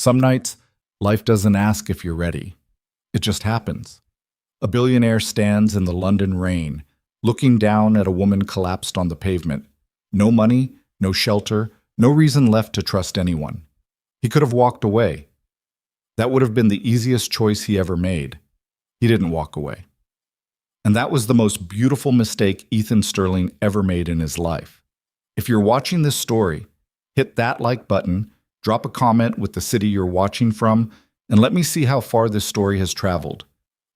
Some nights, life doesn't ask if you're ready. It just happens. A billionaire stands in the London rain, looking down at a woman collapsed on the pavement. No money, no shelter, no reason left to trust anyone. He could have walked away. That would have been the easiest choice he ever made. He didn't walk away. And that was the most beautiful mistake Ethan Sterling ever made in his life. If you're watching this story, hit that like button, drop a comment with the city you're watching from, and let me see how far this story has traveled.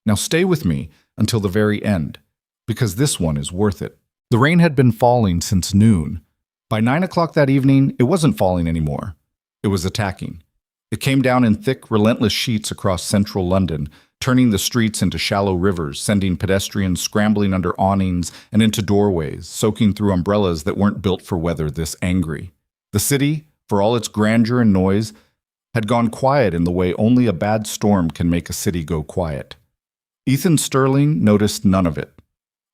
Now stay with me until the very end, because this one is worth it. The rain had been falling since noon. By 9 o'clock that evening, it wasn't falling anymore. It was attacking. It came down in thick, relentless sheets across central London, turning the streets into shallow rivers, sending pedestrians scrambling under awnings and into doorways, soaking through umbrellas that weren't built for weather this angry. The city, for all its grandeur and noise, had gone quiet in the way only a bad storm can make a city go quiet. Ethan Sterling noticed none of it.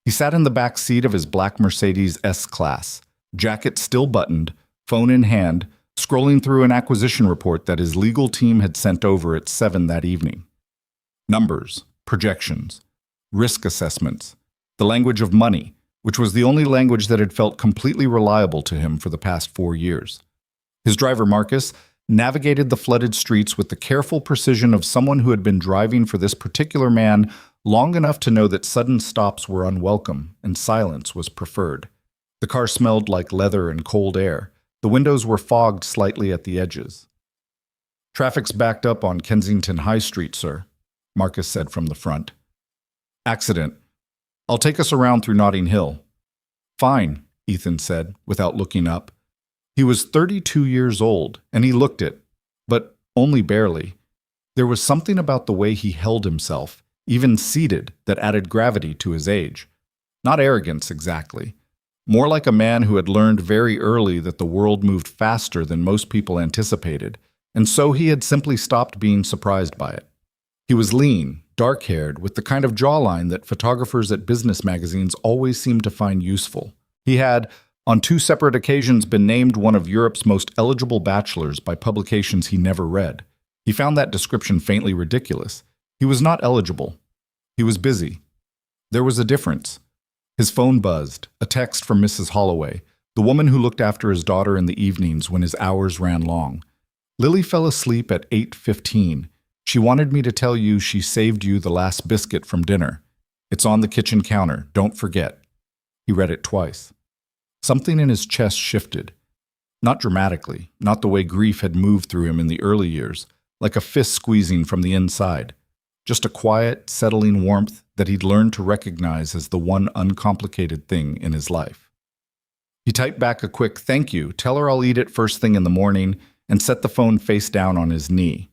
He sat in the back seat of his black Mercedes S-Class, jacket still buttoned, phone in hand, scrolling through an acquisition report that his legal team had sent over at 7 that evening. Numbers, projections, risk assessments, the language of money, which was the only language that had felt completely reliable to him for the past 4 years. His driver, Marcus, navigated the flooded streets with the careful precision of someone who had been driving for this particular man long enough to know that sudden stops were unwelcome and silence was preferred. The car smelled like leather and cold air. The windows were fogged slightly at the edges. "Traffic's backed up on Kensington High Street, sir," Marcus said from the front. "Accident. I'll take us around through Notting Hill." "Fine," Ethan said, without looking up. He was 32 years old, and he looked it, but only barely. There was something about the way he held himself, even seated, that added gravity to his age. Not arrogance, exactly. More like a man who had learned very early that the world moved faster than most people anticipated, and so he had simply stopped being surprised by it. He was lean, dark-haired, with the kind of jawline that photographers at business magazines always seem to find useful. He had, on 2 separate occasions, been named one of Europe's most eligible bachelors by publications he never read. He found that description faintly ridiculous. He was not eligible. He was busy. There was a difference. His phone buzzed, a text from Mrs. Holloway, the woman who looked after his daughter in the evenings when his hours ran long. "Lily fell asleep at 8:15. She wanted me to tell you she saved you the last biscuit from dinner. It's on the kitchen counter. Don't forget." He read it twice. Something in his chest shifted. Not dramatically, not the way grief had moved through him in the early years, like a fist squeezing from the inside. Just a quiet, settling warmth that he'd learned to recognize as the one uncomplicated thing in his life. He typed back a quick "thank you, tell her I'll eat it first thing in the morning," and set the phone face down on his knee.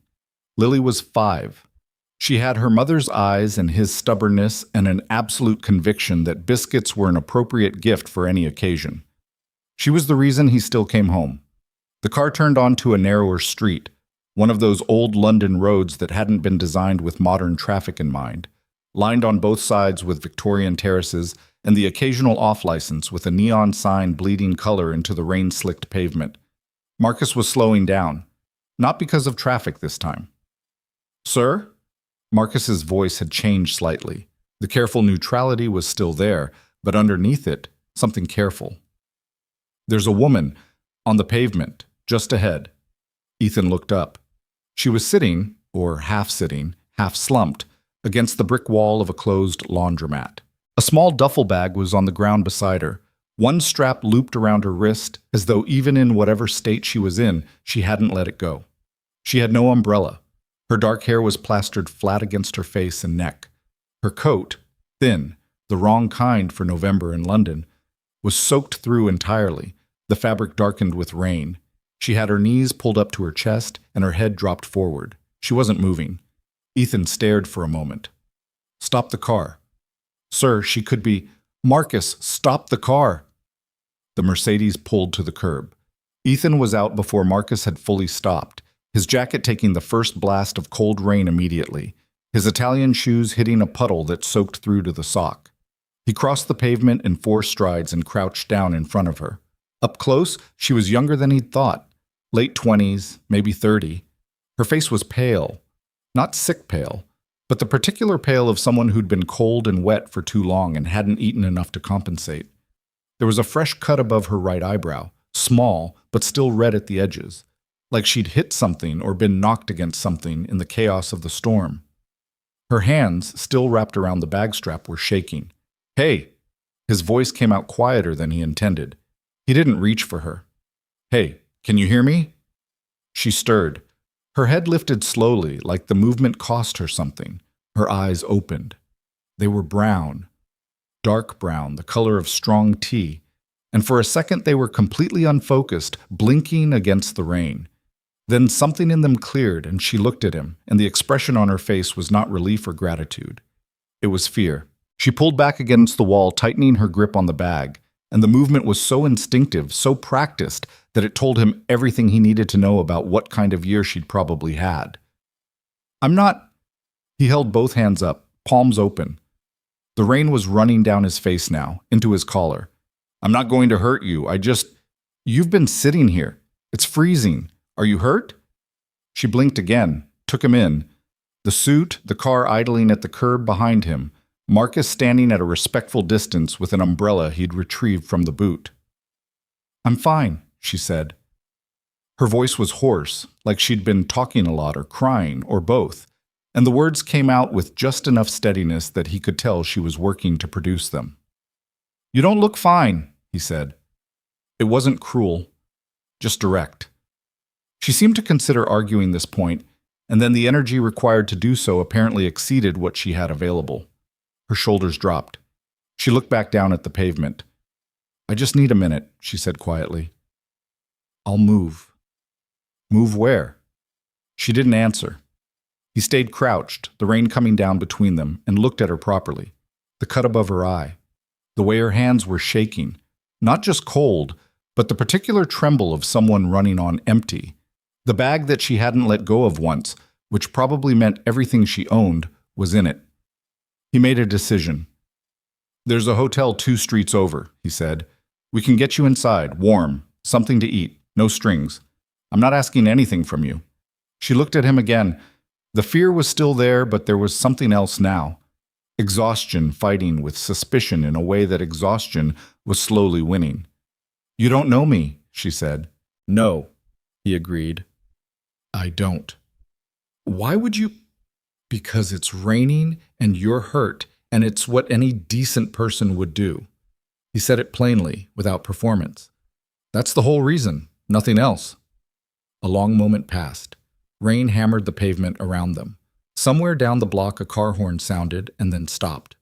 Lily was 5. She had her mother's eyes and his stubbornness and an absolute conviction that biscuits were an appropriate gift for any occasion. She was the reason he still came home. The car turned onto a narrower street, one of those old London roads that hadn't been designed with modern traffic in mind, lined on both sides with Victorian terraces and the occasional off-license with a neon sign bleeding color into the rain-slicked pavement. Marcus was slowing down, not because of traffic this time. "Sir?" Marcus's voice had changed slightly. The careful neutrality was still there, but underneath it, something careful. "There's a woman on the pavement, just ahead." Ethan looked up. She was sitting, or half-sitting, half-slumped, against the brick wall of a closed laundromat. A small duffel bag was on the ground beside her, one strap looped around her wrist, as though even in whatever state she was in, she hadn't let it go. She had no umbrella. Her dark hair was plastered flat against her face and neck. Her coat, thin, the wrong kind for November in London, was soaked through entirely, the fabric darkened with rain. She had her knees pulled up to her chest and her head dropped forward. She wasn't moving. Ethan stared for a moment. "Stop the car." "Sir, she could be—" "Marcus, stop the car!" The Mercedes pulled to the curb. Ethan was out before Marcus had fully stopped, his jacket taking the first blast of cold rain immediately, his Italian shoes hitting a puddle that soaked through to the sock. He crossed the pavement in 4 strides and crouched down in front of her. Up close, she was younger than he'd thought. Late 20s, maybe 30. Her face was pale, not sick pale, but the particular pale of someone who'd been cold and wet for too long and hadn't eaten enough to compensate. There was a fresh cut above her right eyebrow, small but still red at the edges, like she'd hit something or been knocked against something in the chaos of the storm. Her hands, still wrapped around the bag strap, were shaking. "Hey!" His voice came out quieter than he intended. He didn't reach for her. "Hey, can you hear me?" She stirred. Her head lifted slowly, like the movement cost her something. Her eyes opened. They were brown, dark brown, the color of strong tea, and for a second they were completely unfocused, blinking against the rain. Then something in them cleared, and she looked at him, and the expression on her face was not relief or gratitude. It was fear. She pulled back against the wall, tightening her grip on the bag, and the movement was so instinctive, so practiced, that it told him everything he needed to know about what kind of year she'd probably had. "I'm not—" He held both hands up, palms open. The rain was running down his face now, into his collar. "I'm not going to hurt you. You've been sitting here. It's freezing. Are you hurt?" She blinked again, took him in. The suit, the car idling at the curb behind him, Marcus standing at a respectful distance with an umbrella he'd retrieved from the boot. "I'm fine," she said. Her voice was hoarse, like she'd been talking a lot or crying, or both, and the words came out with just enough steadiness that he could tell she was working to produce them. "You don't look fine," he said. It wasn't cruel, just direct. She seemed to consider arguing this point, and then the energy required to do so apparently exceeded what she had available. Her shoulders dropped. She looked back down at the pavement. "I just need a minute," she said quietly. "I'll move." "Move where?" She didn't answer. He stayed crouched, the rain coming down between them, and looked at her properly. The cut above her eye. The way her hands were shaking. Not just cold, but the particular tremble of someone running on empty. The bag that she hadn't let go of once, which probably meant everything she owned, was in it. He made a decision. "There's a hotel 2 streets over," he said. "We can get you inside, warm, something to eat, no strings. I'm not asking anything from you." She looked at him again. The fear was still there, but there was something else now. Exhaustion fighting with suspicion in a way that exhaustion was slowly winning. "You don't know me," she said. "No," he agreed. "I don't." "Why would you—" "Because it's raining and you're hurt, and it's what any decent person would do." He said it plainly, without performance. "That's the whole reason, nothing else." A long moment passed. Rain hammered the pavement around them. Somewhere down the block a car horn sounded and then stopped.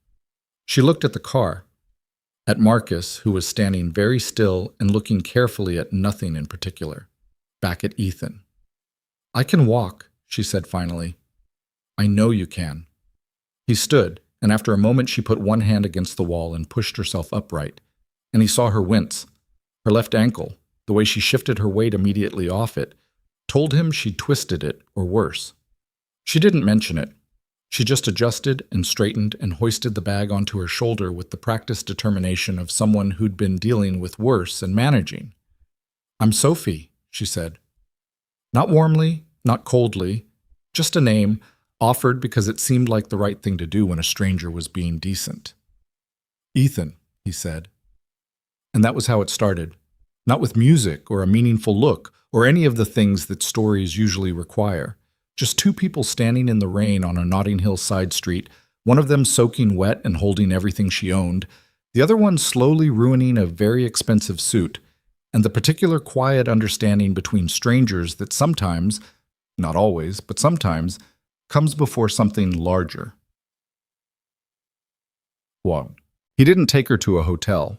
She looked at the car, at Marcus, who was standing very still and looking carefully at nothing in particular, back at Ethan. "I can walk," she said finally. "I know you can." He stood, and after a moment she put one hand against the wall and pushed herself upright, and he saw her wince. Her left ankle, the way she shifted her weight immediately off it, told him she'd twisted it, or worse. She didn't mention it. She just adjusted and straightened and hoisted the bag onto her shoulder with the practiced determination of someone who'd been dealing with worse and managing. "I'm Sophie," she said. Not warmly, not coldly, just a name, offered because it seemed like the right thing to do when a stranger was being decent. "Ethan," he said. And that was how it started. Not with music or a meaningful look or any of the things that stories usually require. Just 2 people standing in the rain on a Notting Hill side street, one of them soaking wet and holding everything she owned, the other one slowly ruining a very expensive suit, and the particular quiet understanding between strangers that sometimes, not always, but sometimes, comes before something larger. 1. He didn't take her to a hotel.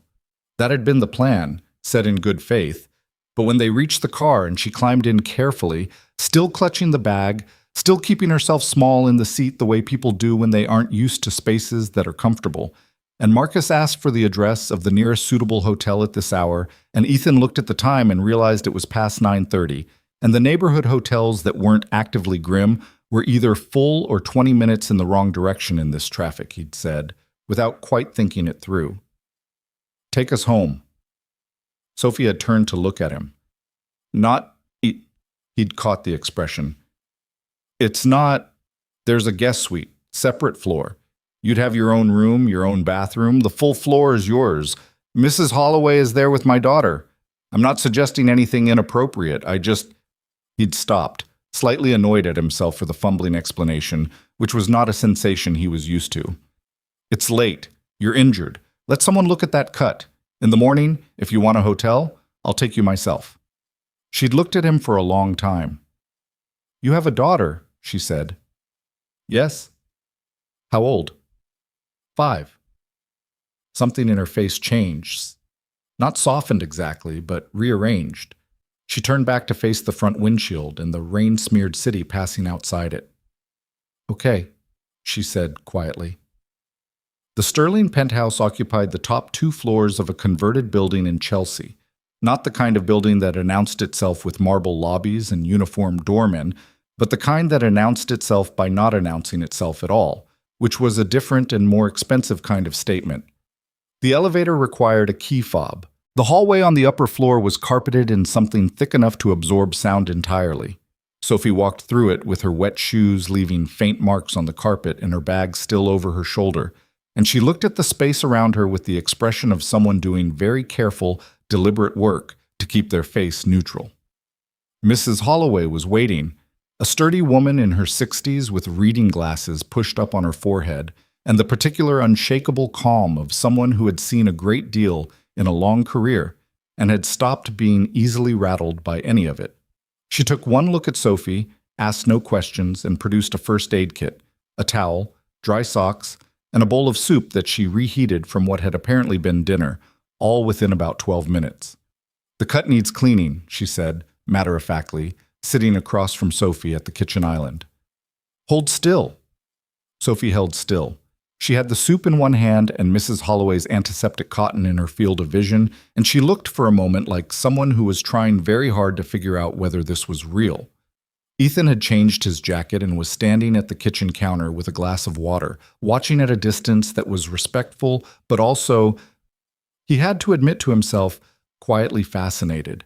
That had been the plan, said in good faith, but when they reached the car and she climbed in carefully, still clutching the bag, still keeping herself small in the seat the way people do when they aren't used to spaces that are comfortable, and Marcus asked for the address of the nearest suitable hotel at this hour, and Ethan looked at the time and realized it was past 9:30, and the neighborhood hotels that weren't actively grim were either full or 20 minutes in the wrong direction in this traffic, he'd said, without quite thinking it through. "Take us home." Sophie had turned to look at him. Not, he'd caught the expression. It's not, there's a guest suite, separate floor. You'd have your own room, your own bathroom. The full floor is yours. Mrs. Holloway is there with my daughter. I'm not suggesting anything inappropriate. He'd stopped, slightly annoyed at himself for the fumbling explanation, which was not a sensation he was used to. It's late. You're injured. Let someone look at that cut. In the morning, if you want a hotel, I'll take you myself. She'd looked at him for a long time. You have a daughter, she said. Yes. How old? 5. Something in her face changed. Not softened exactly, but rearranged. She turned back to face the front windshield and the rain-smeared city passing outside it. Okay, she said quietly. The Sterling Penthouse occupied the top 2 floors of a converted building in Chelsea, not the kind of building that announced itself with marble lobbies and uniformed doormen, but the kind that announced itself by not announcing itself at all, which was a different and more expensive kind of statement. The elevator required a key fob. The hallway on the upper floor was carpeted in something thick enough to absorb sound entirely. Sophie walked through it with her wet shoes leaving faint marks on the carpet and her bag still over her shoulder, and she looked at the space around her with the expression of someone doing very careful, deliberate work to keep their face neutral. Mrs. Holloway was waiting, a sturdy woman in her 60s with reading glasses pushed up on her forehead, and the particular unshakable calm of someone who had seen a great deal in a long career and had stopped being easily rattled by any of it. She took one look at Sophie, asked no questions, and produced a first aid kit, a towel, dry socks, and a bowl of soup that she reheated from what had apparently been dinner, all within about 12 minutes. The cut needs cleaning, she said, matter-of-factly, sitting across from Sophie at the kitchen island. Hold still. Sophie held still. She had the soup in one hand and Mrs. Holloway's antiseptic cotton in her field of vision, and she looked for a moment like someone who was trying very hard to figure out whether this was real. Ethan had changed his jacket and was standing at the kitchen counter with a glass of water, watching at a distance that was respectful, but also, he had to admit to himself, quietly fascinated.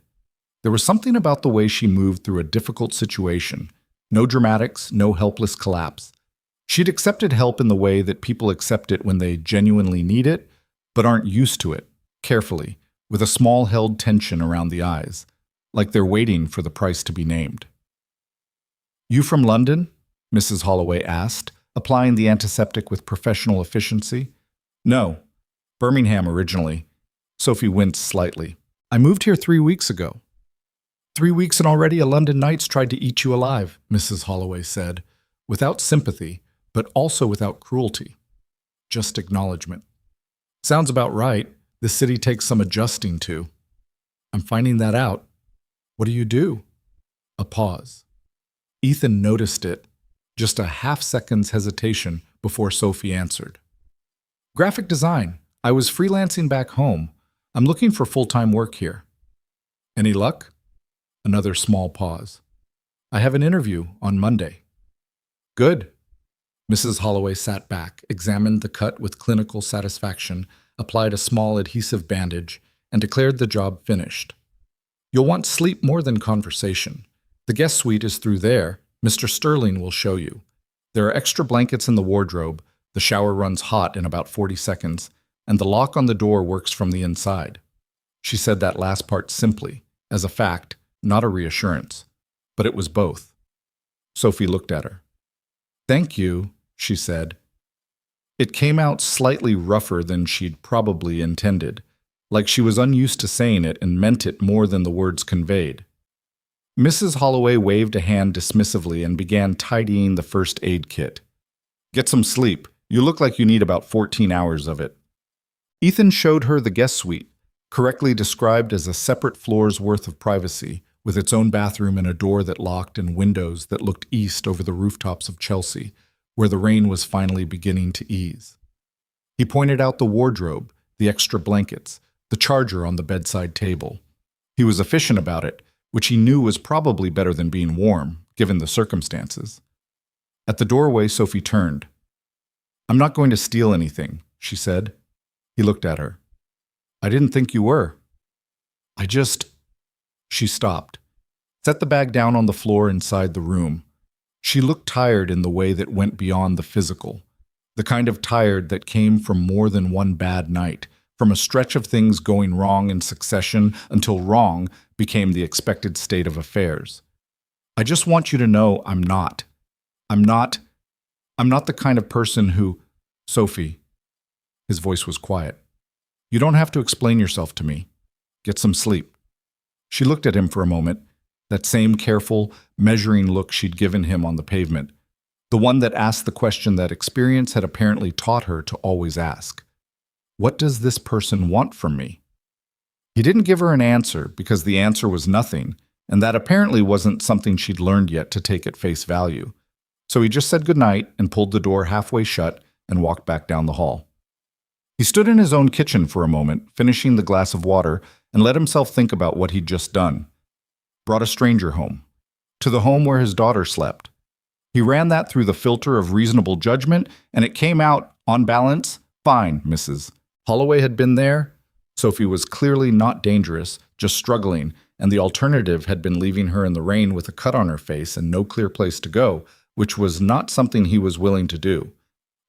There was something about the way she moved through a difficult situation. No dramatics, no helpless collapse. She'd accepted help in the way that people accept it when they genuinely need it, but aren't used to it, carefully, with a small held tension around the eyes, like they're waiting for the price to be named. You from London? Mrs. Holloway asked, applying the antiseptic with professional efficiency. No, Birmingham originally. Sophie winced slightly. I moved here 3 weeks ago. 3 weeks and already a London night's tried to eat you alive, Mrs. Holloway said, without sympathy, but also without cruelty. Just acknowledgement. Sounds about right. The city takes some adjusting to. I'm finding that out. What do you do? A pause. Ethan noticed it, just a half-second's hesitation before Sophie answered. Graphic design. I was freelancing back home. I'm looking for full-time work here. Any luck? Another small pause. I have an interview on Monday. Good. Mrs. Holloway sat back, examined the cut with clinical satisfaction, applied a small adhesive bandage, and declared the job finished. You'll want sleep more than conversation. The guest suite is through there. Mr. Sterling will show you. There are extra blankets in the wardrobe. The shower runs hot in about 40 seconds, and the lock on the door works from the inside. She said that last part simply, as a fact, not a reassurance. But it was both. Sophie looked at her. Thank you, she said. It came out slightly rougher than she'd probably intended, like she was unused to saying it and meant it more than the words conveyed. Mrs. Holloway waved a hand dismissively and began tidying the first aid kit. Get some sleep. You look like you need about 14 hours of it. Ethan showed her the guest suite, correctly described as a separate floor's worth of privacy, with its own bathroom and a door that locked and windows that looked east over the rooftops of Chelsea, where the rain was finally beginning to ease. He pointed out the wardrobe, the extra blankets, the charger on the bedside table. He was efficient about it, which he knew was probably better than being warm, given the circumstances. At the doorway, Sophie turned. I'm not going to steal anything, she said. He looked at her. I didn't think you were. She stopped, set the bag down on the floor inside the room. She looked tired in the way that went beyond the physical, the kind of tired that came from more than one bad night, from a stretch of things going wrong in succession until wrong became the expected state of affairs. I just want you to know I'm not. I'm not. I'm not the kind of person who... Sophie. His voice was quiet. You don't have to explain yourself to me. Get some sleep. She looked at him for a moment, that same careful, measuring look she'd given him on the pavement, the one that asked the question that experience had apparently taught her to always ask. What does this person want from me? He didn't give her an answer because the answer was nothing, and that apparently wasn't something she'd learned yet to take at face value. So he just said goodnight and pulled the door halfway shut and walked back down the hall. He stood in his own kitchen for a moment, finishing the glass of water, and let himself think about what he'd just done. Brought a stranger home, to the home where his daughter slept. He ran that through the filter of reasonable judgment, and it came out, on balance, fine, Mrs. Holloway had been there. Sophie was clearly not dangerous, just struggling, and the alternative had been leaving her in the rain with a cut on her face and no clear place to go, which was not something he was willing to do.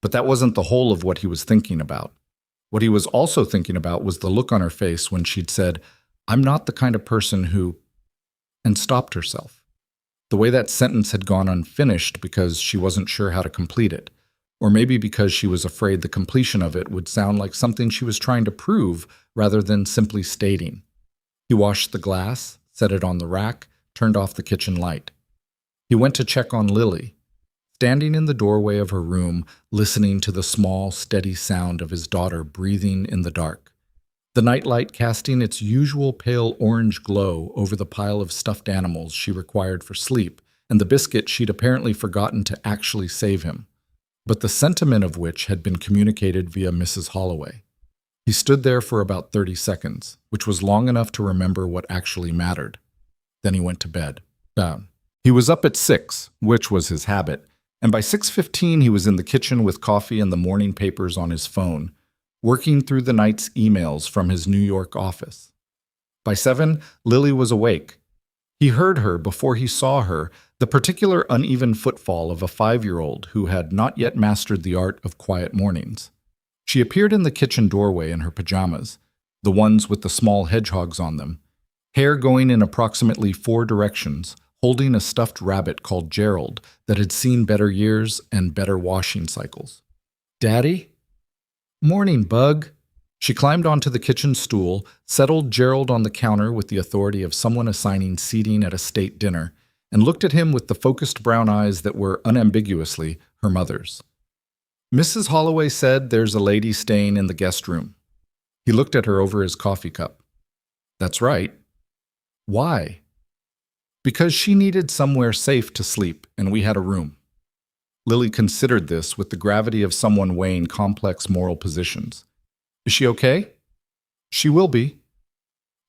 But that wasn't the whole of what he was thinking about. What he was also thinking about was the look on her face when she'd said, I'm not the kind of person who... and stopped herself. The way that sentence had gone unfinished because she wasn't sure how to complete it, or maybe because she was afraid the completion of it would sound like something she was trying to prove rather than simply stating. He washed the glass, set it on the rack, turned off the kitchen light. He went to check on Lily, standing in the doorway of her room, listening to the small, steady sound of his daughter breathing in the dark. The nightlight casting its usual pale orange glow over the pile of stuffed animals she required for sleep, and the biscuit she'd apparently forgotten to actually save him, but the sentiment of which had been communicated via Mrs. Holloway. He stood there for about 30 seconds, which was long enough to remember what actually mattered. Then he went to bed. Down. He was up at 6, which was his habit, and by 6:15 he was in the kitchen with coffee and the morning papers on his phone, working through the night's emails from his New York office. By 7, Lily was awake. He heard her before he saw her, the particular uneven footfall of a 5-year-old who had not yet mastered the art of quiet mornings. She appeared in the kitchen doorway in her pajamas, the ones with the small hedgehogs on them, hair going in approximately 4 directions, holding a stuffed rabbit called Gerald that had seen better years and better washing cycles. Daddy? Morning, Bug. She climbed onto the kitchen stool, settled Gerald on the counter with the authority of someone assigning seating at a state dinner, and looked at him with the focused brown eyes that were unambiguously her mother's. Mrs. Holloway said there's a lady staying in the guest room. He looked at her over his coffee cup. That's right. Why? Because she needed somewhere safe to sleep, and we had a room. Lily considered this with the gravity of someone weighing complex moral positions. Is she okay? She will be.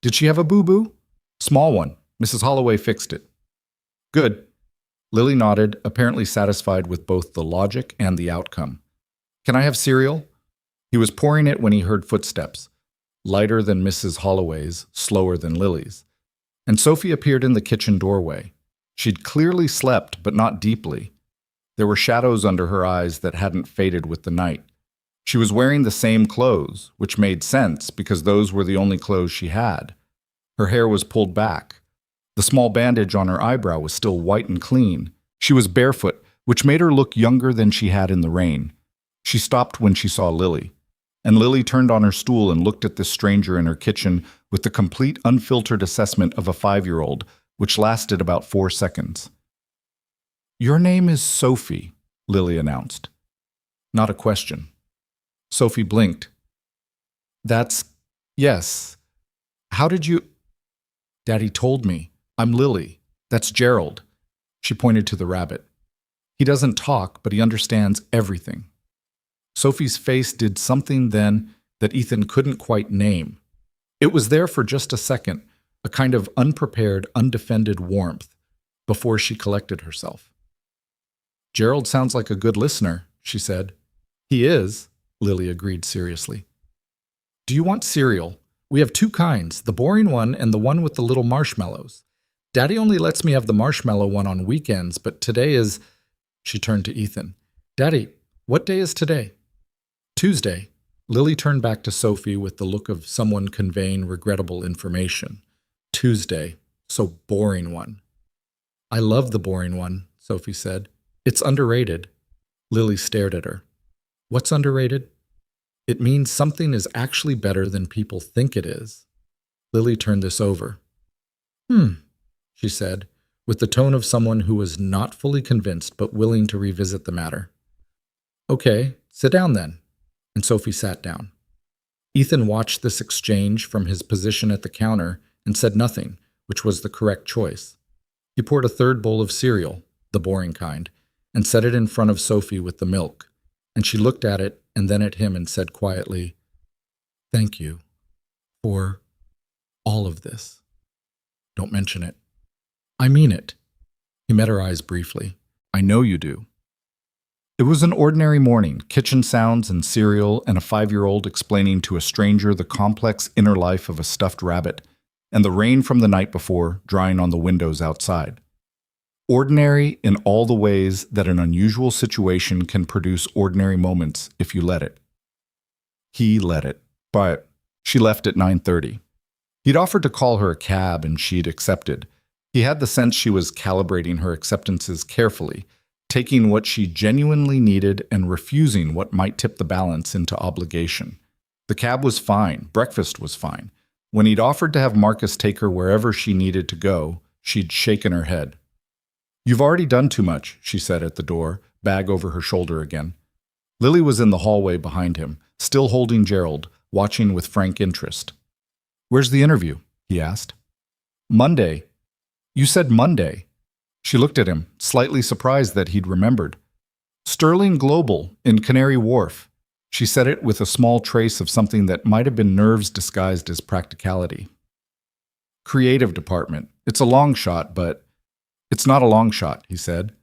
Did she have a boo-boo? Small one. Mrs. Holloway fixed it. Good. Lily nodded, apparently satisfied with both the logic and the outcome. Can I have cereal? He was pouring it when he heard footsteps, lighter than Mrs. Holloway's, slower than Lily's. And Sophie appeared in the kitchen doorway. She'd clearly slept, but not deeply. There were shadows under her eyes that hadn't faded with the night. She was wearing the same clothes, which made sense because those were the only clothes she had. Her hair was pulled back. The small bandage on her eyebrow was still white and clean. She was barefoot, which made her look younger than she had in the rain. She stopped when she saw Lily, and Lily turned on her stool and looked at this stranger in her kitchen with the complete unfiltered assessment of a 5-year-old, which lasted about 4 seconds. Your name is Sophie, Lily announced. Not a question. Sophie blinked. Yes. How did you... Daddy told me. I'm Lily. That's Gerald. She pointed to the rabbit. He doesn't talk, but he understands everything. Sophie's face did something then that Ethan couldn't quite name. It was there for just a second, a kind of unprepared, undefended warmth, before she collected herself. Gerald sounds like a good listener, she said. He is, Lily agreed seriously. Do you want cereal? We have 2 kinds, the boring one and the one with the little marshmallows. Daddy only lets me have the marshmallow one on weekends, but today is... She turned to Ethan. Daddy, what day is today? Tuesday. Lily turned back to Sophie with the look of someone conveying regrettable information. Tuesday. So boring one. I love the boring one, Sophie said. It's underrated. Lily stared at her. What's underrated? It means something is actually better than people think it is. Lily turned this over. She said, with the tone of someone who was not fully convinced but willing to revisit the matter. Okay, sit down then. And Sophie sat down. Ethan watched this exchange from his position at the counter and said nothing, which was the correct choice. He poured a third bowl of cereal, the boring kind, and set it in front of Sophie with the milk, and she looked at it and then at him and said quietly, Thank you for all of this. Don't mention it. I mean it. He met her eyes briefly. I know you do. It was an ordinary morning, kitchen sounds and cereal and a 5-year-old explaining to a stranger the complex inner life of a stuffed rabbit, and the rain from the night before drying on the windows outside. Ordinary in all the ways that an unusual situation can produce ordinary moments if you let it. He let it, but she left at 9:30. He'd offered to call her a cab and she'd accepted. He had the sense she was calibrating her acceptances carefully, taking what she genuinely needed and refusing what might tip the balance into obligation. The cab was fine, breakfast was fine. When he'd offered to have Marcus take her wherever she needed to go, she'd shaken her head. You've already done too much, she said at the door, bag over her shoulder again. Lily was in the hallway behind him, still holding Gerald, watching with frank interest. Where's the interview? He asked. Monday. You said Monday. She looked at him, slightly surprised that he'd remembered. Sterling Global in Canary Wharf. She said it with a small trace of something that might have been nerves disguised as practicality. Creative department. It's a long shot, but... It's not a long shot, he said.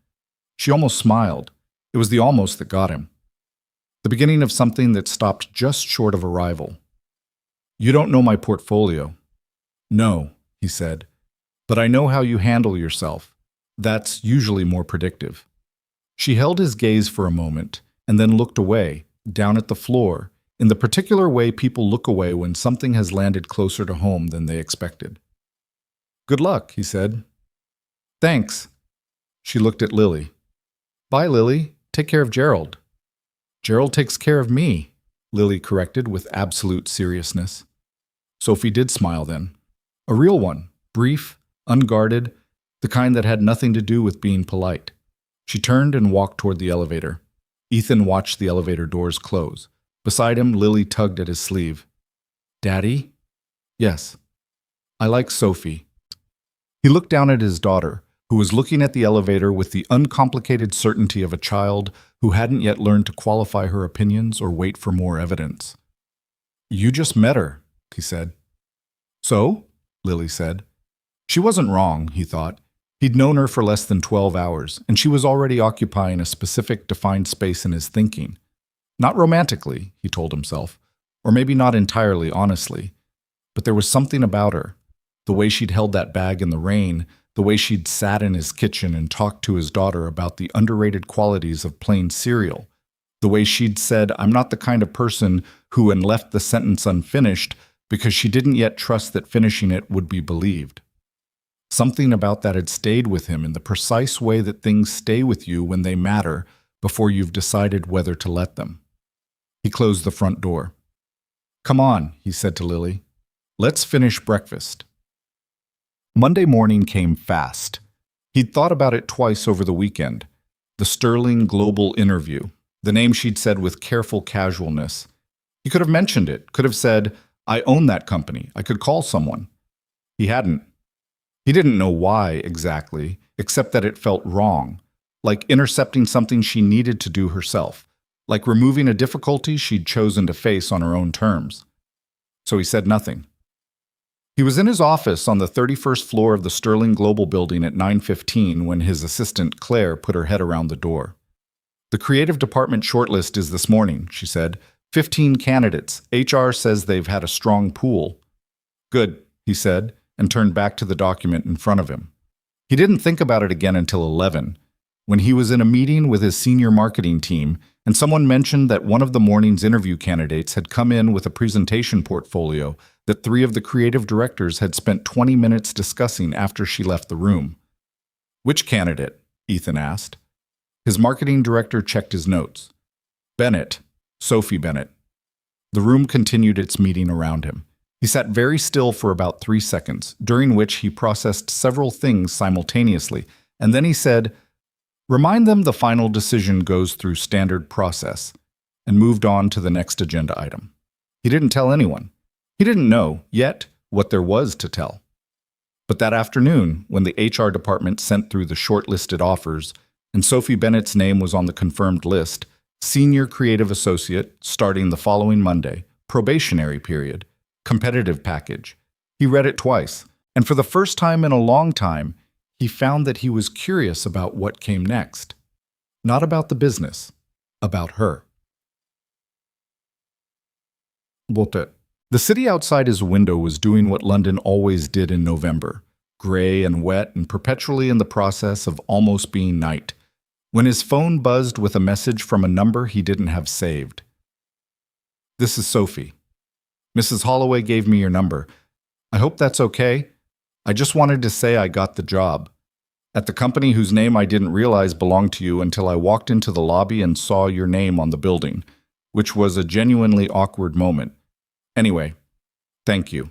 She almost smiled. It was the almost that got him. The beginning of something that stopped just short of arrival. You don't know my portfolio. No, he said. But I know how you handle yourself. That's usually more predictive. She held his gaze for a moment and then looked away, down at the floor, in the particular way people look away when something has landed closer to home than they expected. Good luck, he said. Thanks. She looked at Lily. Bye, Lily. Take care of Gerald. Gerald takes care of me, Lily corrected with absolute seriousness. Sophie did smile then. A real one, brief, unguarded, the kind that had nothing to do with being polite. She turned and walked toward the elevator. Ethan watched the elevator doors close. Beside him, Lily tugged at his sleeve. Daddy? Yes. I like Sophie. He looked down at his daughter, who was looking at the elevator with the uncomplicated certainty of a child who hadn't yet learned to qualify her opinions or wait for more evidence. You just met her, he said. So? Lily said. She wasn't wrong, he thought. He'd known her for less than 12 hours, and she was already occupying a specific defined space in his thinking. Not romantically, he told himself, or maybe not entirely honestly, but there was something about her. The way she'd held that bag in the rain, the way she'd sat in his kitchen and talked to his daughter about the underrated qualities of plain cereal, the way she'd said, I'm not the kind of person who, and left the sentence unfinished because she didn't yet trust that finishing it would be believed. Something about that had stayed with him in the precise way that things stay with you when they matter before you've decided whether to let them. He closed the front door. Come on, he said to Lily. Let's finish breakfast. Monday morning came fast. He'd thought about it twice over the weekend. The Sterling Global interview, the name she'd said with careful casualness. He could have mentioned it, could have said, I own that company, I could call someone. He hadn't. He didn't know why exactly, except that it felt wrong, like intercepting something she needed to do herself, like removing a difficulty she'd chosen to face on her own terms. So he said nothing. He was in his office on the 31st floor of the Sterling Global building at 9:15 when his assistant, Claire, put her head around the door. The creative department shortlist is this morning, she said. 15 candidates. HR says they've had a strong pool. Good, he said, and turned back to the document in front of him. He didn't think about it again until 11. when he was in a meeting with his senior marketing team and someone mentioned that one of the morning's interview candidates had come in with a presentation portfolio that three of the creative directors had spent 20 minutes discussing after she left the room. "Which candidate?" Ethan asked. His marketing director checked his notes. "Bennett, Sophie Bennett." The room continued its meeting around him. He sat very still for about 3 seconds, during which he processed several things simultaneously, and then he said, "Remind them the final decision goes through standard process," and moved on to the next agenda item. He didn't tell anyone. He didn't know, yet, what there was to tell. But that afternoon, when the HR department sent through the shortlisted offers, and Sophie Bennett's name was on the confirmed list, Senior Creative Associate, starting the following Monday, probationary period, competitive package. He read it twice, and for the first time in a long time, he found that he was curious about what came next. Not about the business, about her. The city outside his window was doing what London always did in November, gray and wet and perpetually in the process of almost being night, when his phone buzzed with a message from a number he didn't have saved. "This is Sophie. Mrs. Holloway gave me your number. I hope that's okay. I just wanted to say I got the job. At the company whose name I didn't realize belonged to you until I walked into the lobby and saw your name on the building, which was a genuinely awkward moment. Anyway, thank you.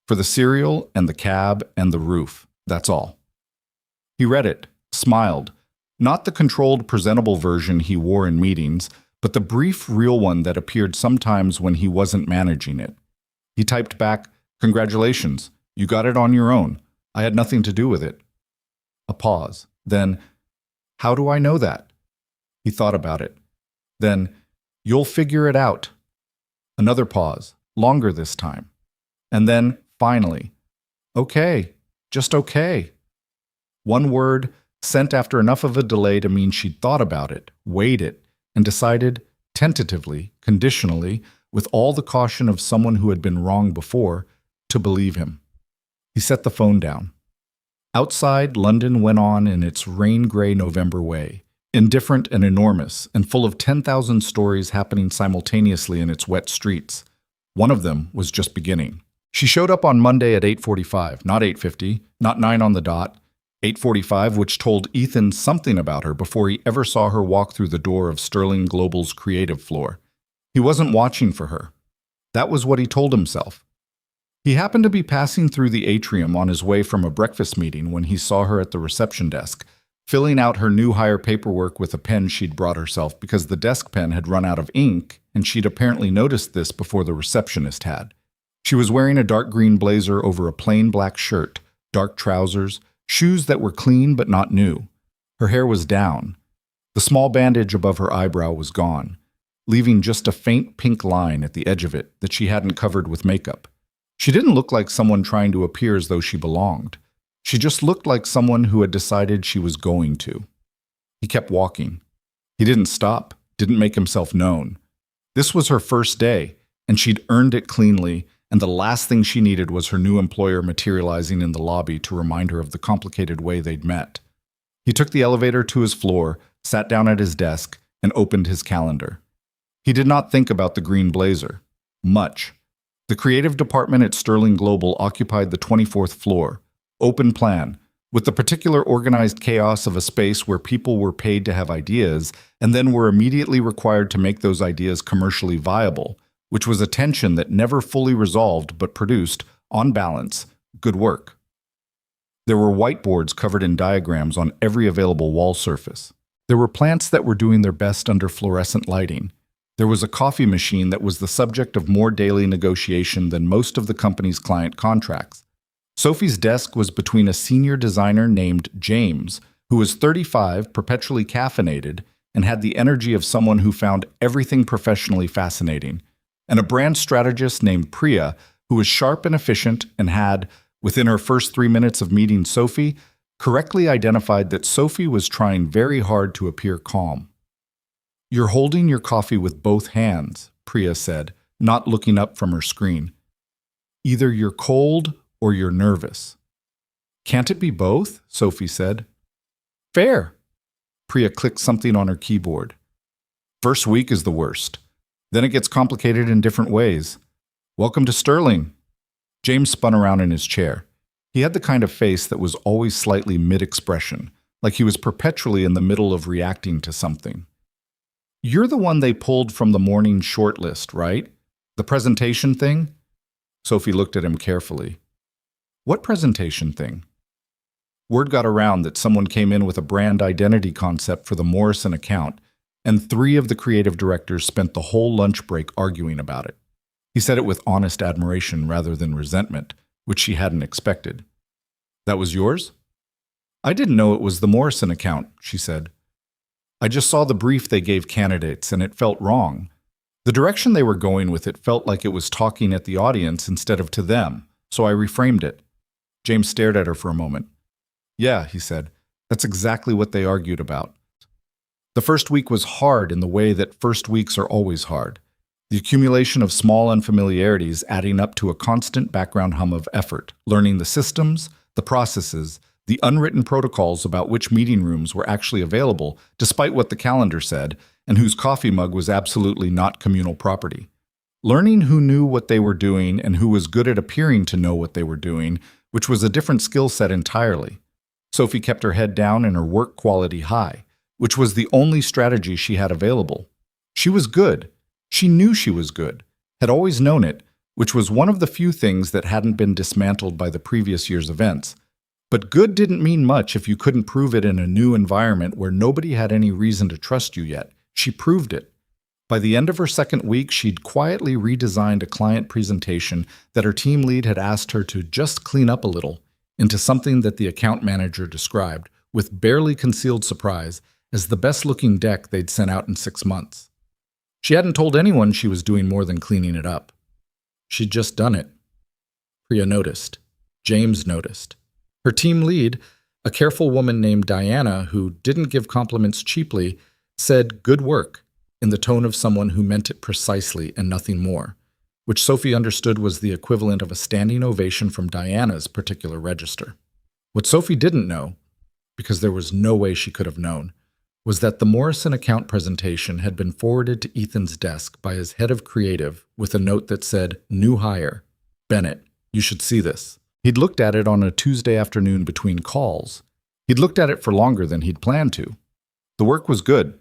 For the cereal and the cab and the roof, that's all." He read it, smiled, not the controlled, presentable version he wore in meetings, but the brief, real one that appeared sometimes when he wasn't managing it. He typed back, "Congratulations, you got it on your own. I had nothing to do with it." A pause. Then, "How do I know that?" He thought about it. Then, "You'll figure it out." Another pause, longer this time. And then, finally, "Okay, just okay." One word, sent after enough of a delay to mean she'd thought about it, weighed it, and decided, tentatively, conditionally, with all the caution of someone who had been wrong before, to believe him. He set the phone down. Outside, London went on in its rain-gray November way, indifferent and enormous, and full of 10,000 stories happening simultaneously in its wet streets. One of them was just beginning. She showed up on Monday at 8:45, not 8:50, not 9 on the dot, 8:45, which told Ethan something about her before he ever saw her walk through the door of Sterling Global's creative floor. He wasn't watching for her. That was what he told himself. He happened to be passing through the atrium on his way from a breakfast meeting when he saw her at the reception desk, filling out her new hire paperwork with a pen she'd brought herself because the desk pen had run out of ink, and she'd apparently noticed this before the receptionist had. She was wearing a dark green blazer over a plain black shirt, dark trousers, shoes that were clean but not new. Her hair was down. The small bandage above her eyebrow was gone, leaving just a faint pink line at the edge of it that she hadn't covered with makeup. She didn't look like someone trying to appear as though she belonged. She just looked like someone who had decided she was going to. He kept walking. He didn't stop, didn't make himself known. This was her first day, and she'd earned it cleanly, and the last thing she needed was her new employer materializing in the lobby to remind her of the complicated way they'd met. He took the elevator to his floor, sat down at his desk, and opened his calendar. He did not think about the green blazer. Much. The creative department at Sterling Global occupied the 24th floor, open plan, with the particular organized chaos of a space where people were paid to have ideas and then were immediately required to make those ideas commercially viable, which was a tension that never fully resolved but produced, on balance, good work. There were whiteboards covered in diagrams on every available wall surface. There were plants that were doing their best under fluorescent lighting. There was a coffee machine that was the subject of more daily negotiation than most of the company's client contracts. Sophie's desk was between a senior designer named James, who was 35, perpetually caffeinated, and had the energy of someone who found everything professionally fascinating, and a brand strategist named Priya, who was sharp and efficient and had, within her first 3 minutes of meeting Sophie, correctly identified that Sophie was trying very hard to appear calm. "You're holding your coffee with both hands," Priya said, not looking up from her screen. "Either you're cold or you're nervous." "Can't it be both?" Sophie said. "Fair." Priya clicked something on her keyboard. First week is the worst. Then it gets complicated in different ways. Welcome to Sterling. James spun around in his chair. He had the kind of face that was always slightly mid-expression, like he was perpetually in the middle of reacting to something. You're the one they pulled from the morning shortlist, right? The presentation thing? Sophie looked at him carefully. What presentation thing? Word got around that someone came in with a brand identity concept for the Morrison account, and 3 of the creative directors spent the whole lunch break arguing about it. He said it with honest admiration rather than resentment, which she hadn't expected. That was yours? I didn't know it was the Morrison account, she said. I just saw the brief they gave candidates, and it felt wrong. The direction they were going with it felt like it was talking at the audience instead of to them, so I reframed it. James stared at her for a moment. Yeah, he said, that's exactly what they argued about. The first week was hard in the way that first weeks are always hard. The accumulation of small unfamiliarities adding up to a constant background hum of effort, learning the systems, the processes, the unwritten protocols about which meeting rooms were actually available, despite what the calendar said, and whose coffee mug was absolutely not communal property. Learning who knew what they were doing and who was good at appearing to know what they were doing, which was a different skill set entirely. Sophie kept her head down and her work quality high, which was the only strategy she had available. She was good. She knew she was good, had always known it, which was one of the few things that hadn't been dismantled by the previous year's events. But good didn't mean much if you couldn't prove it in a new environment where nobody had any reason to trust you yet. She proved it. By the end of her second week, she'd quietly redesigned a client presentation that her team lead had asked her to just clean up a little into something that the account manager described, with barely concealed surprise, as the best-looking deck they'd sent out in 6 months. She hadn't told anyone she was doing more than cleaning it up. She'd just done it. Priya noticed. James noticed. Her team lead, a careful woman named Diana who didn't give compliments cheaply, said good work in the tone of someone who meant it precisely and nothing more, which Sophie understood was the equivalent of a standing ovation from Diana's particular register. What Sophie didn't know, because there was no way she could have known, was that the Morrison account presentation had been forwarded to Ethan's desk by his head of creative with a note that said, "New hire. Bennett, you should see this." He'd looked at it on a Tuesday afternoon between calls. He'd looked at it for longer than he'd planned to. The work was good.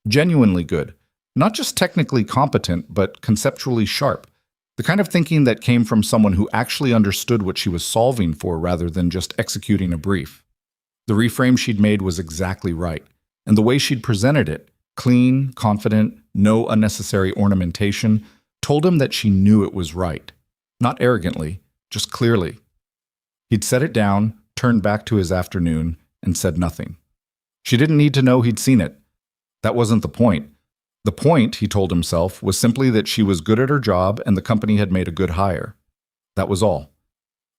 Genuinely good. Not just technically competent, but conceptually sharp. The kind of thinking that came from someone who actually understood what she was solving for rather than just executing a brief. The reframe she'd made was exactly right. And the way she'd presented it, clean, confident, no unnecessary ornamentation, told him that she knew it was right. Not arrogantly, just clearly. He'd set it down, turned back to his afternoon, and said nothing. She didn't need to know he'd seen it. That wasn't the point. The point, he told himself, was simply that she was good at her job and the company had made a good hire. That was all.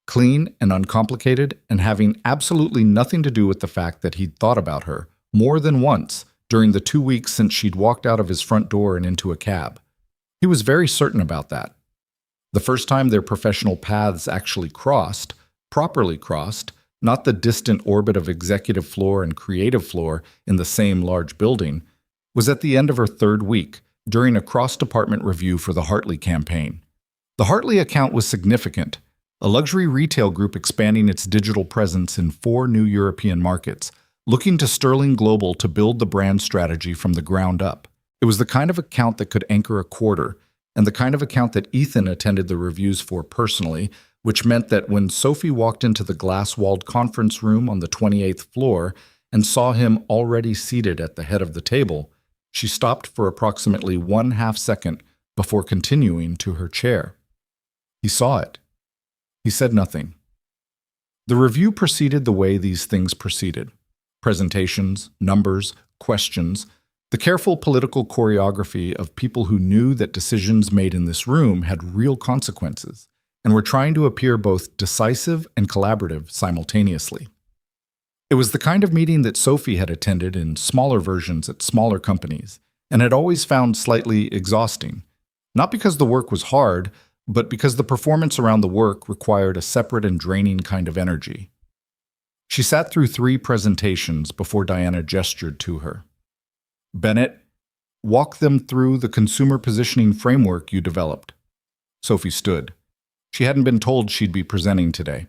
Clean and uncomplicated, and having absolutely nothing to do with the fact that he'd thought about her, more than once, during the 2 weeks since she'd walked out of his front door and into a cab. He was very certain about that. The first time their professional paths actually crossed, properly crossed, not the distant orbit of executive floor and creative floor in the same large building, was at the end of her 3rd week, during a cross-department review for the Hartley campaign. The Hartley account was significant, a luxury retail group expanding its digital presence in 4 new European markets, looking to Sterling Global to build the brand strategy from the ground up. It was the kind of account that could anchor a quarter, and the kind of account that Ethan attended the reviews for personally, which meant that when Sophie walked into the glass-walled conference room on the 28th floor and saw him already seated at the head of the table, she stopped for approximately 1/2 second before continuing to her chair. He saw it. He said nothing. The review proceeded the way these things proceeded. Presentations, numbers, questions, the careful political choreography of people who knew that decisions made in this room had real consequences and were trying to appear both decisive and collaborative simultaneously. It was the kind of meeting that Sophie had attended in smaller versions at smaller companies and had always found slightly exhausting, not because the work was hard, but because the performance around the work required a separate and draining kind of energy. She sat through 3 presentations before Diana gestured to her. Bennett, walk them through the consumer positioning framework you developed. Sophie stood. She hadn't been told she'd be presenting today.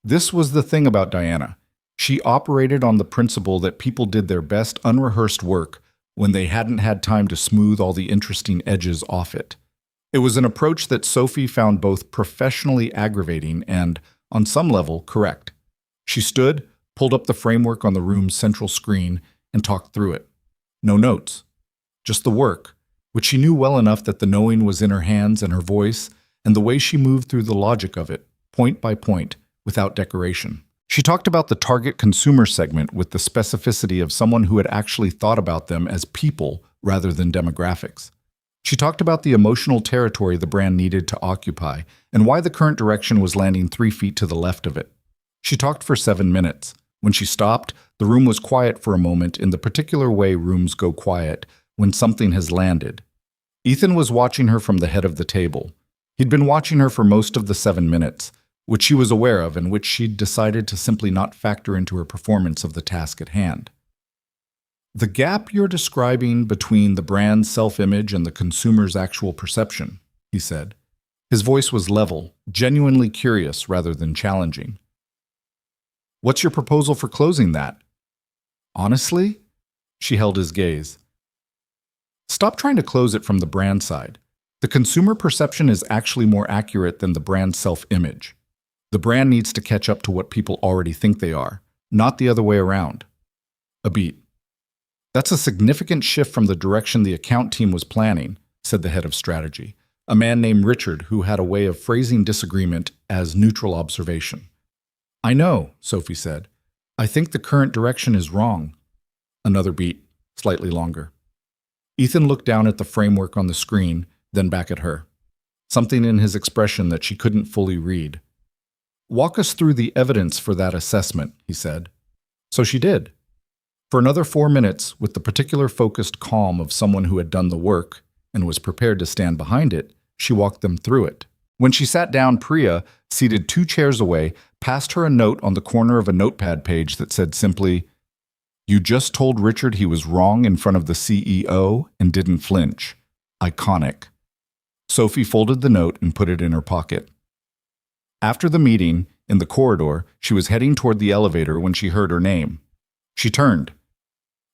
This was the thing about Diana. She operated on the principle that people did their best unrehearsed work when they hadn't had time to smooth all the interesting edges off it. It was an approach that Sophie found both professionally aggravating and, on some level, correct. She stood, pulled up the framework on the room's central screen, and talked through it. No notes. Just the work, which she knew well enough that the knowing was in her hands and her voice, and the way she moved through the logic of it, point by point, without decoration. She talked about the target consumer segment with the specificity of someone who had actually thought about them as people rather than demographics. She talked about the emotional territory the brand needed to occupy and why the current direction was landing 3 feet to the left of it. She talked for 7 minutes. When she stopped, the room was quiet for a moment in the particular way rooms go quiet when something has landed. Ethan was watching her from the head of the table. He'd been watching her for most of the 7 minutes, which she was aware of and which she'd decided to simply not factor into her performance of the task at hand. The gap you're describing between the brand's self-image and the consumer's actual perception, he said. His voice was level, genuinely curious rather than challenging. What's your proposal for closing that? Honestly? She held his gaze. Stop trying to close it from the brand side. The consumer perception is actually more accurate than the brand's self-image. The brand needs to catch up to what people already think they are, not the other way around. A beat. That's a significant shift from the direction the account team was planning, said the head of strategy, a man named Richard who had a way of phrasing disagreement as neutral observation. I know, Sophie said. I think the current direction is wrong. Another beat, slightly longer. Ethan looked down at the framework on the screen, then back at her. Something in his expression that she couldn't fully read. Walk us through the evidence for that assessment, he said. So she did. For another 4 minutes, with the particular focused calm of someone who had done the work and was prepared to stand behind it, she walked them through it. When she sat down, Priya, seated 2 chairs away, passed her a note on the corner of a notepad page that said simply, "You just told Richard he was wrong in front of the CEO and didn't flinch. Iconic." Sophie folded the note and put it in her pocket. After the meeting, in the corridor, she was heading toward the elevator when she heard her name. She turned.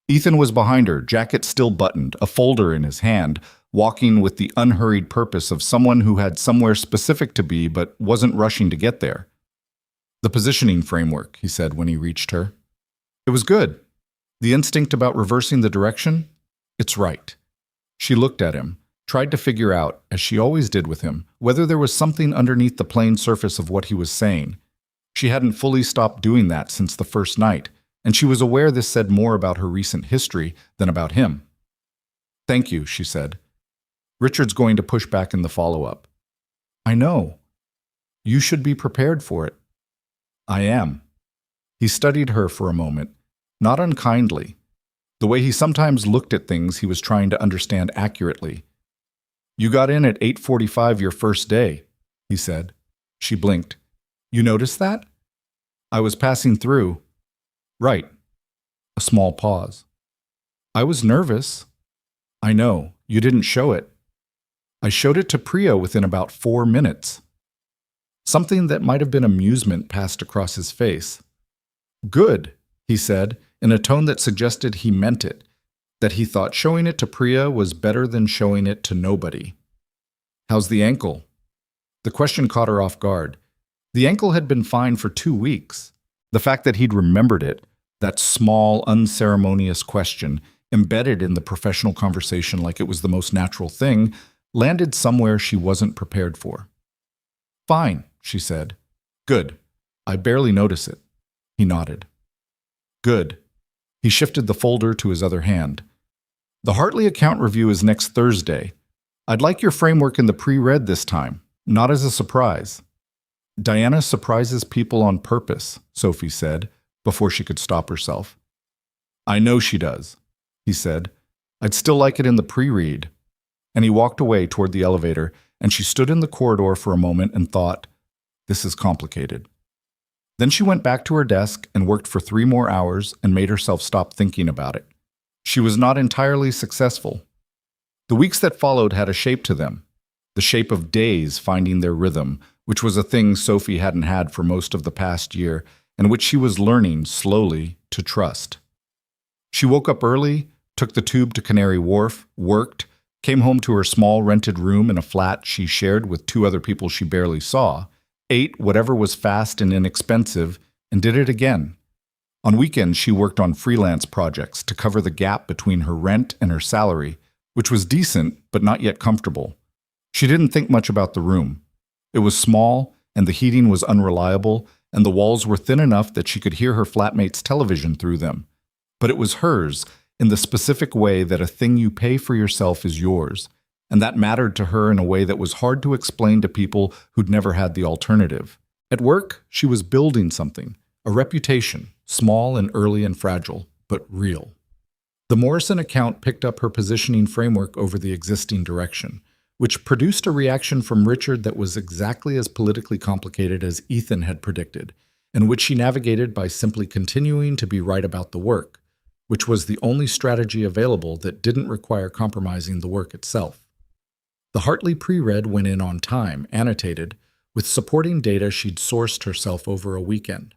Ethan was behind her, jacket still buttoned, a folder in his hand, walking with the unhurried purpose of someone who had somewhere specific to be but wasn't rushing to get there. The positioning framework, he said when he reached her. It was good. The instinct about reversing the direction? It's right. She looked at him, tried to figure out, as she always did with him, whether there was something underneath the plain surface of what he was saying. She hadn't fully stopped doing that since the first night, and she was aware this said more about her recent history than about him. Thank you, she said. Richard's going to push back in the follow-up. I know. You should be prepared for it. I am. He studied her for a moment, not unkindly. The way he sometimes looked at things he was trying to understand accurately. You got in at 8:45 your first day, he said. She blinked. You noticed that? I was passing through. Right. A small pause. I was nervous. I know. You didn't show it. I showed it to Priya within about 4 minutes. Something that might have been amusement passed across his face. Good, he said, in a tone that suggested he meant it, that he thought showing it to Priya was better than showing it to nobody. How's the ankle? The question caught her off guard. The ankle had been fine for 2 weeks. The fact that he'd remembered it, that small, unceremonious question, embedded in the professional conversation like it was the most natural thing, landed somewhere she wasn't prepared for. Fine, she said. Good. I barely notice it. He nodded. Good. He shifted the folder to his other hand. The Hartley account review is next Thursday. I'd like your framework in the pre-read this time, not as a surprise. Diana surprises people on purpose, Sophie said, before she could stop herself. I know she does, he said. I'd still like it in the pre-read. And he walked away toward the elevator, and she stood in the corridor for a moment and thought, this is complicated. Then she went back to her desk and worked for 3 more hours and made herself stop thinking about it. She was not entirely successful. The weeks that followed had a shape to them, the shape of days finding their rhythm, which was a thing Sophie hadn't had for most of the past year, and which she was learning, slowly, to trust. She woke up early, took the tube to Canary Wharf, worked, came home to her small rented room in a flat she shared with 2 other people she barely saw, ate whatever was fast and inexpensive, and did it again. On weekends, she worked on freelance projects to cover the gap between her rent and her salary, which was decent but not yet comfortable. She didn't think much about the room. It was small, and the heating was unreliable, and the walls were thin enough that she could hear her flatmate's television through them. But it was hers, in the specific way that a thing you pay for yourself is yours, and that mattered to her in a way that was hard to explain to people who'd never had the alternative. At work, she was building something, a reputation, small and early and fragile, but real. The Morrison account picked up her positioning framework over the existing direction, which produced a reaction from Richard that was exactly as politically complicated as Ethan had predicted, and which she navigated by simply continuing to be right about the work, which was the only strategy available that didn't require compromising the work itself. The Hartley pre-read went in on time, annotated, with supporting data she'd sourced herself over a weekend.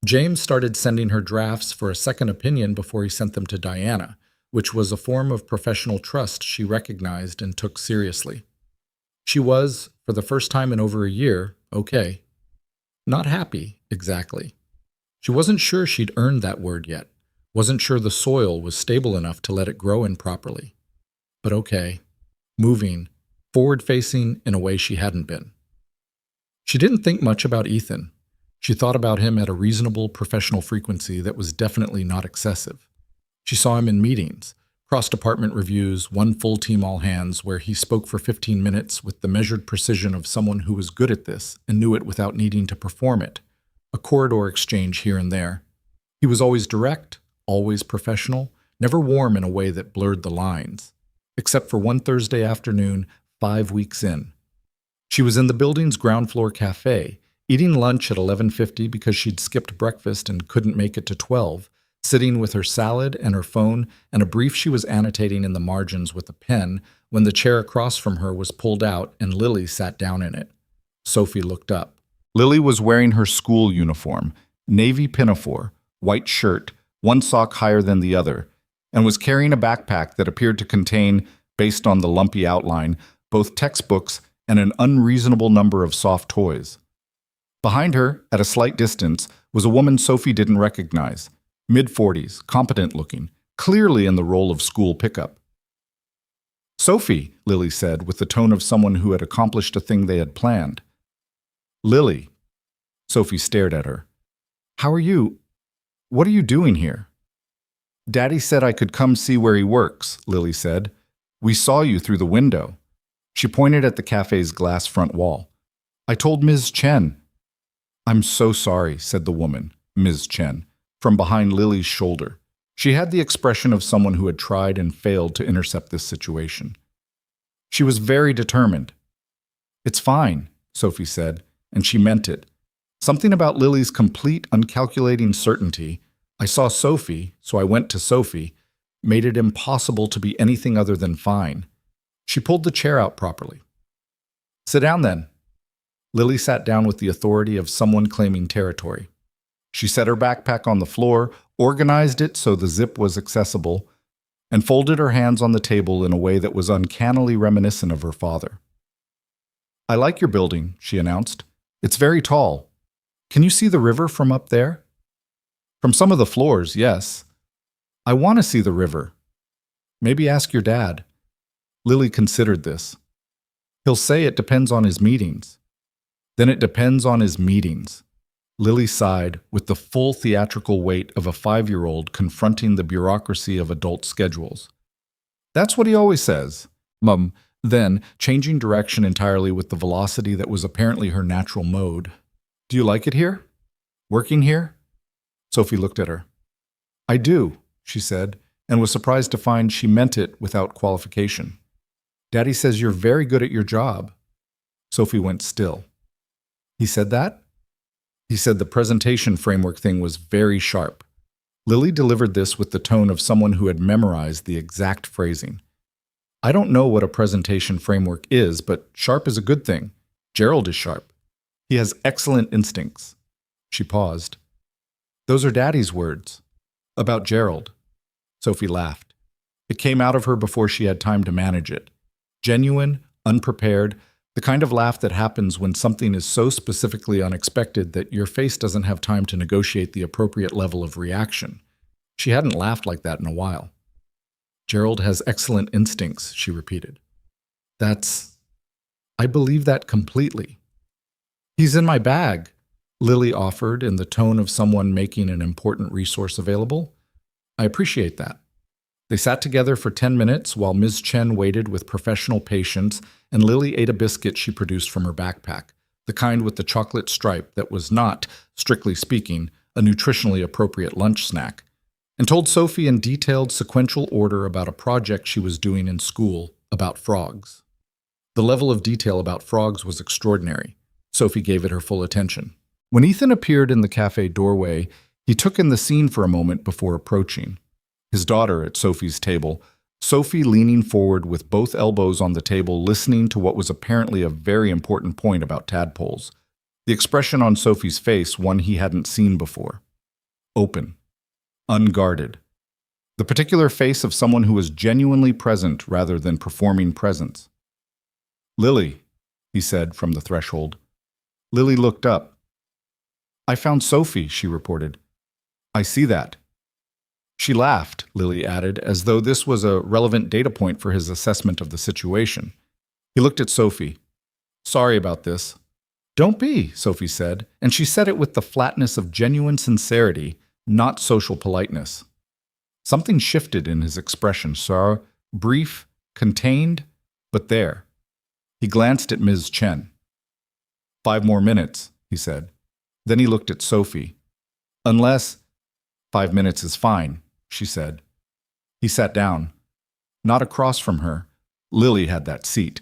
James started sending her drafts for a second opinion before he sent them to Diana, which was a form of professional trust she recognized and took seriously. She was, for the first time in over a year, okay. Not happy, exactly. She wasn't sure she'd earned that word yet, wasn't sure the soil was stable enough to let it grow in properly. But okay. Moving, forward-facing in a way she hadn't been. She didn't think much about Ethan. She thought about him at a reasonable professional frequency that was definitely not excessive. She saw him in meetings, cross-department reviews, one full team all hands, where he spoke for 15 minutes with the measured precision of someone who was good at this and knew it without needing to perform it, a corridor exchange here and there. He was always direct, always professional, never warm in a way that blurred the lines, except for one Thursday afternoon, 5 weeks in. She was in the building's ground floor cafe, eating lunch at 11:50 because she'd skipped breakfast and couldn't make it to 12, sitting with her salad and her phone and a brief she was annotating in the margins with a pen when the chair across from her was pulled out and Lily sat down in it. Sophie looked up. Lily was wearing her school uniform, navy pinafore, white shirt, one sock higher than the other, and was carrying a backpack that appeared to contain, based on the lumpy outline, both textbooks and an unreasonable number of soft toys. Behind her, at a slight distance, was a woman Sophie didn't recognize, mid-40s, competent-looking, clearly in the role of school pickup. "Sophie," Lily said, with the tone of someone who had accomplished a thing they had planned. "Lily." Sophie stared at her. "How are you? What are you doing here?" "Daddy said I could come see where he works," Lily said. "We saw you through the window." She pointed at the cafe's glass front wall. "I told Ms. Chen." "I'm so sorry," said the woman, Ms. Chen, from behind Lily's shoulder. She had the expression of someone who had tried and failed to intercept this situation. She was very determined. "It's fine," Sophie said, and she meant it. Something about Lily's complete, uncalculating certainty, "I saw Sophie, so I went to Sophie," made it impossible to be anything other than fine. She pulled the chair out properly. "Sit down then." Lily sat down with the authority of someone claiming territory. She set her backpack on the floor, organized it so the zip was accessible, and folded her hands on the table in a way that was uncannily reminiscent of her father. "I like your building," she announced. "It's very tall. Can you see the river from up there?" "From some of the floors, yes." "I want to see the river." "Maybe ask your dad." Lily considered this. "He'll say it depends on his meetings." "Then it depends on his meetings." Lily sighed with the full theatrical weight of a 5-year-old confronting the bureaucracy of adult schedules. "That's what he always says." Then, changing direction entirely with the velocity that was apparently her natural mode. "Do you like it here? Working here?" Sophie looked at her. "I do," she said, and was surprised to find she meant it without qualification. "Daddy says you're very good at your job." Sophie went still. "He said that?" He said the presentation framework thing was very sharp. Lily delivered this with the tone of someone who had memorized the exact phrasing. I don't know what a presentation framework is, but sharp is a good thing. Gerald is sharp. He has excellent instincts. She paused. Those are Daddy's words. About Gerald. Sophie laughed. It came out of her before she had time to manage it. Genuine, unprepared, the kind of laugh that happens when something is so specifically unexpected that your face doesn't have time to negotiate the appropriate level of reaction. She hadn't laughed like that in a while. Gerald has excellent instincts, she repeated. I believe that completely. He's in my bag, Lily offered in the tone of someone making an important resource available. I appreciate that. They sat together for 10 minutes while Ms. Chen waited with professional patience, and Lily ate a biscuit she produced from her backpack, the kind with the chocolate stripe that was not, strictly speaking, a nutritionally appropriate lunch snack, and told Sophie in detailed sequential order about a project she was doing in school about frogs. The level of detail about frogs was extraordinary. Sophie gave it her full attention. When Ethan appeared in the cafe doorway, he took in the scene for a moment before approaching. His daughter at Sophie's table, Sophie leaning forward with both elbows on the table listening to what was apparently a very important point about tadpoles. The expression on Sophie's face, one he hadn't seen before. Open. Unguarded. The particular face of someone who was genuinely present rather than performing presence. Lily, he said from the threshold. Lily looked up. I found Sophie, she reported. I see that. She laughed, Lily added, as though this was a relevant data point for his assessment of the situation. He looked at Sophie. Sorry about this. Don't be, Sophie said, and she said it with the flatness of genuine sincerity, not social politeness. Something shifted in his expression, sir, brief, contained, but there. He glanced at Ms. Chen. 5 more minutes, he said. Then he looked at Sophie. Unless 5 minutes is fine, she said. He sat down. Not across from her. Lily had that seat,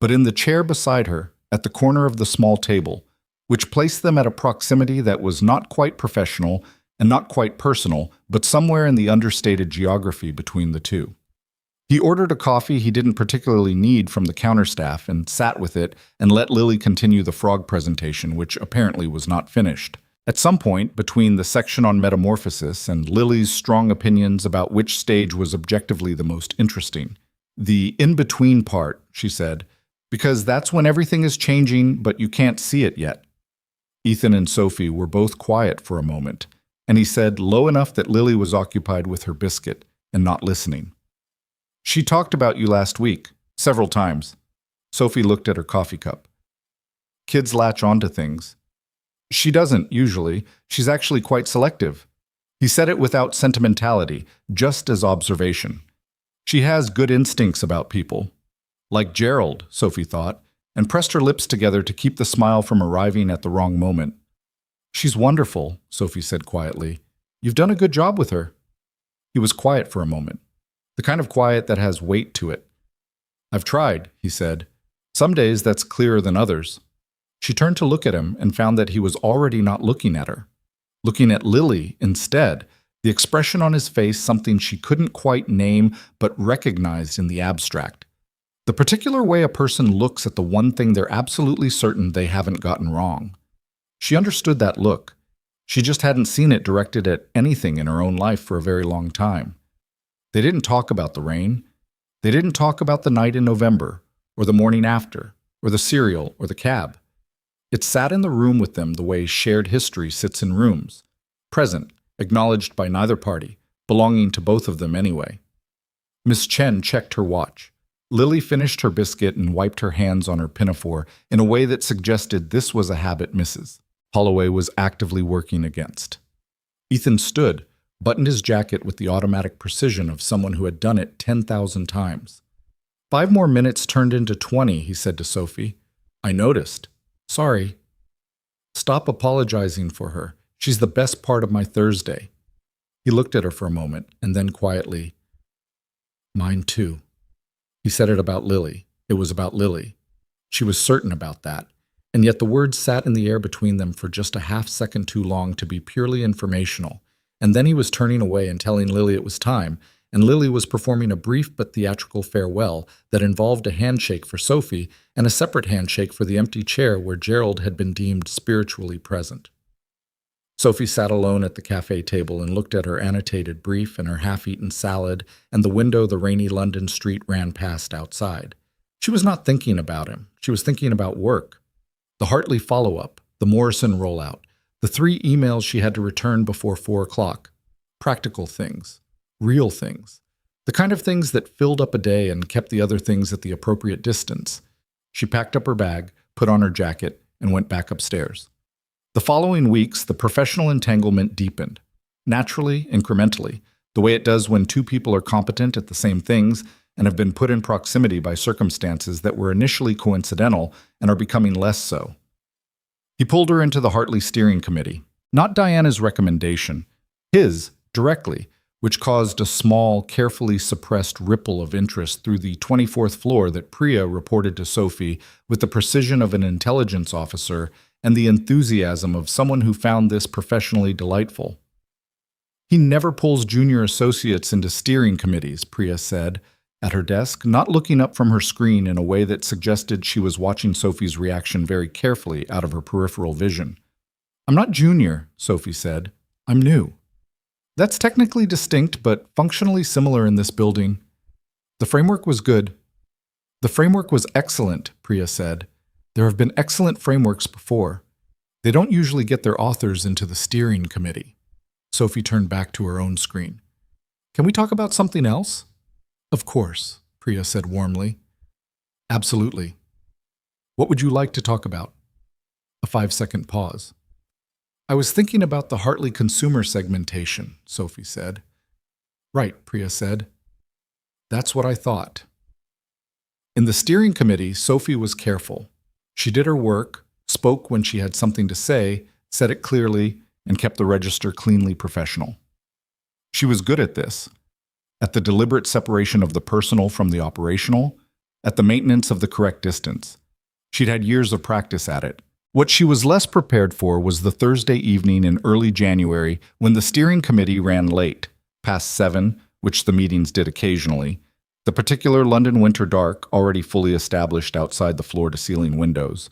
but in the chair beside her, at the corner of the small table, which placed them at a proximity that was not quite professional and not quite personal, but somewhere in the understated geography between the two. He ordered a coffee he didn't particularly need from the counter staff and sat with it and let Lily continue the frog presentation, which apparently was not finished. At some point, between the section on metamorphosis and Lily's strong opinions about which stage was objectively the most interesting, the in-between part, she said, because that's when everything is changing, but you can't see it yet. Ethan and Sophie were both quiet for a moment, and he said low enough that Lily was occupied with her biscuit and not listening. She talked about you last week, several times. Sophie looked at her coffee cup. Kids latch onto things. She doesn't, usually. She's actually quite selective. He said it without sentimentality, just as observation. She has good instincts about people. Like Gerald, Sophie thought, and pressed her lips together to keep the smile from arriving at the wrong moment. She's wonderful, Sophie said quietly. You've done a good job with her. He was quiet for a moment, the kind of quiet that has weight to it. I've tried, he said. Some days that's clearer than others. She turned to look at him and found that he was already not looking at her. Looking at Lily instead, the expression on his face something she couldn't quite name but recognized in the abstract. The particular way a person looks at the one thing they're absolutely certain they haven't gotten wrong. She understood that look. She just hadn't seen it directed at anything in her own life for a very long time. They didn't talk about the rain. They didn't talk about the night in November, or the morning after, or the cereal, or the cab. It sat in the room with them the way shared history sits in rooms, present, acknowledged by neither party, belonging to both of them anyway. Miss Chen checked her watch. Lily finished her biscuit and wiped her hands on her pinafore in a way that suggested this was a habit Mrs. Holloway was actively working against. Ethan stood, buttoned his jacket with the automatic precision of someone who had done it 10,000 times. 5 more minutes turned into 20, he said to Sophie. I noticed. Sorry. Stop apologizing for her. She's the best part of my Thursday. He looked at her for a moment, and then quietly, Mine too. He said it about Lily. It was about Lily. She was certain about that. And yet the words sat in the air between them for just a half second too long to be purely informational. And then he was turning away and telling Lily it was time, and Lily was performing a brief but theatrical farewell that involved a handshake for Sophie and a separate handshake for the empty chair where Gerald had been deemed spiritually present. Sophie sat alone at the cafe table and looked at her annotated brief and her half-eaten salad and the window the rainy London street ran past outside. She was not thinking about him. She was thinking about work. The Hartley follow-up, the Morrison rollout, the 3 emails she had to return before 4 o'clock. Practical things. Real things. The kind of things that filled up a day and kept the other things at the appropriate distance. She packed up her bag, put on her jacket, and went back upstairs. The following weeks, the professional entanglement deepened. Naturally, incrementally, the way it does when 2 people are competent at the same things and have been put in proximity by circumstances that were initially coincidental and are becoming less so. He pulled her into the Hartley steering committee. Not Diana's recommendation, his, directly, which caused a small, carefully suppressed ripple of interest through the 24th floor that Priya reported to Sophie with the precision of an intelligence officer and the enthusiasm of someone who found this professionally delightful. He never pulls junior associates into steering committees, Priya said, at her desk, not looking up from her screen in a way that suggested she was watching Sophie's reaction very carefully out of her peripheral vision. I'm not junior, Sophie said. I'm new. That's technically distinct, but functionally similar in this building. The framework was good. The framework was excellent, Priya said. There have been excellent frameworks before. They don't usually get their authors into the steering committee. Sophie turned back to her own screen. Can we talk about something else? Of course, Priya said warmly. Absolutely. What would you like to talk about? A 5-second pause. I was thinking about the Hartley consumer segmentation, Sophie said. Right, Priya said. That's what I thought. In the steering committee, Sophie was careful. She did her work, spoke when she had something to say, said it clearly, and kept the register cleanly professional. She was good at this. At the deliberate separation of the personal from the operational, at the maintenance of the correct distance. She'd had years of practice at it. What she was less prepared for was the Thursday evening in early January when the steering committee ran late, past 7, which the meetings did occasionally, the particular London winter dark already fully established outside the floor-to-ceiling windows.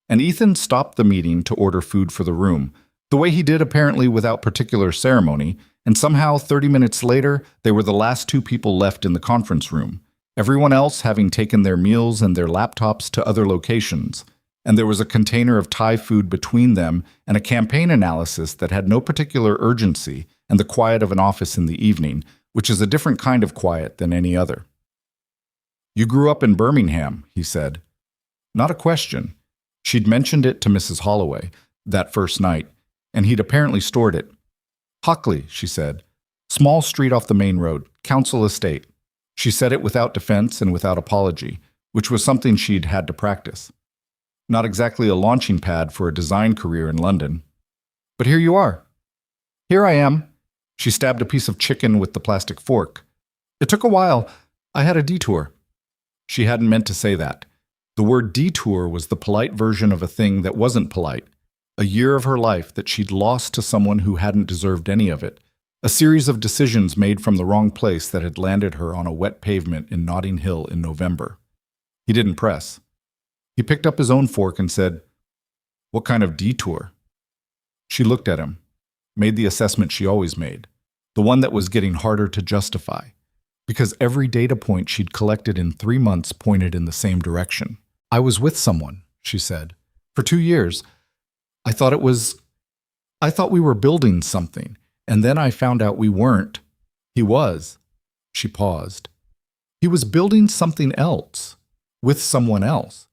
And Ethan stopped the meeting to order food for the room, the way he did apparently without particular ceremony, and somehow 30 minutes later, they were the last 2 people left in the conference room, everyone else having taken their meals and their laptops to other locations, and there was a container of Thai food between them and a campaign analysis that had no particular urgency and the quiet of an office in the evening, which is a different kind of quiet than any other. You grew up in Birmingham, he said. Not a question. She'd mentioned it to Mrs. Holloway that first night, and he'd apparently stored it. Hockley, she said. Small street off the main road, council estate. She said it without defense and without apology, which was something she'd had to practice. Not exactly a launching pad for a design career in London. But here you are. Here I am. She stabbed a piece of chicken with the plastic fork. It took a while. I had a detour. She hadn't meant to say that. The word detour was the polite version of a thing that wasn't polite. A year of her life that she'd lost to someone who hadn't deserved any of it. A series of decisions made from the wrong place that had landed her on a wet pavement in Notting Hill in November. He didn't press. He picked up his own fork and said, What kind of detour? She looked at him, made the assessment she always made, the one that was getting harder to justify, because every data point she'd collected in 3 months pointed in the same direction. I was with someone, she said, for 2 years. I thought we were building something, and then I found out we weren't. He was. She paused. He was building something else, with someone else,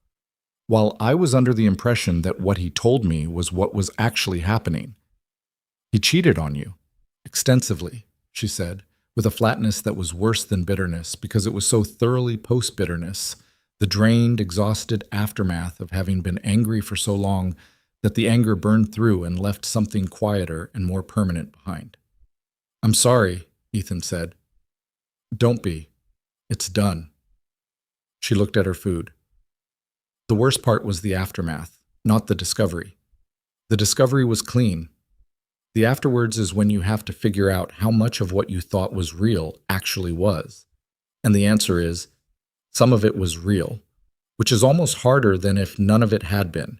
while I was under the impression that what he told me was what was actually happening. He cheated on you, extensively, she said, with a flatness that was worse than bitterness because it was so thoroughly post-bitterness, the drained, exhausted aftermath of having been angry for so long that the anger burned through and left something quieter and more permanent behind. I'm sorry, Ethan said. Don't be. It's done. She looked at her food. The worst part was the aftermath, not the discovery. The discovery was clean. The afterwards is when you have to figure out how much of what you thought was real actually was. And the answer is, some of it was real, which is almost harder than if none of it had been,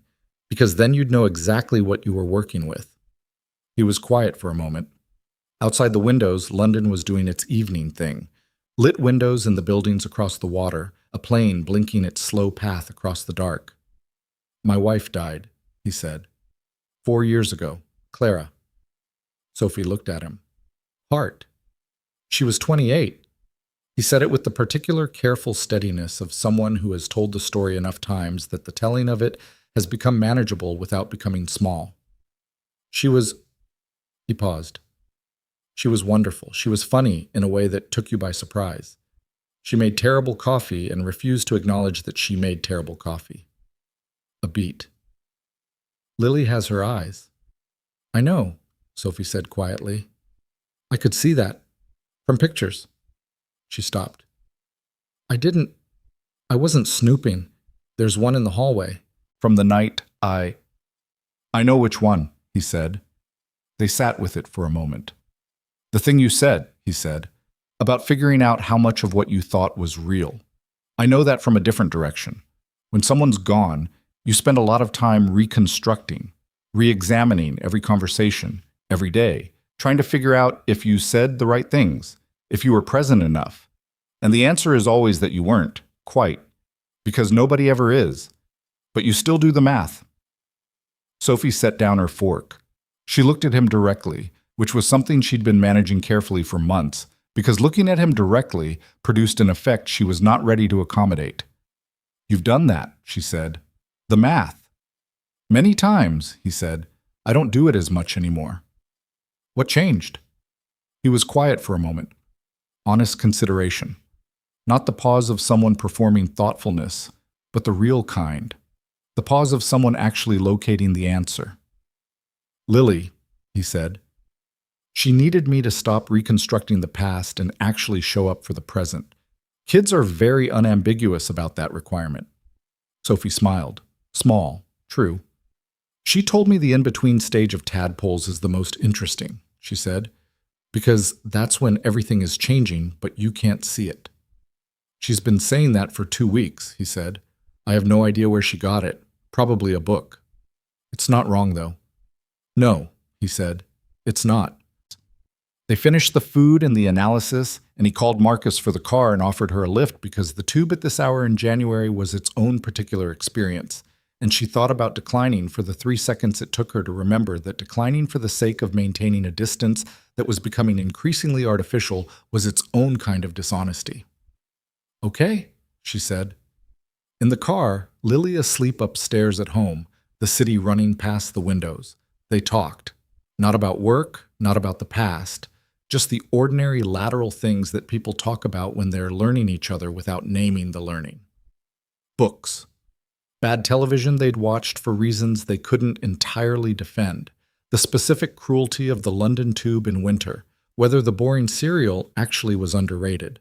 because then you'd know exactly what you were working with. He was quiet for a moment. Outside the windows, London was doing its evening thing. Lit windows in the buildings across the water, a plane blinking its slow path across the dark. "My wife died," he said. 4 years ago, Clara. Sophie looked at him. Heart. She was 28. He said it with the particular careful steadiness of someone who has told the story enough times that the telling of it has become manageable without becoming small. She was... He paused. She was wonderful. She was funny in a way that took you by surprise. She made terrible coffee and refused to acknowledge that she made terrible coffee. A beat. Lily has her eyes. I know, Sophie said quietly. I could see that. From pictures. She stopped. I wasn't snooping. There's one in the hallway. From the night I know which one, he said. They sat with it for a moment. The thing you said, he said, about figuring out how much of what you thought was real. I know that from a different direction. When someone's gone, you spend a lot of time reconstructing, re-examining every conversation, every day, trying to figure out if you said the right things, if you were present enough. And the answer is always that you weren't, quite, because nobody ever is. But you still do the math. Sophie set down her fork. She looked at him directly, which was something she'd been managing carefully for months, because looking at him directly produced an effect she was not ready to accommodate. You've done that, she said. The math. Many times, he said. I don't do it as much anymore. What changed? He was quiet for a moment. Honest consideration. Not the pause of someone performing thoughtfulness, but the real kind. The pause of someone actually locating the answer. Lily, he said. She needed me to stop reconstructing the past and actually show up for the present. Kids are very unambiguous about that requirement. Sophie smiled. Small, true. She told me the in-between stage of tadpoles is the most interesting, she said, because that's when everything is changing, but you can't see it. She's been saying that for 2 weeks, he said. I have no idea where she got it. Probably a book. It's not wrong, though. No, he said. It's not. They finished the food and the analysis, and he called Marcus for the car and offered her a lift because the tube at this hour in January was its own particular experience, and she thought about declining for the 3 seconds it took her to remember that declining for the sake of maintaining a distance that was becoming increasingly artificial was its own kind of dishonesty. Okay, she said. In the car, Lily asleep upstairs at home, the city running past the windows. They talked. Not about work, not about the past, just the ordinary lateral things that people talk about when they're learning each other without naming the learning. Books. Bad television they'd watched for reasons they couldn't entirely defend. The specific cruelty of the London tube in winter, whether the boring cereal actually was underrated.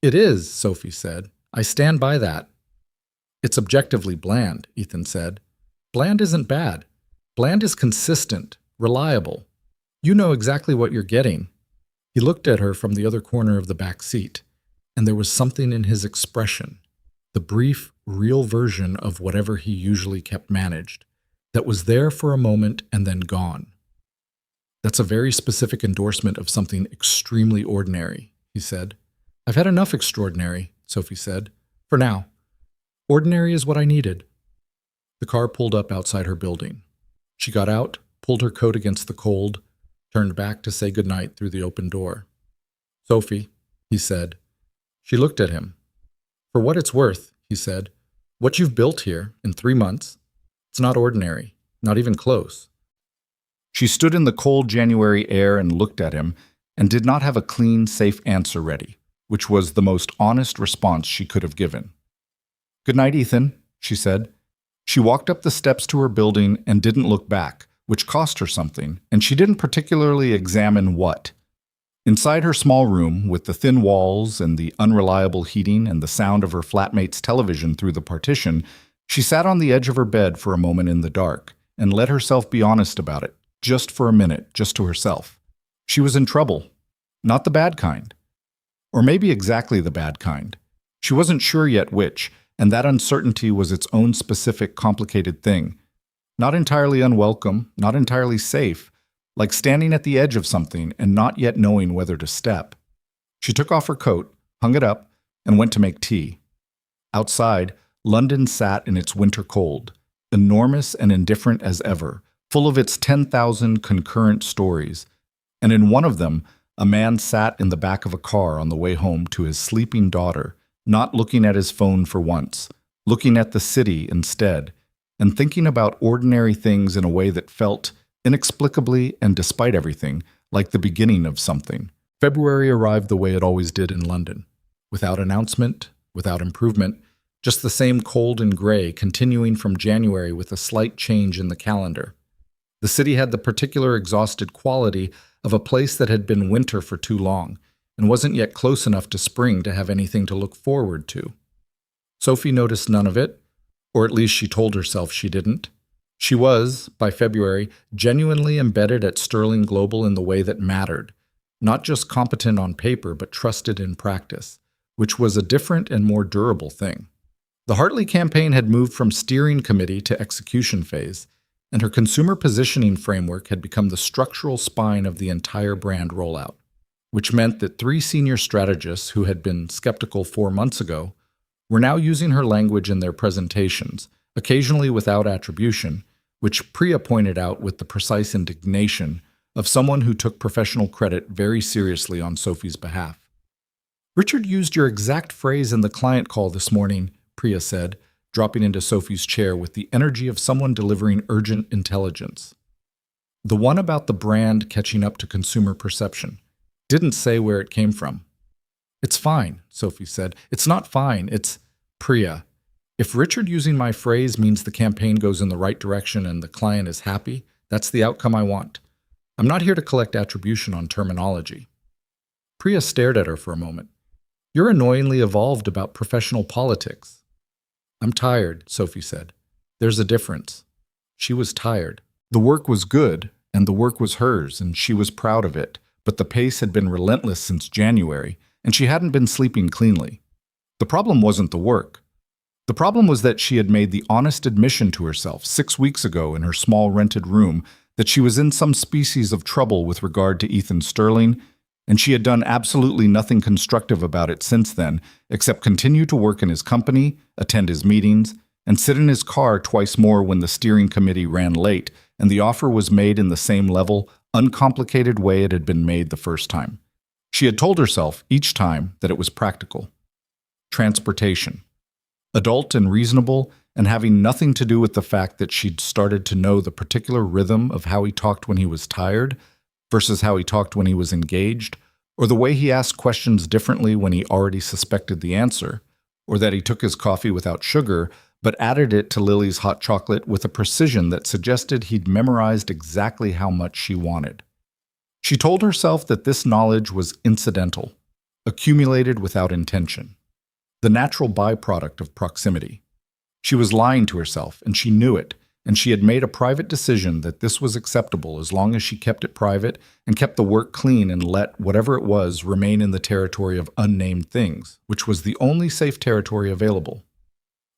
It is, Sophie said. I stand by that. It's objectively bland, Ethan said. Bland isn't bad. Bland is consistent, reliable. You know exactly what you're getting. He looked at her from the other corner of the back seat, and there was something in his expression, the brief, real version of whatever he usually kept managed, that was there for a moment and then gone. That's a very specific endorsement of something extremely ordinary, he said. I've had enough extraordinary, Sophie said. For now. Ordinary is what I needed. The car pulled up outside her building. She got out, pulled her coat against the cold, turned back to say goodnight through the open door. Sophie, he said. She looked at him. For what it's worth, he said, what you've built here in 3 months, it's not ordinary, not even close. She stood in the cold January air and looked at him and did not have a clean, safe answer ready, which was the most honest response she could have given. Good night, Ethan, she said. She walked up the steps to her building and didn't look back, which cost her something, and she didn't particularly examine what. Inside her small room, with the thin walls and the unreliable heating and the sound of her flatmate's television through the partition, She sat on the edge of her bed for a moment in the dark and let herself be honest about it, just for a minute, just to herself. She was in trouble, not the bad kind. Or maybe exactly the bad kind. She wasn't sure yet which, and that uncertainty was its own specific, complicated thing. Not entirely unwelcome, not entirely safe, like standing at the edge of something and not yet knowing whether to step. She took off her coat, hung it up, and went to make tea. Outside, London sat in its winter cold, enormous and indifferent as ever, full of its 10,000 concurrent stories. And in one of them, a man sat in the back of a car on the way home to his sleeping daughter, not looking at his phone for once, looking at the city instead, and thinking about ordinary things in a way that felt, inexplicably and despite everything, like the beginning of something. February arrived the way it always did in London, without announcement, without improvement, just the same cold and gray continuing from January with a slight change in the calendar. The city had the particular exhausted quality of a place that had been winter for too long and wasn't yet close enough to spring to have anything to look forward to. Sophie noticed none of it, or at least she told herself she didn't. She was, by February, genuinely embedded at Sterling Global in the way that mattered, not just competent on paper but trusted in practice, which was a different and more durable thing. The Hartley campaign had moved from steering committee to execution phase, and her consumer positioning framework had become the structural spine of the entire brand rollout, which meant that 3 senior strategists who had been skeptical 4 months ago were now using her language in their presentations, occasionally without attribution, which Priya pointed out with the precise indignation of someone who took professional credit very seriously on Sophie's behalf. "Richard used your exact phrase in the client call this morning," Priya said, dropping into Sophie's chair with the energy of someone delivering urgent intelligence. "The one about the brand catching up to consumer perception. Didn't say where it came from." "It's fine," Sophie said. "It's not fine, it's Priya. If Richard using my phrase means the campaign goes in the right direction and the client is happy, that's the outcome I want. I'm not here to collect attribution on terminology." Priya stared at her for a moment. "You're annoyingly evolved about professional politics." "I'm tired," Sophie said. "There's a difference." She was tired. The work was good, and the work was hers, and she was proud of it, but the pace had been relentless since January, and she hadn't been sleeping cleanly. The problem wasn't the work. The problem was that she had made the honest admission to herself 6 weeks ago in her small rented room that she was in some species of trouble with regard to Ethan Sterling, and she had done absolutely nothing constructive about it since then, except continue to work in his company, attend his meetings, and sit in his car twice more when the steering committee ran late, and the offer was made in the same level, uncomplicated way it had been made the first time. She had told herself each time that it was practical. Transportation. Adult and reasonable, and having nothing to do with the fact that she'd started to know the particular rhythm of how he talked when he was tired versus how he talked when he was engaged, or the way he asked questions differently when he already suspected the answer, or that he took his coffee without sugar but added it to Lily's hot chocolate with a precision that suggested he'd memorized exactly how much she wanted. She told herself that this knowledge was incidental, accumulated without intention, the natural byproduct of proximity. She was lying to herself, and she knew it, and she had made a private decision that this was acceptable as long as she kept it private and kept the work clean and let whatever it was remain in the territory of unnamed things, which was the only safe territory available.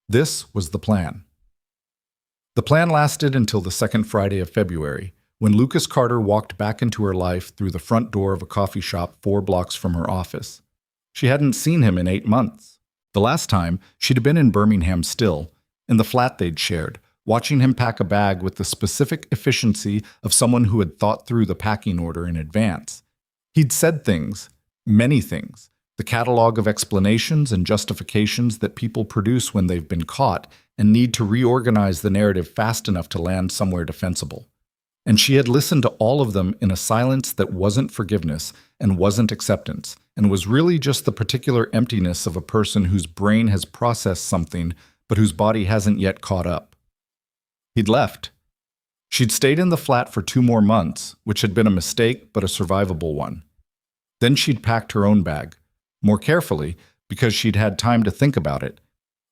This was the plan. The plan lasted until the second Friday of February, when Lucas Carter walked back into her life through the front door of a coffee shop 4 blocks from her office. She hadn't seen him in 8 months. The last time, she'd have been in Birmingham still, in the flat they'd shared, watching him pack a bag with the specific efficiency of someone who had thought through the packing order in advance. He'd said things, many things, the catalog of explanations and justifications that people produce when they've been caught and need to reorganize the narrative fast enough to land somewhere defensible. And she had listened to all of them in a silence that wasn't forgiveness and wasn't acceptance, and was really just the particular emptiness of a person whose brain has processed something but whose body hasn't yet caught up. He'd left. She'd stayed in the flat for 2 more months, which had been a mistake but a survivable one. Then she'd packed her own bag, more carefully because she'd had time to think about it,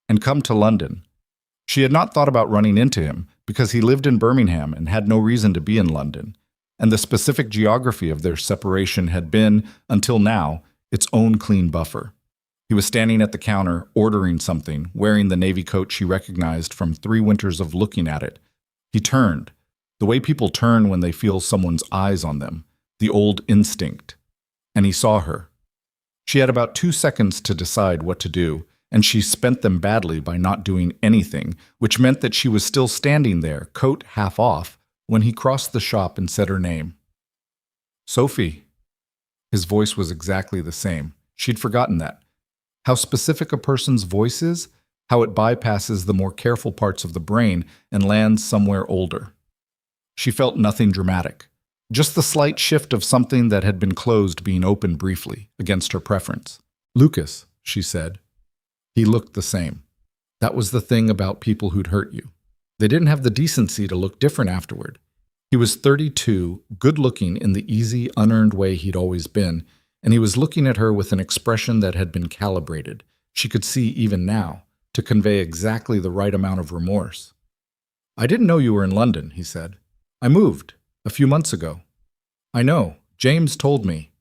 and come to London. She had not thought about running into him because he lived in Birmingham and had no reason to be in London, and the specific geography of their separation had been, until now, its own clean buffer. He was standing at the counter, ordering something, wearing the navy coat she recognized from 3 winters of looking at it. He turned, the way people turn when they feel someone's eyes on them, the old instinct. And he saw her. She had about 2 seconds to decide what to do, and she spent them badly by not doing anything, which meant that she was still standing there, coat half off, when he crossed the shop and said her name. Sophie. His voice was exactly the same. She'd forgotten that. How specific a person's voice is, how it bypasses the more careful parts of the brain and lands somewhere older. She felt nothing dramatic, just the slight shift of something that had been closed being opened briefly, against her preference. Lucas, she said. He looked the same. That was the thing about people who'd hurt you. They didn't have the decency to look different afterward. He was 32, good-looking in the easy, unearned way he'd always been, and he was looking at her with an expression that had been calibrated, she could see even now, to convey exactly the right amount of remorse. I didn't know you were in London, he said. I moved, a few months ago. I know, James told me.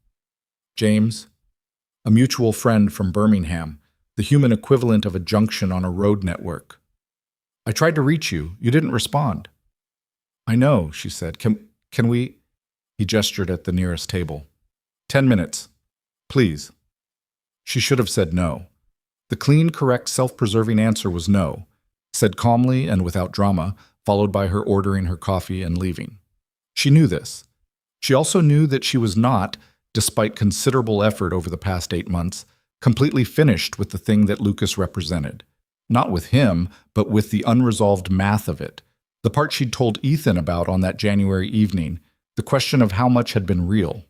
James? A mutual friend from Birmingham, the human equivalent of a junction on a road network. I tried to reach you. You didn't respond. I know, she said. Can we? He gestured at the nearest table. 10 minutes. Please. She should have said no. The clean, correct, self-preserving answer was no, said calmly and without drama, followed by her ordering her coffee and leaving. She knew this. She also knew that she was not, despite considerable effort over the past 8 months, completely finished with the thing that Lucas represented. Not with him, but with the unresolved math of it. The part she'd told Ethan about on that January evening, the question of how much had been real.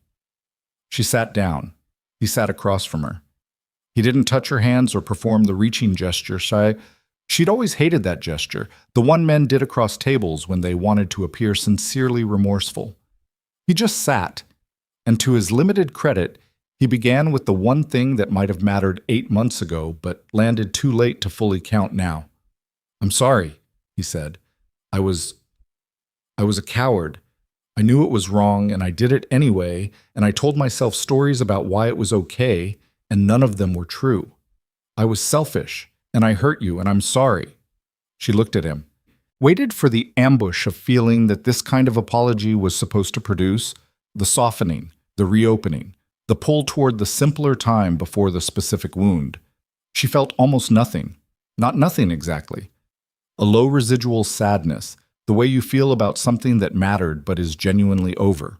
She sat down. He sat across from her. He didn't touch her hands or perform the reaching gesture. She'd always hated that gesture, the one men did across tables when they wanted to appear sincerely remorseful. He just sat, and to his limited credit, he began with the one thing that might have mattered 8 months ago, but landed too late to fully count now. I'm sorry, he said. I was a coward. I knew it was wrong, and I did it anyway, and I told myself stories about why it was okay, and none of them were true. I was selfish, and I hurt you, and I'm sorry. She looked at him, waited for the ambush of feeling that this kind of apology was supposed to produce, the softening, the reopening, the pull toward the simpler time before the specific wound. She felt almost nothing, not nothing exactly. A low residual sadness, the way you feel about something that mattered but is genuinely over.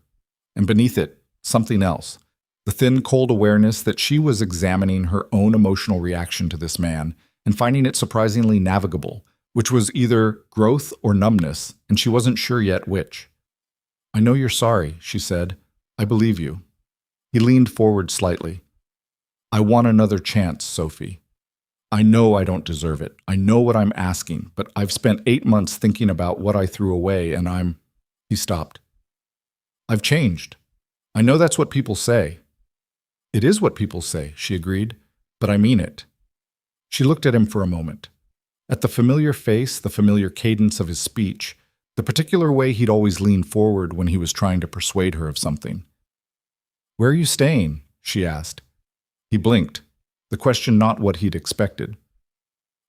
And beneath it, something else. The thin, cold awareness that she was examining her own emotional reaction to this man and finding it surprisingly navigable, which was either growth or numbness, and she wasn't sure yet which. I know you're sorry, she said. I believe you. He leaned forward slightly. I want another chance, Sophie. I know I don't deserve it. I know what I'm asking, but I've spent 8 months thinking about what I threw away, and He stopped. I've changed. I know that's what people say. It is what people say, she agreed, but I mean it. She looked at him for a moment. At the familiar face, the familiar cadence of his speech, the particular way he'd always lean forward when he was trying to persuade her of something. Where are you staying? She asked. He blinked, the question not what he'd expected.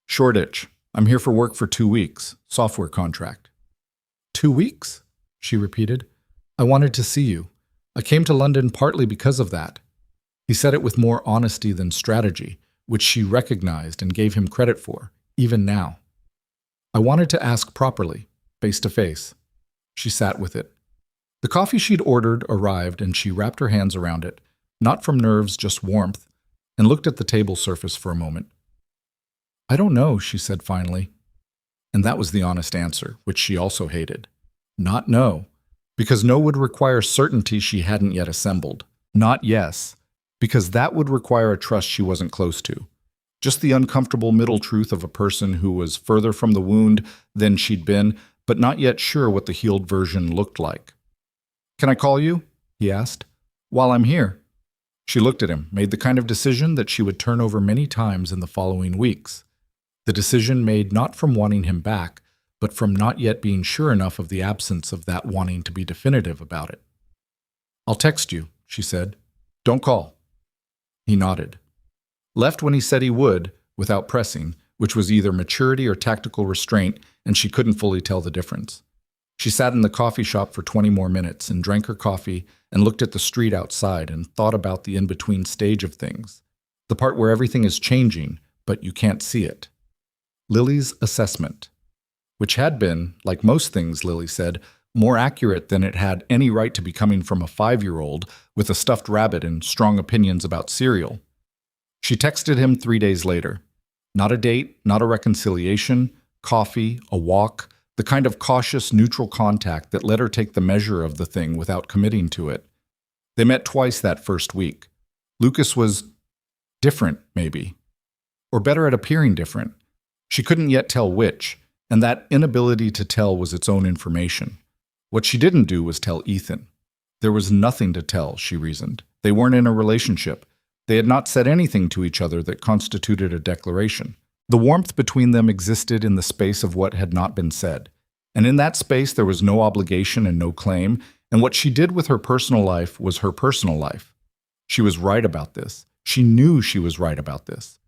Shoreditch. I'm here for work for 2 weeks. Software contract. 2 weeks? She repeated. I wanted to see you. I came to London partly because of that. He said it with more honesty than strategy, which she recognized and gave him credit for, even now. I wanted to ask properly, face to face. She sat with it. The coffee she'd ordered arrived, and she wrapped her hands around it, not from nerves, just warmth, and looked at the table surface for a moment. I don't know, she said finally. And that was the honest answer, which she also hated. Not no, because no would require certainty she hadn't yet assembled. Not yes, because that would require a trust she wasn't close to. Just the uncomfortable middle truth of a person who was further from the wound than she'd been, but not yet sure what the healed version looked like. Can I call you? He asked. While I'm here. She looked at him, made the kind of decision that she would turn over many times in the following weeks. The decision made not from wanting him back, but from not yet being sure enough of the absence of that wanting to be definitive about it. "I'll text you," she said. "Don't call." He nodded. Left when he said he would, without pressing, which was either maturity or tactical restraint, and she couldn't fully tell the difference. She sat in the coffee shop for 20 more minutes and drank her coffee and looked at the street outside and thought about the in-between stage of things, the part where everything is changing, but you can't see it. Lily's assessment, which had been, like most things, Lily said, more accurate than it had any right to be coming from a 5-year-old with a stuffed rabbit and strong opinions about cereal. She texted him 3 days later. Not a date, not a reconciliation, coffee, a walk, the kind of cautious, neutral contact that let her take the measure of the thing without committing to it. They met twice that first week. Lucas was different, maybe. Or better at appearing different. She couldn't yet tell which, and that inability to tell was its own information. What she didn't do was tell Ethan. There was nothing to tell, she reasoned. They weren't in a relationship. They had not said anything to each other that constituted a declaration. The warmth between them existed in the space of what had not been said. And in that space there was no obligation and no claim, and what she did with her personal life was her personal life. She was right about this. She knew she was right about this.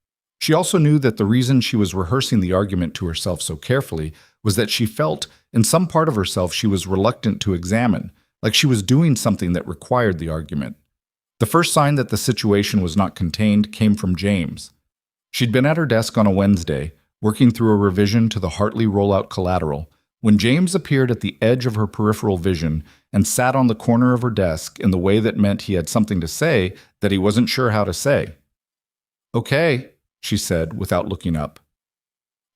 She also knew that the reason she was rehearsing the argument to herself so carefully was that she felt, in some part of herself, she was reluctant to examine, like she was doing something that required the argument. The first sign that the situation was not contained came from James. She'd been at her desk on a Wednesday, working through a revision to the Hartley rollout collateral, when James appeared at the edge of her peripheral vision and sat on the corner of her desk in the way that meant he had something to say that he wasn't sure how to say. "Okay," she said, without looking up.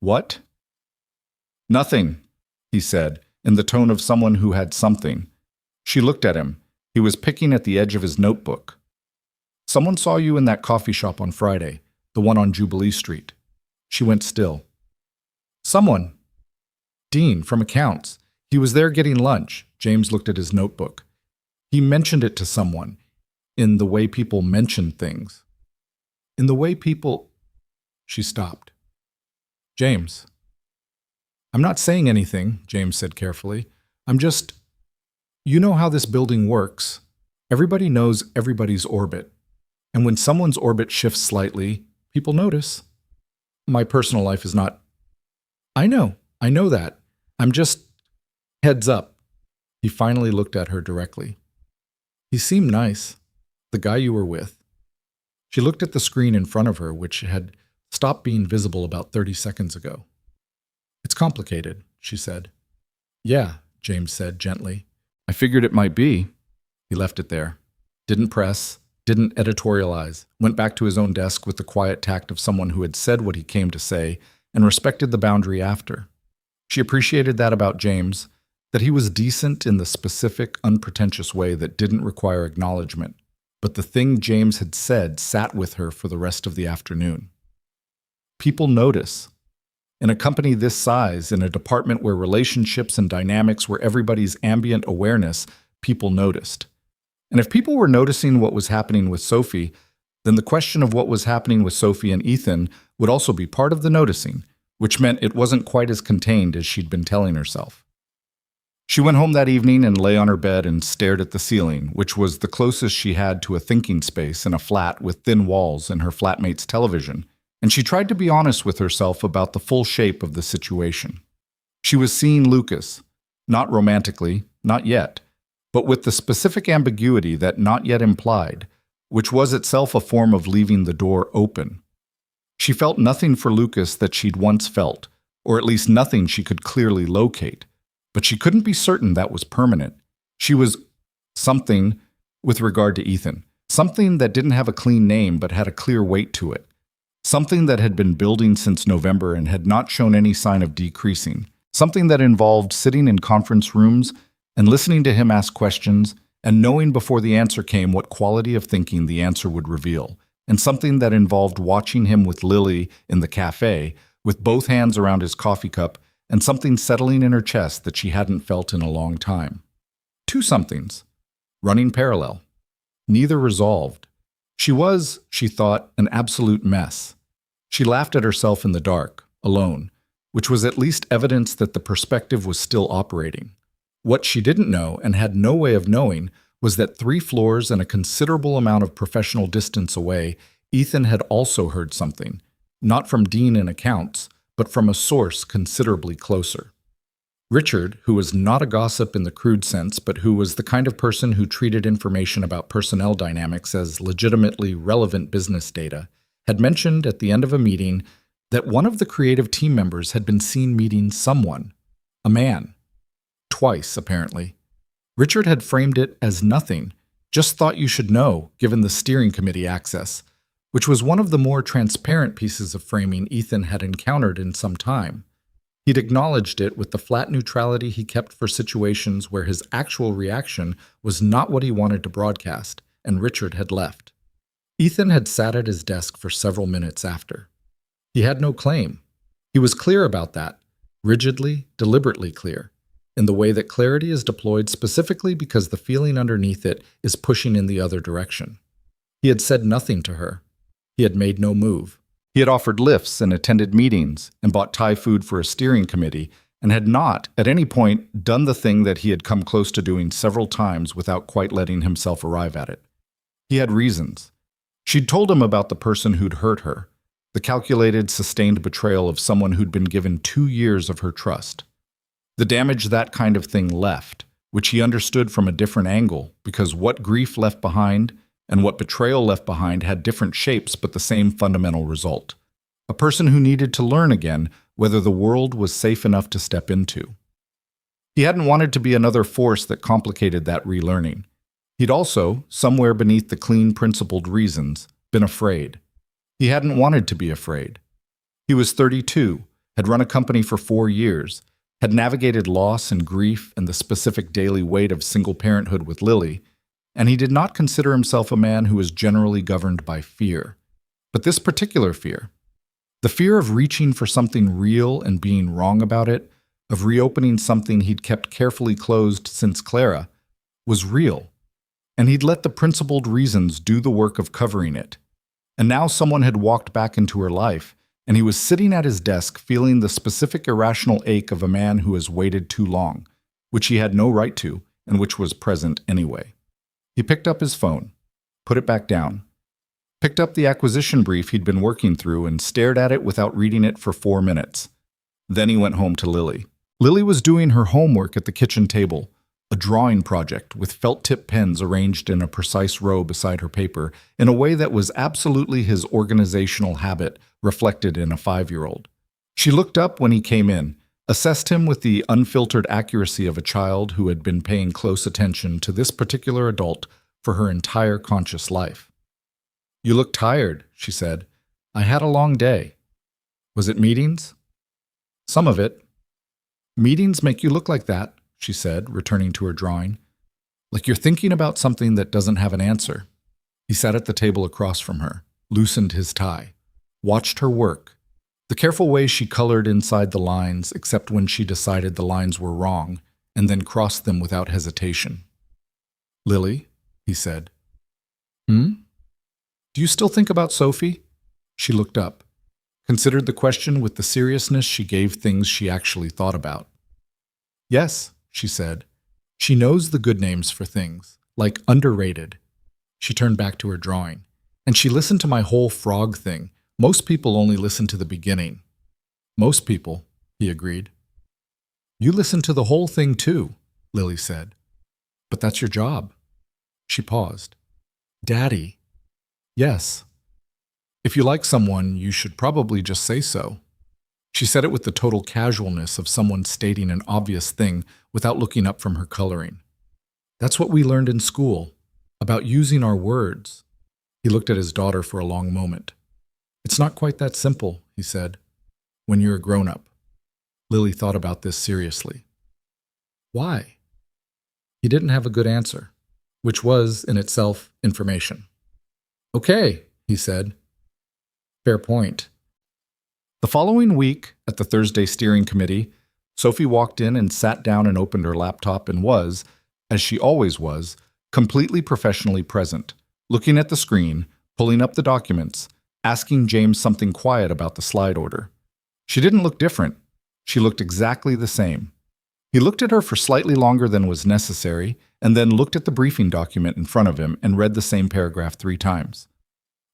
"What?" "Nothing," he said, in the tone of someone who had something. She looked at him. He was picking at the edge of his notebook. "Someone saw you in that coffee shop on Friday, the one on Jubilee Street." She went still. "Someone?" "Dean, from accounts. He was there getting lunch." James looked at his notebook. "He mentioned it to someone, in the way people mention things." "In the way people—" She stopped. "James." "I'm not saying anything," James said carefully. "I'm just— You know how this building works. Everybody knows everybody's orbit. And when someone's orbit shifts slightly, people notice. My personal life is not— I know that. I'm just— Heads up." He finally looked at her directly. "He seemed nice. The guy you were with." She looked at the screen in front of her, which had stopped being visible about 30 seconds ago. "It's complicated," she said. "Yeah," James said gently. "I figured it might be." He left it there. Didn't press, didn't editorialize, went back to his own desk with the quiet tact of someone who had said what he came to say and respected the boundary after. She appreciated that about James, that he was decent in the specific, unpretentious way that didn't require acknowledgement, but the thing James had said sat with her for the rest of the afternoon. People notice. In a company this size, in a department where relationships and dynamics were everybody's ambient awareness, people noticed. And if people were noticing what was happening with Sophie, then the question of what was happening with Sophie and Ethan would also be part of the noticing, which meant it wasn't quite as contained as she'd been telling herself. She went home that evening and lay on her bed and stared at the ceiling, which was the closest she had to a thinking space in a flat with thin walls and her flatmate's television, and she tried to be honest with herself about the full shape of the situation. She was seeing Lucas, not romantically, not yet, but with the specific ambiguity that not yet implied, which was itself a form of leaving the door open. She felt nothing for Lucas that she'd once felt, or at least nothing she could clearly locate, but she couldn't be certain that was permanent. She was something with regard to Ethan, something that didn't have a clean name but had a clear weight to it. Something that had been building since November and had not shown any sign of decreasing. Something that involved sitting in conference rooms and listening to him ask questions and knowing before the answer came what quality of thinking the answer would reveal. And something that involved watching him with Lily in the cafe, with both hands around his coffee cup, and something settling in her chest that she hadn't felt in a long time. Two somethings, running parallel. Neither resolved. She was, she thought, an absolute mess. She laughed at herself in the dark, alone, which was at least evidence that the perspective was still operating. What she didn't know, and had no way of knowing, was that 3 floors and a considerable amount of professional distance away, Ethan had also heard something, not from Dean in accounts, but from a source considerably closer. Richard, who was not a gossip in the crude sense, but who was the kind of person who treated information about personnel dynamics as legitimately relevant business data, had mentioned at the end of a meeting that one of the creative team members had been seen meeting someone, a man. Twice, apparently. Richard had framed it as nothing, just thought you should know, given the steering committee access, which was one of the more transparent pieces of framing Ethan had encountered in some time. He'd acknowledged it with the flat neutrality he kept for situations where his actual reaction was not what he wanted to broadcast, and Richard had left. Ethan had sat at his desk for several minutes after. He had no claim. He was clear about that, rigidly, deliberately clear, in the way that clarity is deployed specifically because the feeling underneath it is pushing in the other direction. He had said nothing to her. He had made no move. He had offered lifts and attended meetings and bought Thai food for a steering committee and had not, at any point, done the thing that he had come close to doing several times without quite letting himself arrive at it. He had reasons. She'd told him about the person who'd hurt her, the calculated, sustained betrayal of someone who'd been given 2 years of her trust. The damage that kind of thing left, which he understood from a different angle, because what grief left behind and what betrayal left behind had different shapes but the same fundamental result. A person who needed to learn again whether the world was safe enough to step into. He hadn't wanted to be another force that complicated that relearning. He'd also, somewhere beneath the clean, principled reasons, been afraid. He hadn't wanted to be afraid. He was 32, had run a company for 4 years, had navigated loss and grief and the specific daily weight of single parenthood with Lily, and he did not consider himself a man who was generally governed by fear. But this particular fear, the fear of reaching for something real and being wrong about it, of reopening something he'd kept carefully closed since Clara, was real. And he'd let the principled reasons do the work of covering it. And now someone had walked back into her life, and he was sitting at his desk feeling the specific irrational ache of a man who has waited too long, which he had no right to, and which was present anyway. He picked up his phone, put it back down, picked up the acquisition brief he'd been working through and stared at it without reading it for 4 minutes. Then he went home to Lily. Lily was doing her homework at the kitchen table, a drawing project with felt-tip pens arranged in a precise row beside her paper in a way that was absolutely his organizational habit reflected in a 5-year-old. She looked up when he came in, assessed him with the unfiltered accuracy of a child who had been paying close attention to this particular adult for her entire conscious life. "You look tired," she said. "I had a long day." "Was it meetings?" "Some of it." "Meetings make you look like that," she said, returning to her drawing. "Like you're thinking about something that doesn't have an answer." He sat at the table across from her, loosened his tie, watched her work. The careful way she colored inside the lines, except when she decided the lines were wrong, and then crossed them without hesitation. "Lily," he said. "Hmm? Do you still think about Sophie?" She looked up, considered the question with the seriousness she gave things she actually thought about. "Yes," she said. "She knows the good names for things, like underrated." She turned back to her drawing. "And she listened to my whole frog thing. Most people only listen to the beginning." "Most people," he agreed. "You listen to the whole thing too," Lily said. "But that's your job." She paused. "Daddy." "Yes. If you like someone, you should probably just say so." She said it with the total casualness of someone stating an obvious thing without looking up from her coloring. "That's what we learned in school, about using our words." He looked at his daughter for a long moment. "It's not quite that simple," he said, "when you're a grown-up." Lily thought about this seriously. "Why?" He didn't have a good answer, which was, in itself, information. "Okay," he said. "Fair point." The following week, at the Thursday steering committee, Sophie walked in and sat down and opened her laptop and was, as she always was, completely professionally present, looking at the screen, pulling up the documents, asking James something quiet about the slide order. She didn't look different. She looked exactly the same. He looked at her for slightly longer than was necessary, and then looked at the briefing document in front of him and read the same paragraph 3 times.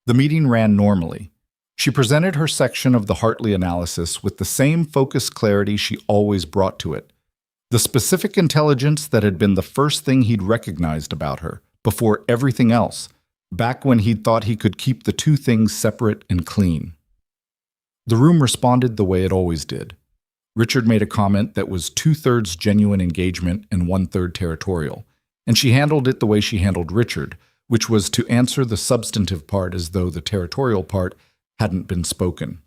The meeting ran normally. She presented her section of the Hartley analysis with the same focused clarity she always brought to it. The specific intelligence that had been the first thing he'd recognized about her, before everything else, back when he'd thought he could keep the two things separate and clean. The room responded the way it always did. Richard made a comment that was 2/3 genuine engagement and 1/3 territorial, and she handled it the way she handled Richard, which was to answer the substantive part as though the territorial part hadn't been spoken.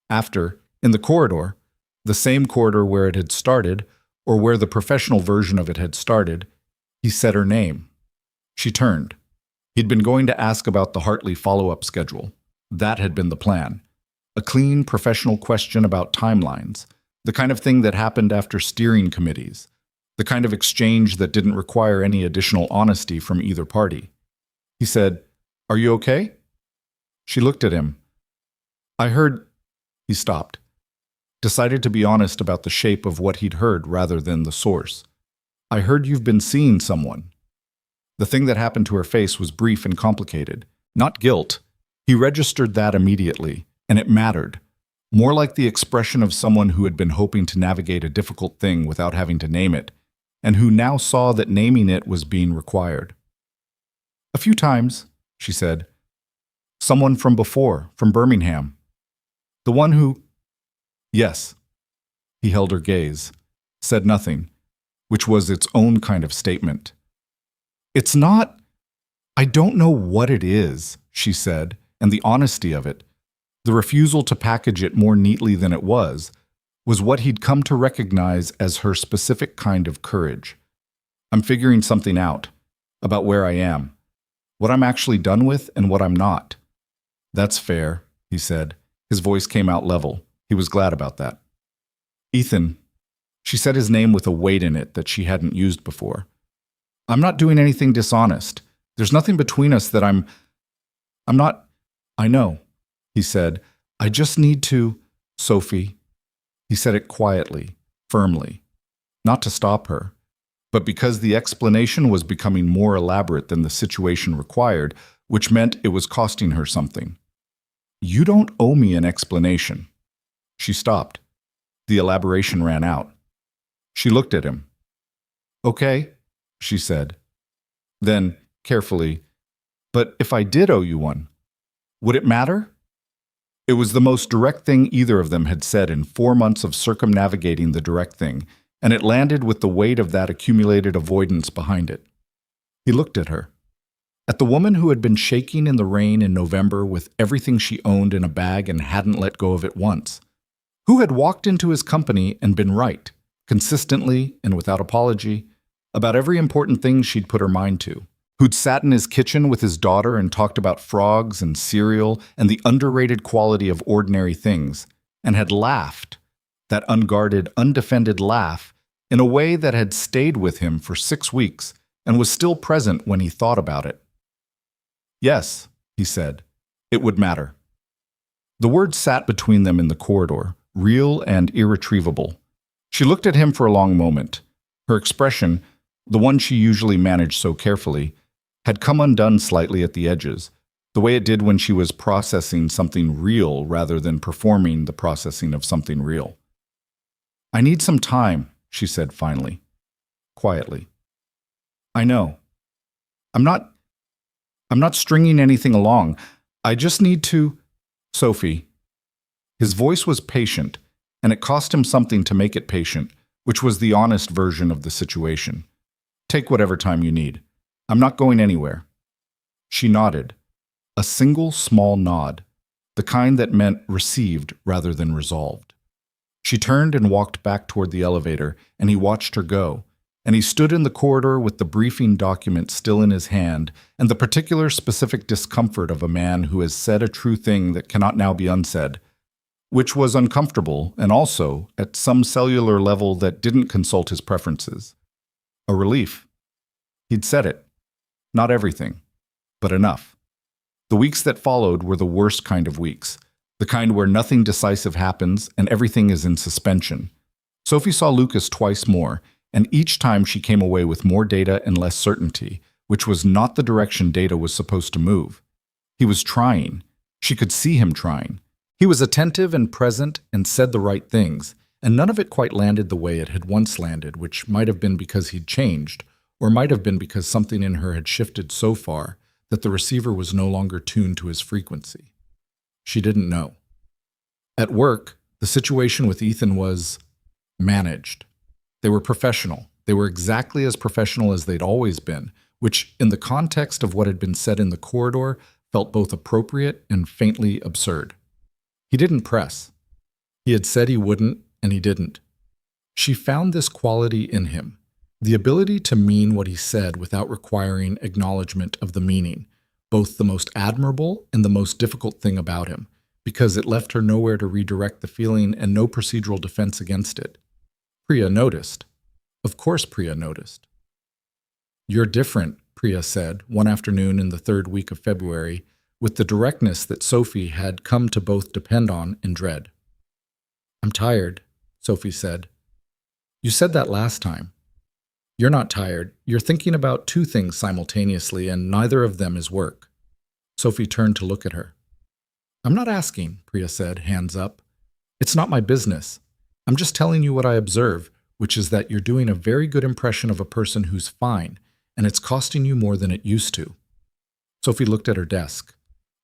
After, in the corridor, the same corridor where it had started, or where the professional version of it had started, he said her name. She turned. He'd been going to ask about the Hartley follow-up schedule. That had been the plan. A clean, professional question about timelines, the kind of thing that happened after steering committees, the kind of exchange that didn't require any additional honesty from either party. He said, "Are you okay?" She looked at him. "I heard—" He stopped. Decided to be honest about the shape of what he'd heard rather than the source. "I heard you've been seeing someone." The thing that happened to her face was brief and complicated. Not guilt. He registered that immediately, and it mattered. More like the expression of someone who had been hoping to navigate a difficult thing without having to name it, and who now saw that naming it was being required. "A few times," she said. "Someone from before, from Birmingham. The one who—" "Yes." He held her gaze, said nothing, which was its own kind of statement. "It's not— I don't know what it is," she said, and the honesty of it, the refusal to package it more neatly than it was what he'd come to recognize as her specific kind of courage. "I'm figuring something out, about where I am, what I'm actually done with and what I'm not." "That's fair," he said. His voice came out level. He was glad about that. "Ethan," she said his name with a weight in it that she hadn't used before. "I'm not doing anything dishonest. There's nothing between us that I'm not—" "I know," he said. "I just need to—" "Sophie." He said it quietly, firmly, not to stop her, but because the explanation was becoming more elaborate than the situation required, which meant it was costing her something. "You don't owe me an explanation." She stopped. The elaboration ran out. She looked at him. "Okay," she said. Then, carefully, "But if I did owe you one, would it matter?" It was the most direct thing either of them had said in 4 months of circumnavigating the direct thing, and it landed with the weight of that accumulated avoidance behind it. He looked at her. At the woman who had been shaking in the rain in November with everything she owned in a bag and hadn't let go of it once. Who had walked into his company and been right, consistently and without apology, about every important thing she'd put her mind to. Who'd sat in his kitchen with his daughter and talked about frogs and cereal and the underrated quality of ordinary things, and had laughed, that unguarded, undefended laugh, in a way that had stayed with him for 6 weeks and was still present when he thought about it. "Yes," he said, "it would matter." The words sat between them in the corridor, real and irretrievable. She looked at him for a long moment. Her expression, the one she usually managed so carefully, had come undone slightly at the edges, the way it did when she was processing something real rather than performing the processing of something real. "I need some time," she said finally, quietly. "I know. I'm not stringing anything along. I just need to—" "Sophie." His voice was patient, and it cost him something to make it patient, which was the honest version of the situation. "Take whatever time you need. I'm not going anywhere." She nodded. A single small nod, the kind that meant received rather than resolved. She turned and walked back toward the elevator, and he watched her go, and he stood in the corridor with the briefing document still in his hand and the particular specific discomfort of a man who has said a true thing that cannot now be unsaid, which was uncomfortable and also, at some cellular level that didn't consult his preferences. A relief. He'd said it. Not everything, but enough. The weeks that followed were the worst kind of weeks, the kind where nothing decisive happens and everything is in suspension. Sophie saw Lucas twice more, and each time she came away with more data and less certainty, which was not the direction data was supposed to move. He was trying. She could see him trying. He was attentive and present and said the right things, and none of it quite landed the way it had once landed, which might have been because he'd changed, or might have been because something in her had shifted so far that the receiver was no longer tuned to his frequency. She didn't know. At work, the situation with Ethan was managed. They were professional. They were exactly as professional as they'd always been, which, in the context of what had been said in the corridor, felt both appropriate and faintly absurd. He didn't press. He had said he wouldn't, and he didn't. She found this quality in him, the ability to mean what he said without requiring acknowledgement of the meaning, both the most admirable and the most difficult thing about him, because it left her nowhere to redirect the feeling and no procedural defense against it. Priya noticed. Of course Priya noticed. "You're different," Priya said, one afternoon in the third week of February, with the directness that Sophie had come to both depend on and dread. "I'm tired," Sophie said. "You said that last time." "You're not tired. You're thinking about two things simultaneously, and neither of them is work." Sophie turned to look at her. "I'm not asking," Priya said, hands up. "It's not my business. I'm just telling you what I observe, which is that you're doing a very good impression of a person who's fine, and it's costing you more than it used to." Sophie looked at her desk.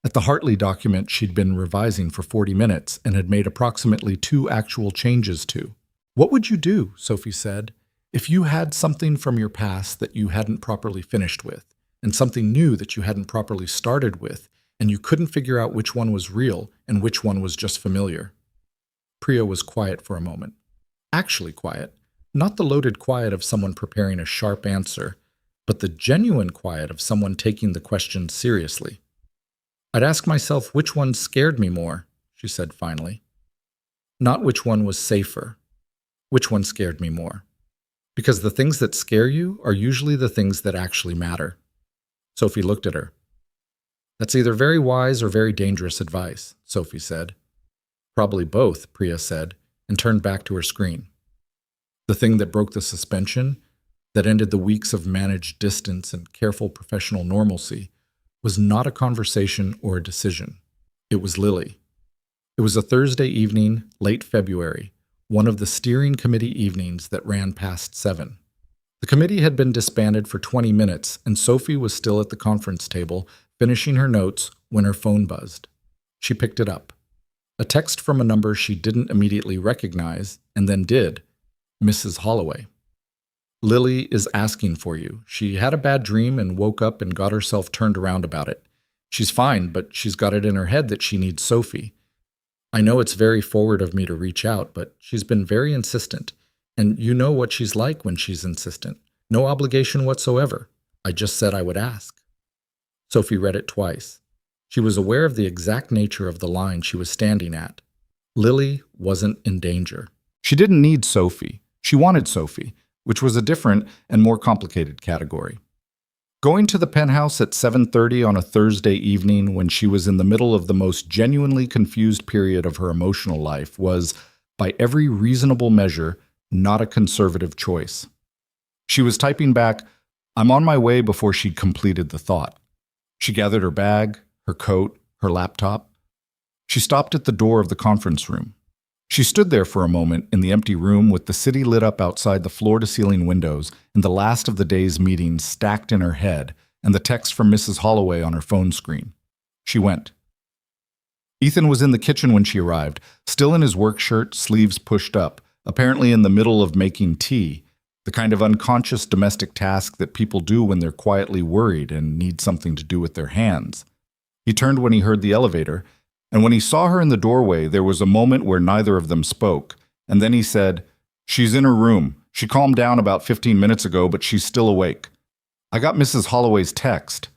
At the Hartley document she'd been revising for 40 minutes and had made approximately 2 actual changes to. "What would you do," Sophie said, "if you had something from your past that you hadn't properly finished with, and something new that you hadn't properly started with, and you couldn't figure out which one was real and which one was just familiar?" Priya was quiet for a moment. Actually quiet. Not the loaded quiet of someone preparing a sharp answer, but the genuine quiet of someone taking the question seriously. "I'd ask myself which one scared me more," she said finally. "Not which one was safer. Which one scared me more. Because the things that scare you are usually the things that actually matter." Sophie looked at her. "That's either very wise or very dangerous advice," Sophie said. "Probably both," Priya said, and turned back to her screen. The thing that broke the suspension, that ended the weeks of managed distance and careful professional normalcy, was not a conversation or a decision. It was Lily. It was a Thursday evening, late February, one of the steering committee evenings that ran past 7. The committee had been disbanded for 20 minutes, and Sophie was still at the conference table, finishing her notes, when her phone buzzed. She picked it up. A text from a number she didn't immediately recognize, and then did. Mrs. Holloway. "Lily is asking for you. She had a bad dream and woke up and got herself turned around about it. She's fine, but she's got it in her head that she needs Sophie. I know it's very forward of me to reach out, but she's been very insistent. And you know what she's like when she's insistent. No obligation whatsoever. I just said I would ask." Sophie read it twice. She was aware of the exact nature of the line she was standing at. Lily wasn't in danger. She didn't need Sophie. She wanted Sophie, which was a different and more complicated category. Going to the Penthouse at 7:30 on a Thursday evening when she was in the middle of the most genuinely confused period of her emotional life was, by every reasonable measure, not a conservative choice. She was typing back, "I'm on my way," before she'd completed the thought. She gathered her bag, her coat, her laptop. She stopped at the door of the conference room. She stood there for a moment in the empty room with the city lit up outside the floor-to-ceiling windows and the last of the day's meetings stacked in her head and the text from Mrs. Holloway on her phone screen. She went. Ethan was in the kitchen when she arrived, still in his work shirt, sleeves pushed up, apparently in the middle of making tea, the kind of unconscious domestic task that people do when they're quietly worried and need something to do with their hands. He turned when he heard the elevator, and when he saw her in the doorway, there was a moment where neither of them spoke, and then he said, "She's in her room. She calmed down about 15 minutes ago, but she's still awake. I got Mrs. Holloway's text.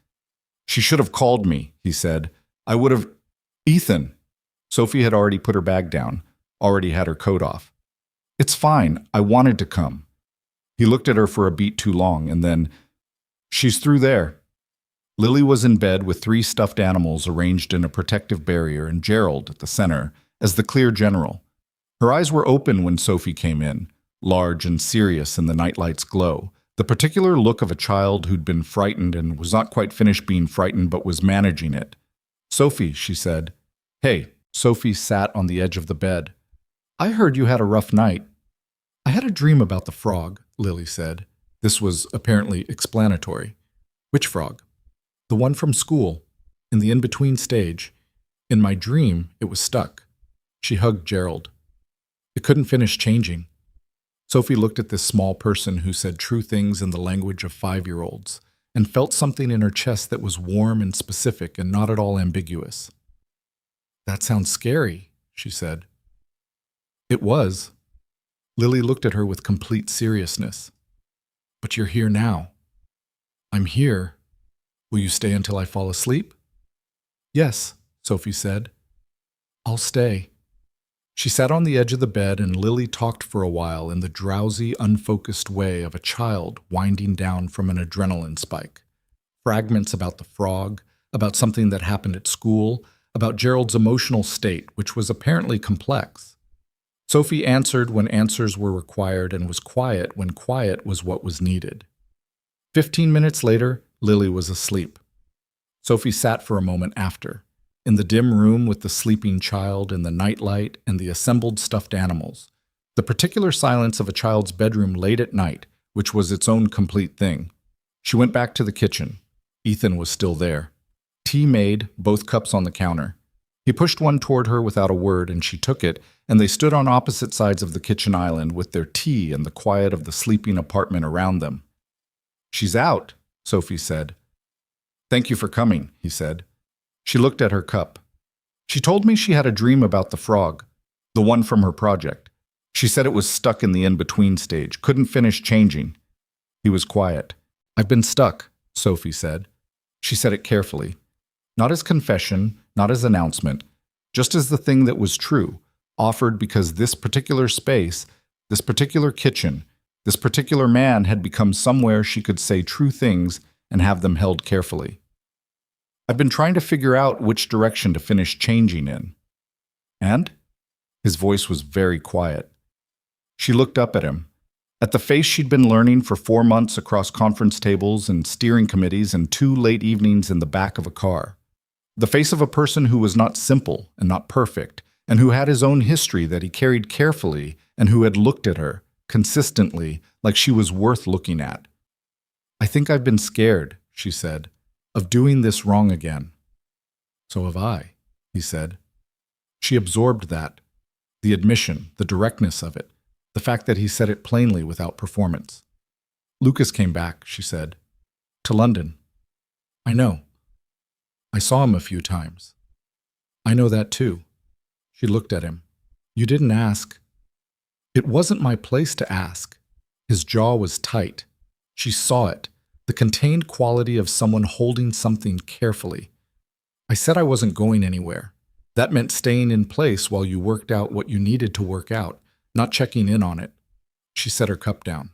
She should have called me," he said. "I would have—" "Ethan." Sophie had already put her bag down, already had her coat off. "It's fine. I wanted to come." He looked at her for a beat too long, and then, "She's through there." Lily was in bed with three stuffed animals arranged in a protective barrier and Gerald at the center as the clear general. Her eyes were open when Sophie came in, large and serious in the nightlight's glow, the particular look of a child who'd been frightened and was not quite finished being frightened but was managing it. "Sophie," she said. "Hey." Sophie sat on the edge of the bed. "I heard you had a rough night." "I had a dream about the frog," Lily said. This was apparently explanatory. "Which frog?" "The one from school, in the in-between stage. In my dream, it was stuck." She hugged Gerald. "It couldn't finish changing." Sophie looked at this small person who said true things in the language of 5-year-olds and felt something in her chest that was warm and specific and not at all ambiguous. "That sounds scary," she said. "It was." Lily looked at her with complete seriousness. "But you're here now." "I'm here. Will you stay until I fall asleep?" "Yes," Sophie said. "I'll stay." She sat on the edge of the bed and Lily talked for a while in the drowsy, unfocused way of a child winding down from an adrenaline spike. Fragments about the frog, about something that happened at school, about Gerald's emotional state, which was apparently complex. Sophie answered when answers were required and was quiet when quiet was what was needed. 15 minutes later, Lily was asleep. Sophie sat for a moment after, in the dim room with the sleeping child and the nightlight and the assembled stuffed animals, the particular silence of a child's bedroom late at night, which was its own complete thing. She went back to the kitchen. Ethan was still there. Tea made, both cups on the counter. He pushed one toward her without a word, and she took it, and they stood on opposite sides of the kitchen island with their tea and the quiet of the sleeping apartment around them. "She's out," Sophie said. "Thank you for coming," he said. She looked at her cup. "She told me she had a dream about the frog, the one from her project. She said it was stuck in the in-between stage, couldn't finish changing." He was quiet. "I've been stuck," Sophie said. She said it carefully. Not as confession, not as announcement, just as the thing that was true, offered because this particular space, this particular kitchen, this particular man had become somewhere she could say true things and have them held carefully. "I've been trying to figure out which direction to finish changing in." "And?" His voice was very quiet. She looked up at him, at the face she'd been learning for 4 months across conference tables and steering committees and 2 late evenings in the back of a car. The face of a person who was not simple and not perfect, and who had his own history that he carried carefully and who had looked at her, consistently, like she was worth looking at. "I think I've been scared," she said, "of doing this wrong again." "So have I," he said. She absorbed that, the admission, the directness of it, the fact that he said it plainly without performance. "Lucas came back," she said, "to London." "I know. I saw him a few times." "I know that too." She looked at him. "You didn't ask." "It wasn't my place to ask." His jaw was tight. She saw it, the contained quality of someone holding something carefully. "I said I wasn't going anywhere. That meant staying in place while you worked out what you needed to work out, not checking in on it." She set her cup down.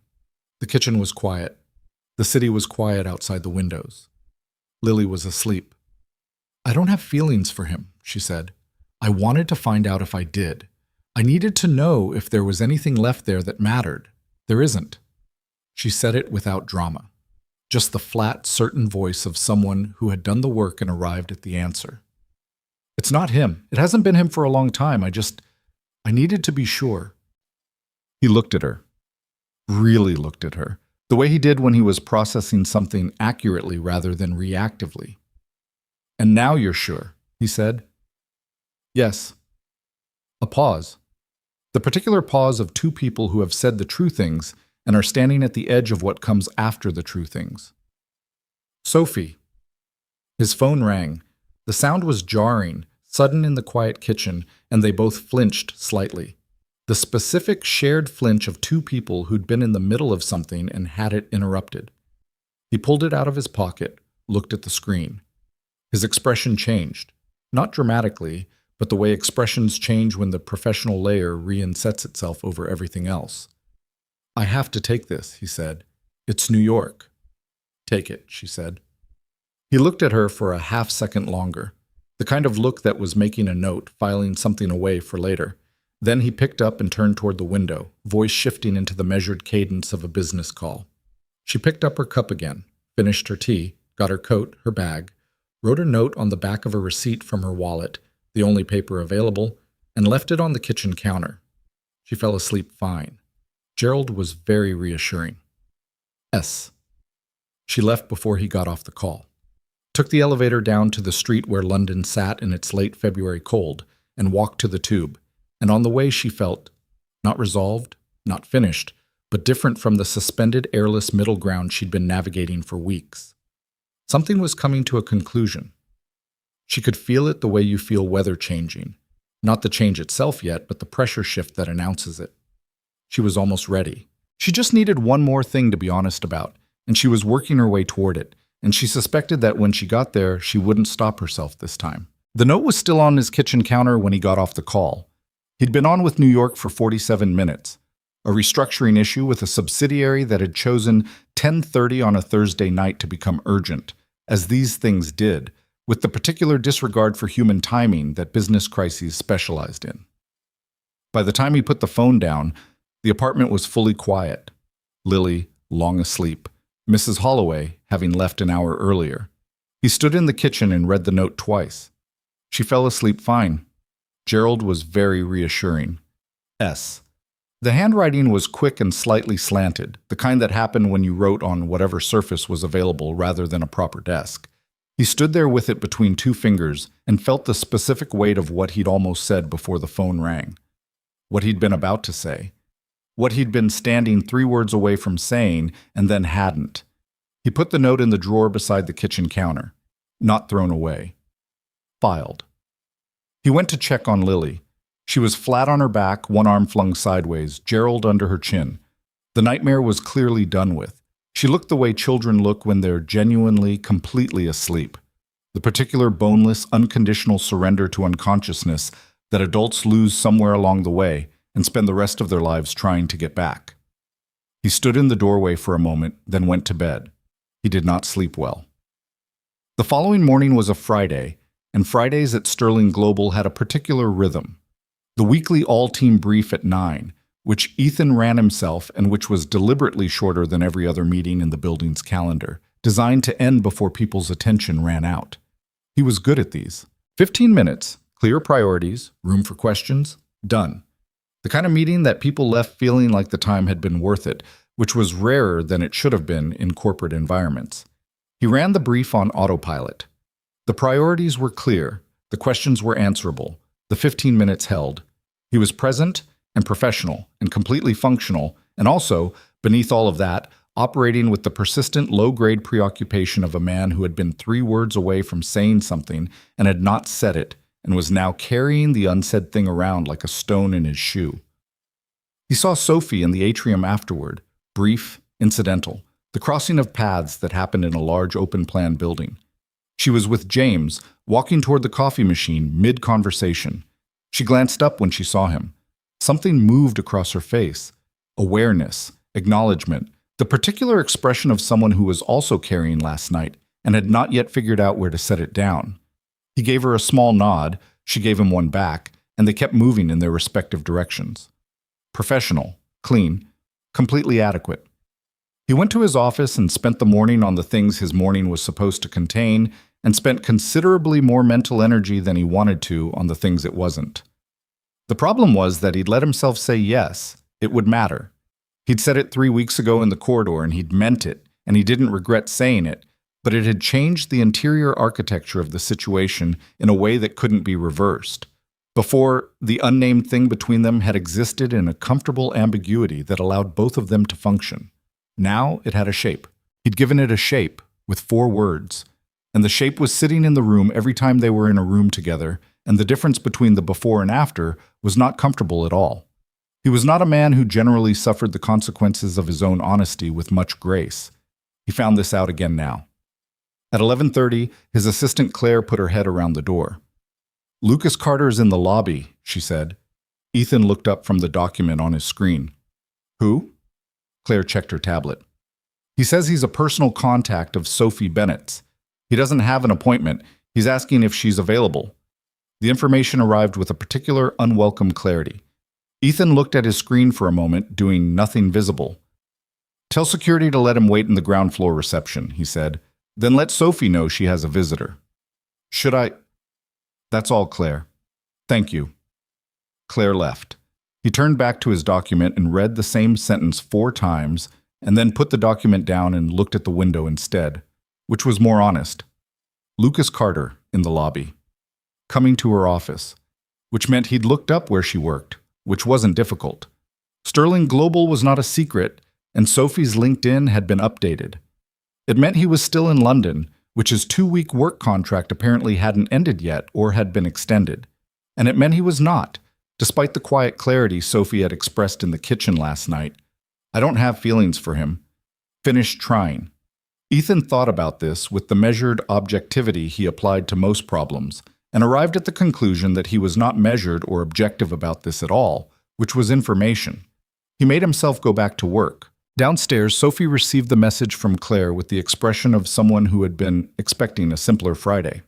The kitchen was quiet. The city was quiet outside the windows. Lily was asleep. "I don't have feelings for him," she said. "I wanted to find out if I did. I needed to know if there was anything left there that mattered. There isn't." She said it without drama. Just the flat, certain voice of someone who had done the work and arrived at the answer. "It's not him. It hasn't been him for a long time. I needed to be sure." He looked at her. Really looked at her. The way he did when he was processing something accurately rather than reactively. "And now you're sure," he said. "Yes." A pause. The particular pause of 2 people who have said the true things and are standing at the edge of what comes after the true things. "Sophie." His phone rang. The sound was jarring, sudden in the quiet kitchen, and they both flinched slightly. The specific shared flinch of 2 people who'd been in the middle of something and had it interrupted. He pulled it out of his pocket, looked at the screen. His expression changed, not dramatically, but the way expressions change when the professional layer reinsets itself over everything else. "I have to take this," he said. "It's New York." "Take it," she said. He looked at her for a half-second longer, the kind of look that was making a note, filing something away for later. Then he picked up and turned toward the window, voice shifting into the measured cadence of a business call. She picked up her cup again, finished her tea, got her coat, her bag, wrote a note on the back of a receipt from her wallet, the only paper available, and left it on the kitchen counter. She fell asleep fine. Gerald was very reassuring. S. She left before he got off the call. Took the elevator down to the street where London sat in its late February cold, and walked to the tube. And on the way she felt, not resolved, not finished, but different from the suspended airless middle ground she'd been navigating for weeks. Something was coming to a conclusion. She could feel it the way you feel weather changing. Not the change itself yet, but the pressure shift that announces it. She was almost ready. She just needed one more thing to be honest about, and she was working her way toward it, and she suspected that when she got there, she wouldn't stop herself this time. The note was still on his kitchen counter when he got off the call. He'd been on with New York for 47 minutes, a restructuring issue with a subsidiary that had chosen 10:30 on a Thursday night to become urgent, as these things did, with the particular disregard for human timing that business crises specialized in. By the time he put the phone down, the apartment was fully quiet. Lily, long asleep. Mrs. Holloway, having left an hour earlier. He stood in the kitchen and read the note twice. She fell asleep fine. Gerald was very reassuring. S. The handwriting was quick and slightly slanted, the kind that happened when you wrote on whatever surface was available rather than a proper desk. He stood there with it between two fingers and felt the specific weight of what he'd almost said before the phone rang. What he'd been about to say. What he'd been standing 3 words away from saying and then hadn't. He put the note in the drawer beside the kitchen counter. Not thrown away. Filed. He went to check on Lily. She was flat on her back, one arm flung sideways, Gerald under her chin. The nightmare was clearly done with. She looked the way children look when they're genuinely, completely asleep. The particular boneless, unconditional surrender to unconsciousness that adults lose somewhere along the way and spend the rest of their lives trying to get back. He stood in the doorway for a moment, then went to bed. He did not sleep well. The following morning was a Friday, and Fridays at Sterling Global had a particular rhythm. The weekly all-team brief at 9, which Ethan ran himself and which was deliberately shorter than every other meeting in the building's calendar, designed to end before people's attention ran out. He was good at these. 15 minutes, clear priorities, room for questions, done. The kind of meeting that people left feeling like the time had been worth it, which was rarer than it should have been in corporate environments. He ran the brief on autopilot. The priorities were clear, the questions were answerable, the 15 minutes held. He was present and professional and completely functional, and also, beneath all of that, operating with the persistent low-grade preoccupation of a man who had been 3 words away from saying something and had not said it, and was now carrying the unsaid thing around like a stone in his shoe. He saw Sophie in the atrium afterward, brief, incidental, the crossing of paths that happened in a large open-plan building. She was with James, walking toward the coffee machine mid-conversation. She glanced up when she saw him. Something moved across her face. Awareness, acknowledgement, the particular expression of someone who was also carrying last night and had not yet figured out where to set it down. He gave her a small nod, she gave him one back, and they kept moving in their respective directions. Professional, clean, completely adequate. He went to his office and spent the morning on the things his morning was supposed to contain, and spent considerably more mental energy than he wanted to on the things it wasn't. The problem was that he'd let himself say yes, it would matter. He'd said it 3 weeks ago in the corridor and he'd meant it, and he didn't regret saying it, but it had changed the interior architecture of the situation in a way that couldn't be reversed. Before, the unnamed thing between them had existed in a comfortable ambiguity that allowed both of them to function. Now it had a shape. He'd given it a shape, with 4 words. And the shape was sitting in the room every time they were in a room together, and the difference between the before and after was not comfortable at all. He was not a man who generally suffered the consequences of his own honesty with much grace. He found this out again now. At 11:30, his assistant Claire put her head around the door. "Lucas Carter's in the lobby," she said. Ethan looked up from the document on his screen. "Who?" Claire checked her tablet. "He says he's a personal contact of Sophie Bennett's. He doesn't have an appointment. He's asking if she's available. The information arrived with a particular unwelcome clarity. Ethan looked at his screen for a moment, doing nothing visible. "Tell security to let him wait in the ground floor reception," he said. "Then let Sophie know she has a visitor." "Should I?" "That's all, Claire." "Thank you." Claire left. He turned back to his document and read the same sentence 4 times, and then put the document down and looked at the window instead, which was more honest. Lucas Carter in the lobby, coming to her office, which meant he'd looked up where she worked, which wasn't difficult. Sterling Global was not a secret, and Sophie's LinkedIn had been updated. It meant he was still in London, which his 2-week work contract apparently hadn't ended yet or had been extended. And it meant he was not, despite the quiet clarity Sophie had expressed in the kitchen last night. "I don't have feelings for him." Finished trying. Ethan thought about this with the measured objectivity he applied to most problems, and arrived at the conclusion that he was not measured or objective about this at all, which was information. He made himself go back to work. Downstairs, Sophie received the message from Claire with the expression of someone who had been expecting a simpler Friday.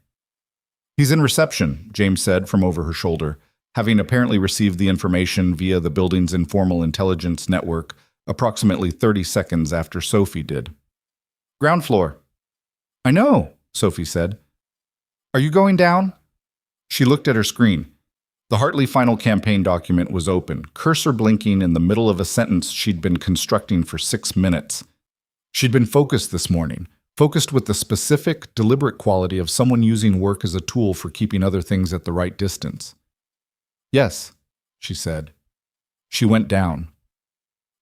"He's in reception," James said from over her shoulder, having apparently received the information via the building's informal intelligence network approximately 30 seconds after Sophie did. "Ground floor." "I know," Sophie said. "Are you going down?" She looked at her screen. The Hartley final campaign document was open, cursor blinking in the middle of a sentence she'd been constructing for 6 minutes. She'd been focused this morning, focused with the specific, deliberate quality of someone using work as a tool for keeping other things at the right distance. "Yes," she said. She went down.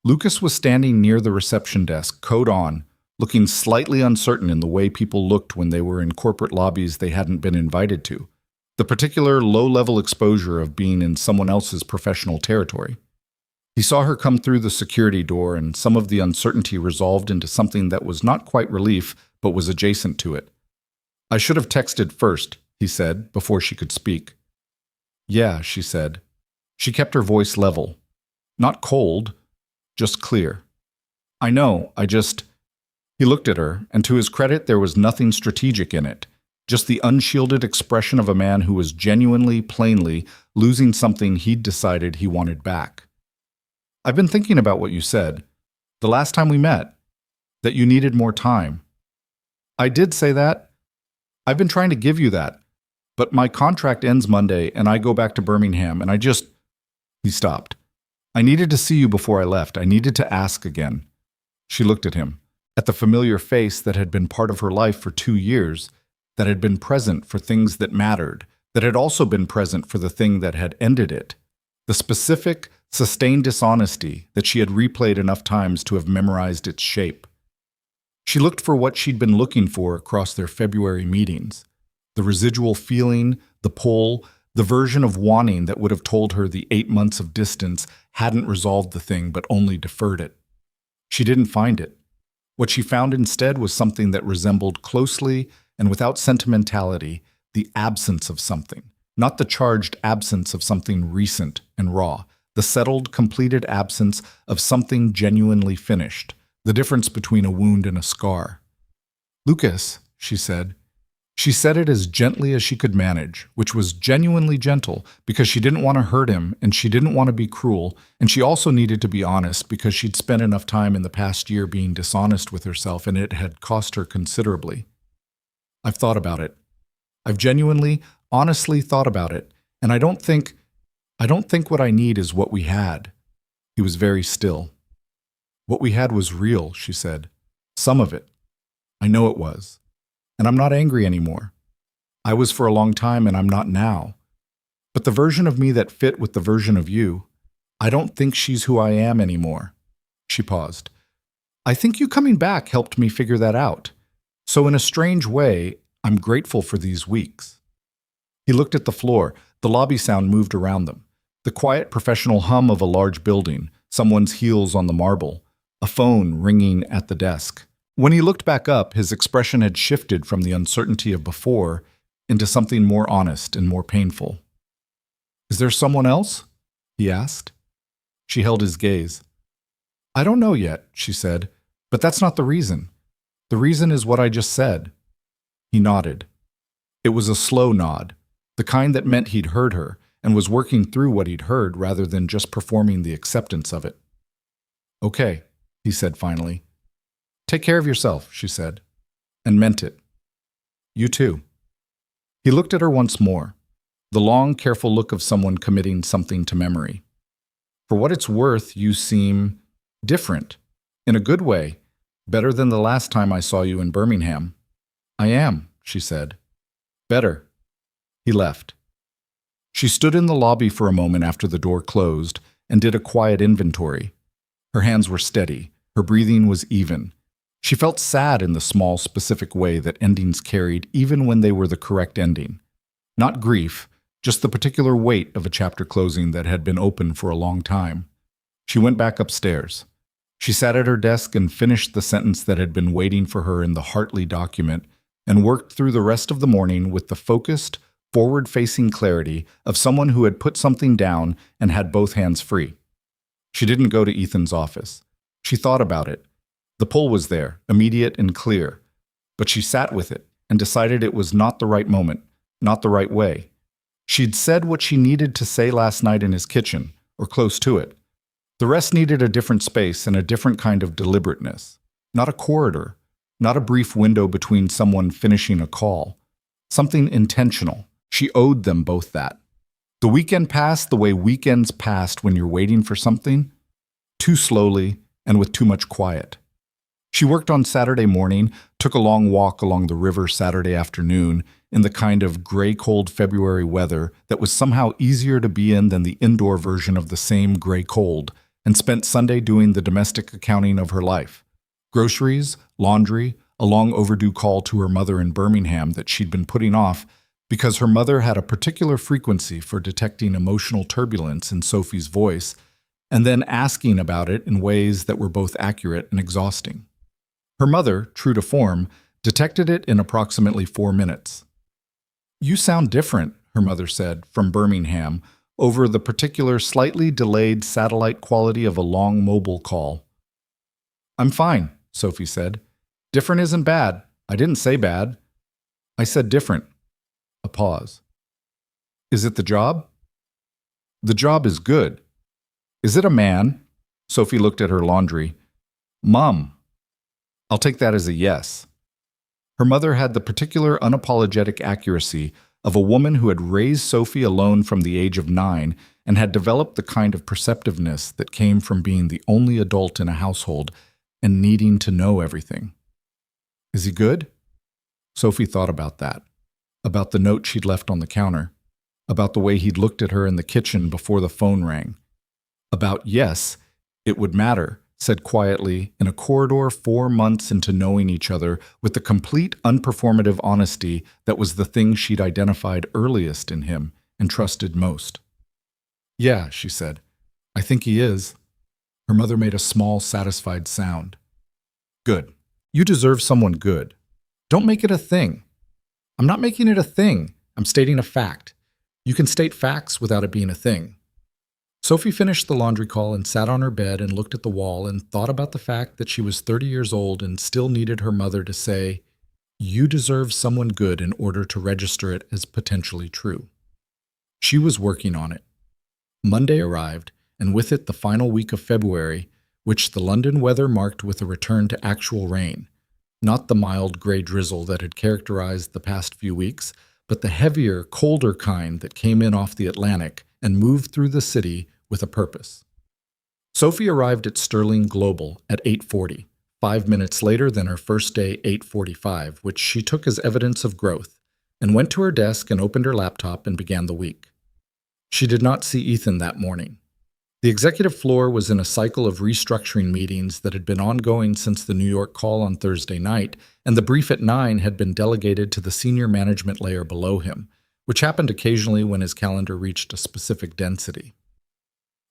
Lucas was standing near the reception desk, coat on, looking slightly uncertain in the way people looked when they were in corporate lobbies they hadn't been invited to. The particular low-level exposure of being in someone else's professional territory. He saw her come through the security door, and some of the uncertainty resolved into something that was not quite relief, but was adjacent to it. "I should have texted first," he said, before she could speak. "Yeah," she said. She kept her voice level. Not cold, just clear. "I know, He looked at her, and to his credit there was nothing strategic in it. Just the unshielded expression of a man who was genuinely, plainly, losing something he'd decided he wanted back. "I've been thinking about what you said. The last time we met. That you needed more time." "I did say that. I've been trying to give you that. But my contract ends Monday, and I go back to Birmingham, and He stopped. "I needed to see you before I left. I needed to ask again." She looked at him, at the familiar face that had been part of her life for 2 years, that had been present for things that mattered, that had also been present for the thing that had ended it. The specific, sustained dishonesty that she had replayed enough times to have memorized its shape. She looked for what she'd been looking for across their February meetings. The residual feeling, the pull, the version of wanting that would have told her the 8 months of distance hadn't resolved the thing but only deferred it. She didn't find it. What she found instead was something that resembled closely and without sentimentality, the absence of something, not the charged absence of something recent and raw, the settled, completed absence of something genuinely finished, the difference between a wound and a scar. "Lucas," she said. She said it as gently as she could manage, which was genuinely gentle because she didn't want to hurt him and she didn't want to be cruel, and she also needed to be honest because she'd spent enough time in the past year being dishonest with herself and it had cost her considerably. "I've thought about it. I've genuinely, honestly thought about it, and I don't think what I need is what we had." He was very still. "What we had was real," she said. "Some of it. I know it was. And I'm not angry anymore. I was for a long time and I'm not now. But the version of me that fit with the version of you, I don't think she's who I am anymore." She paused. "I think you coming back helped me figure that out. So in a strange way, I'm grateful for these weeks." He looked at the floor. The lobby sound moved around them. The quiet professional hum of a large building, someone's heels on the marble, a phone ringing at the desk. When he looked back up, his expression had shifted from the uncertainty of before into something more honest and more painful. "Is there someone else?" he asked. She held his gaze. "I don't know yet," she said, "but that's not the reason. The reason is what I just said." He nodded. It was a slow nod, the kind that meant he'd heard her and was working through what he'd heard rather than just performing the acceptance of it. Okay, he said finally. Take care of yourself, she said, and meant it. You too. He looked at her once more, the long, careful look of someone committing something to memory. For what it's worth, you seem different, in a good way, better than the last time I saw you in Birmingham. I am, she said. Better. He left. She stood in the lobby for a moment after the door closed and did a quiet inventory. Her hands were steady, her breathing was even. She felt sad in the small, specific way that endings carried even when they were the correct ending. Not grief, just the particular weight of a chapter closing that had been open for a long time. She went back upstairs. She sat at her desk and finished the sentence that had been waiting for her in the Hartley document and worked through the rest of the morning with the focused, forward-facing clarity of someone who had put something down and had both hands free. She didn't go to Ethan's office. She thought about it. The pull was there, immediate and clear. But she sat with it and decided it was not the right moment, not the right way. She'd said what she needed to say last night in his kitchen, or close to it. The rest needed a different space and a different kind of deliberateness. Not a corridor, not a brief window between someone finishing a call. Something intentional. She owed them both that. The weekend passed the way weekends passed when you're waiting for something, too slowly and with too much quiet. She worked on Saturday morning, took a long walk along the river Saturday afternoon in the kind of gray-cold February weather that was somehow easier to be in than the indoor version of the same gray-cold, and spent Sunday doing the domestic accounting of her life. Groceries, laundry, a long overdue call to her mother in Birmingham that she'd been putting off because her mother had a particular frequency for detecting emotional turbulence in Sophie's voice, and then asking about it in ways that were both accurate and exhausting. Her mother, true to form, detected it in approximately 4 minutes. "You sound different," her mother said, from Birmingham, over the particular slightly delayed satellite quality of a long mobile call. "I'm fine," Sophie said. "Different isn't bad. I didn't say bad. I said different." A pause. "Is it the job?" "The job is good." "Is it a man?" Sophie looked at her laundry. "Mum." "I'll take that as a yes." Her mother had the particular unapologetic accuracy of a woman who had raised Sophie alone from the age of 9 and had developed the kind of perceptiveness that came from being the only adult in a household and needing to know everything. "Is he good?" Sophie thought about that, about the note she'd left on the counter, about the way he'd looked at her in the kitchen before the phone rang, about, yes, it would matter, said quietly in a corridor 4 months into knowing each other with the complete unperformative honesty that was the thing she'd identified earliest in him and trusted most. "Yeah," she said. "I think he is." Her mother made a small, satisfied sound. "Good. You deserve someone good. Don't make it a thing." "I'm not making it a thing. I'm stating a fact. You can state facts without it being a thing." Sophie finished the laundry call and sat on her bed and looked at the wall and thought about the fact that she was 30 years old and still needed her mother to say, "You deserve someone good," in order to register it as potentially true. She was working on it. Monday arrived, and with it the final week of February, which the London weather marked with a return to actual rain. Not the mild gray drizzle that had characterized the past few weeks, but the heavier, colder kind that came in off the Atlantic and moved through the city with a purpose. Sophie arrived at Sterling Global at 8:40, 5 minutes later than her first day, 8:45, which she took as evidence of growth, and went to her desk and opened her laptop and began the week. She did not see Ethan that morning. The executive floor was in a cycle of restructuring meetings that had been ongoing since the New York call on Thursday night, and the brief at 9 had been delegated to the senior management layer below him, which happened occasionally when his calendar reached a specific density.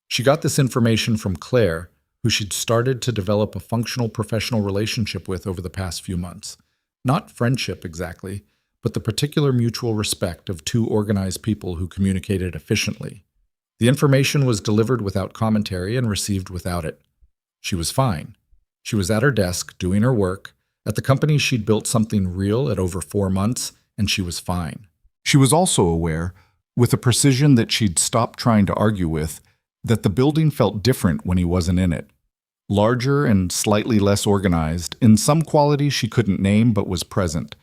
She got this information from Claire, who she'd started to develop a functional professional relationship with over the past few months. Not friendship exactly, but the particular mutual respect of 2 organized people who communicated efficiently. The information was delivered without commentary and received without it. She was fine. She was at her desk, doing her work, At the company, she'd built something real at over 4 months, and she was fine. She was also aware, with a precision that she'd stopped trying to argue with, that the building felt different when he wasn't in it. Larger and slightly less organized, in some qualities she couldn't name but was present.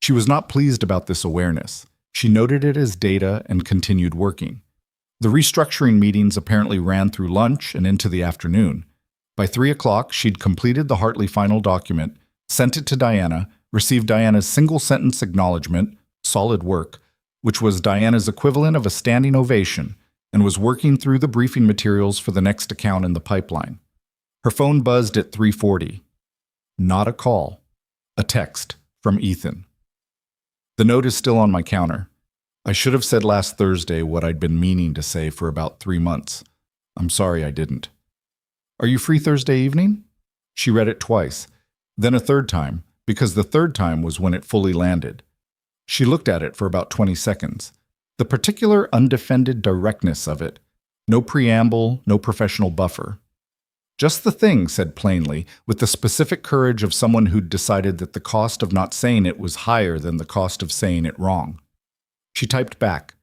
She was not pleased about this awareness. She noted it as data and continued working. The restructuring meetings apparently ran through lunch and into the afternoon. By 3 o'clock, she'd completed the Hartley final document, sent it to Diana, received Diana's single-sentence acknowledgement, solid work, which was Diana's equivalent of a standing ovation, and was working through the briefing materials for the next account in the pipeline. Her phone buzzed at 3:40. Not a call. A text from Ethan. The note is still on my counter. I should have said last Thursday what I'd been meaning to say for about 3 months. I'm sorry I didn't. Are you free Thursday evening? She read it twice, then a third time, because the third time was when it fully landed. She looked at it for about 20 seconds. The particular undefended directness of it. No preamble, no professional buffer. Just the thing, said plainly, with the specific courage of someone who'd decided that the cost of not saying it was higher than the cost of saying it wrong. She typed back,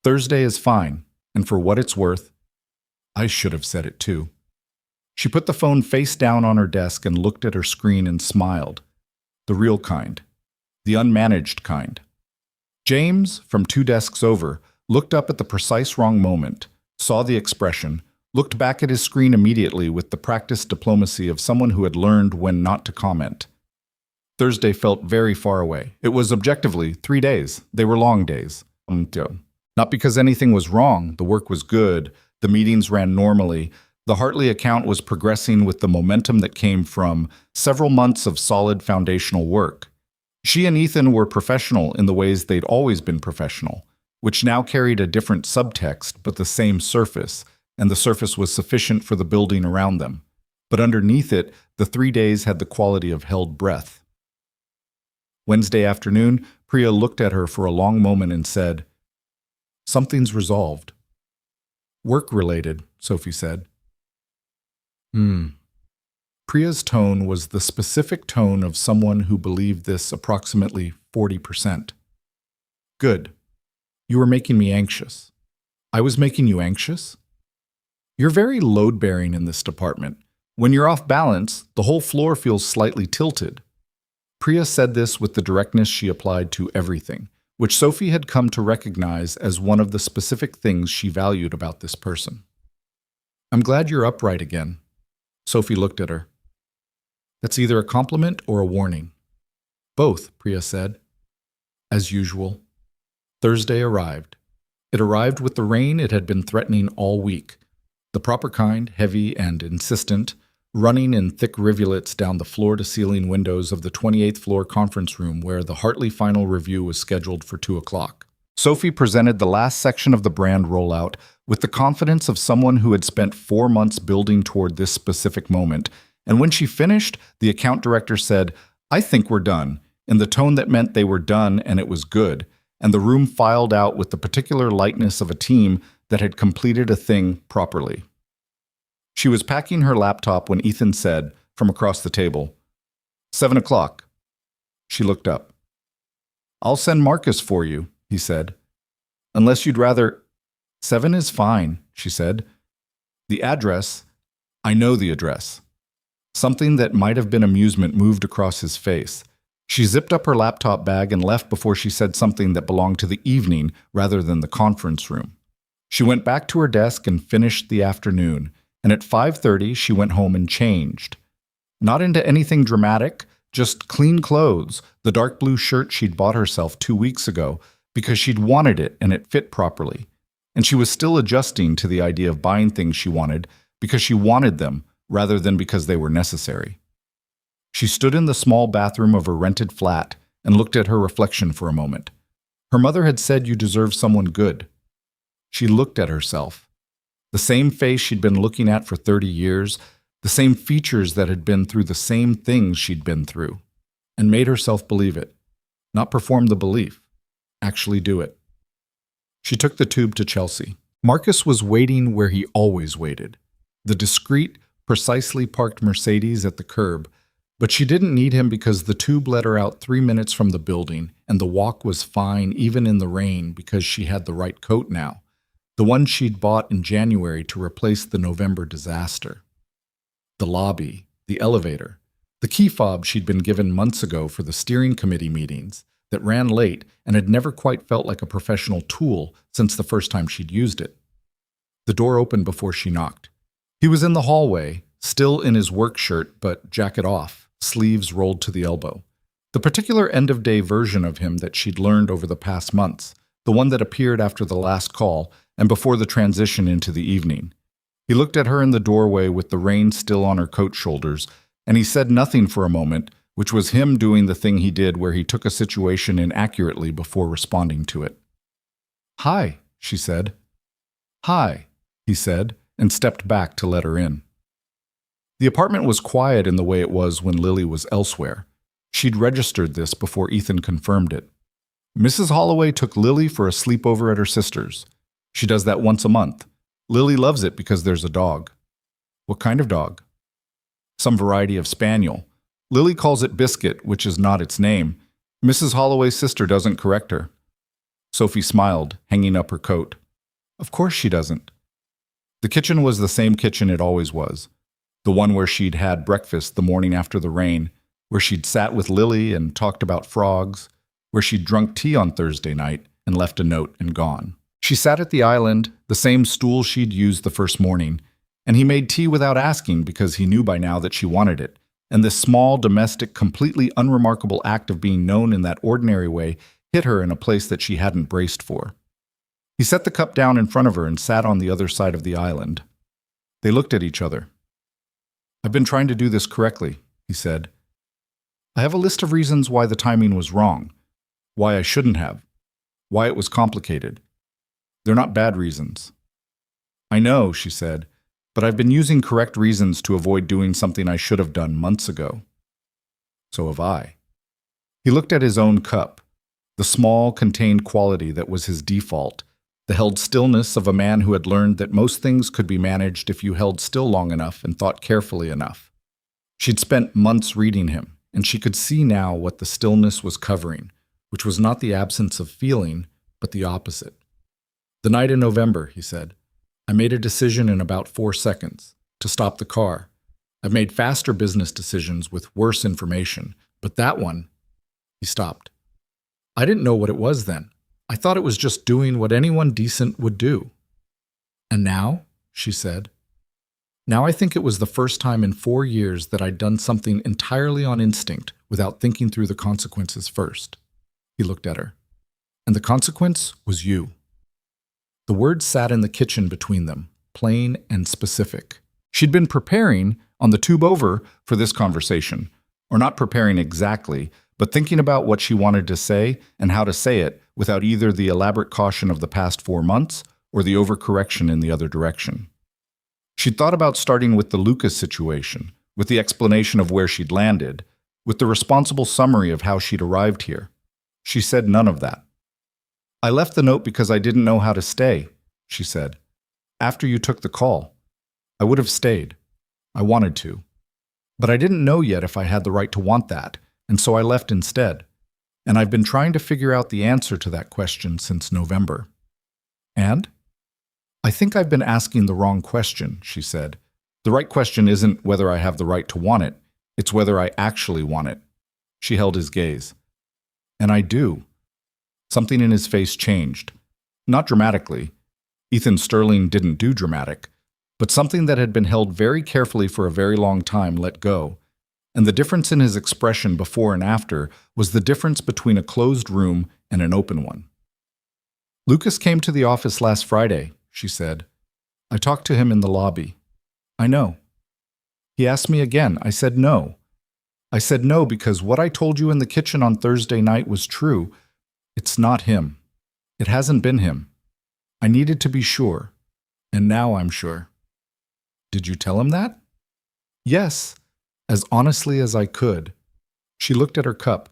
Thursday is fine, and for what it's worth, I should have said it too. She put the phone face down on her desk and looked at her screen and smiled. The real kind. The unmanaged kind. James, from 2 desks over, looked up at the precise wrong moment, saw the expression, looked back at his screen immediately with the practiced diplomacy of someone who had learned when not to comment. Thursday felt very far away. It was objectively 3 days. They were long days. Not because anything was wrong. The work was good. The meetings ran normally. The Hartley account was progressing with the momentum that came from several months of solid foundational work. She and Ethan were professional in the ways they'd always been professional, which now carried a different subtext but the same surface, and the surface was sufficient for the building around them. But underneath it, the 3 days had the quality of held breath. Wednesday afternoon, Priya looked at her for a long moment and said, Something's resolved. Work-related, Sophie said. Priya's tone was the specific tone of someone who believed this approximately 40%. Good. You were making me anxious. I was making you anxious? You're very load-bearing in this department. When you're off balance, the whole floor feels slightly tilted. Priya said this with the directness she applied to everything, which Sophie had come to recognize as one of the specific things she valued about this person. I'm glad you're upright again. Sophie looked at her. That's either a compliment or a warning. Both, Priya said. As usual. Thursday arrived. It arrived with the rain it had been threatening all week. The proper kind, heavy and insistent, running in thick rivulets down the floor-to-ceiling windows of the 28th floor conference room where the Hartley final review was scheduled for 2 o'clock. Sophie presented the last section of the brand rollout with the confidence of someone who had spent 4 months building toward this specific moment, and when she finished, the account director said, I think we're done, in the tone that meant they were done and it was good, and the room filed out with the particular lightness of a team that had completed a thing properly. She was packing her laptop when Ethan said, from across the table, 7 o'clock. She looked up. I'll send Marcus for you, he said. Unless you'd rather... 7 is fine, she said. The address... I know the address. Something that might have been amusement moved across his face. She zipped up her laptop bag and left before she said something that belonged to the evening rather than the conference room. She went back to her desk and finished the afternoon, and at 5:30 she went home and changed. Not into anything dramatic, just clean clothes, the dark blue shirt she'd bought herself 2 weeks ago because she'd wanted it and it fit properly. And she was still adjusting to the idea of buying things she wanted because she wanted them rather than because they were necessary. She stood in the small bathroom of her rented flat and looked at her reflection for a moment. Her mother had said you deserve someone good. She looked at herself. The same face she'd been looking at for 30 years, the same features that had been through the same things she'd been through, and made herself believe it. Not perform the belief, actually do it. She took the tube to Chelsea. Marcus was waiting where he always waited. The discreet, precisely parked Mercedes at the curb, But she didn't need him because the tube let her out 3 minutes from the building, and the walk was fine even in the rain because she had the right coat now, the one she'd bought in January to replace the November disaster. The lobby, the elevator, the key fob she'd been given months ago for the steering committee meetings that ran late and had never quite felt like a professional tool since the first time she'd used it. The door opened before she knocked. He was in the hallway, still in his work shirt but jacket off, sleeves rolled to the elbow. The particular end-of-day version of him that she'd learned over the past months, the one that appeared after the last call and before the transition into the evening. He looked at her in the doorway with the rain still on her coat shoulders, and he said nothing for a moment, which was him doing the thing he did where he took a situation inaccurately before responding to it. "Hi," she said. "Hi," he said, and stepped back to let her in. The apartment was quiet in the way it was when Lily was elsewhere. She'd registered this before Ethan confirmed it. Mrs. Holloway took Lily for a sleepover at her sister's. She does that once a month. Lily loves it because there's a dog. What kind of dog? Some variety of spaniel. Lily calls it Biscuit, which is not its name. Mrs. Holloway's sister doesn't correct her. Sophie smiled, hanging up her coat. Of course she doesn't. The kitchen was the same kitchen it always was. The one where she'd had breakfast the morning after the rain, where she'd sat with Lily and talked about frogs, where she'd drunk tea on Thursday night and left a note and gone. She sat at the island, the same stool she'd used the first morning, and he made tea without asking because he knew by now that she wanted it, and this small, domestic, completely unremarkable act of being known in that ordinary way hit her in a place that she hadn't braced for. He set the cup down in front of her and sat on the other side of the island. They looked at each other. "I've been trying to do this correctly," he said. "I have a list of reasons why the timing was wrong, why I shouldn't have, why it was complicated. They're not bad reasons." "I know," she said, "but I've been using correct reasons to avoid doing something I should have done months ago." "So have I." He looked at his own cup, the small, contained quality that was his default, the held stillness of a man who had learned that most things could be managed if you held still long enough and thought carefully enough. She'd spent months reading him, and she could see now what the stillness was covering, which was not the absence of feeling, but the opposite. "The night in November," he said, "I made a decision in about 4 seconds, to stop the car. I've made faster business decisions with worse information, but that one..." He stopped. "I didn't know what it was then. I thought it was just doing what anyone decent would do." "And now?" she said. "Now I think it was the first time in 4 years that I'd done something entirely on instinct without thinking through the consequences first." He looked at her. "And the consequence was you." The words sat in the kitchen between them, plain and specific. She'd been preparing, on the tube over, for this conversation, or not preparing exactly, but thinking about what she wanted to say and how to say it without either the elaborate caution of the past 4 months or the overcorrection in the other direction. She'd thought about starting with the Lucas situation, with the explanation of where she'd landed, with the responsible summary of how she'd arrived here. She said none of that. "I left the note because I didn't know how to stay," she said. "After you took the call. I would have stayed. I wanted to. But I didn't know yet if I had the right to want that, and so I left instead. And I've been trying to figure out the answer to that question since November." "And?" "I think I've been asking the wrong question," she said. "The right question isn't whether I have the right to want it. It's whether I actually want it." She held his gaze. "And I do." Something in his face changed. Not dramatically. Ethan Sterling didn't do dramatic. But something that had been held very carefully for a very long time let go. And the difference in his expression before and after was the difference between a closed room and an open one. "Lucas came to the office last Friday," she said. "I talked to him in the lobby." "I know." "He asked me again. I said no. I said no because what I told you in the kitchen on Thursday night was true. It's not him. It hasn't been him. I needed to be sure. And now I'm sure." "Did you tell him that?" "Yes, as honestly as I could." She looked at her cup.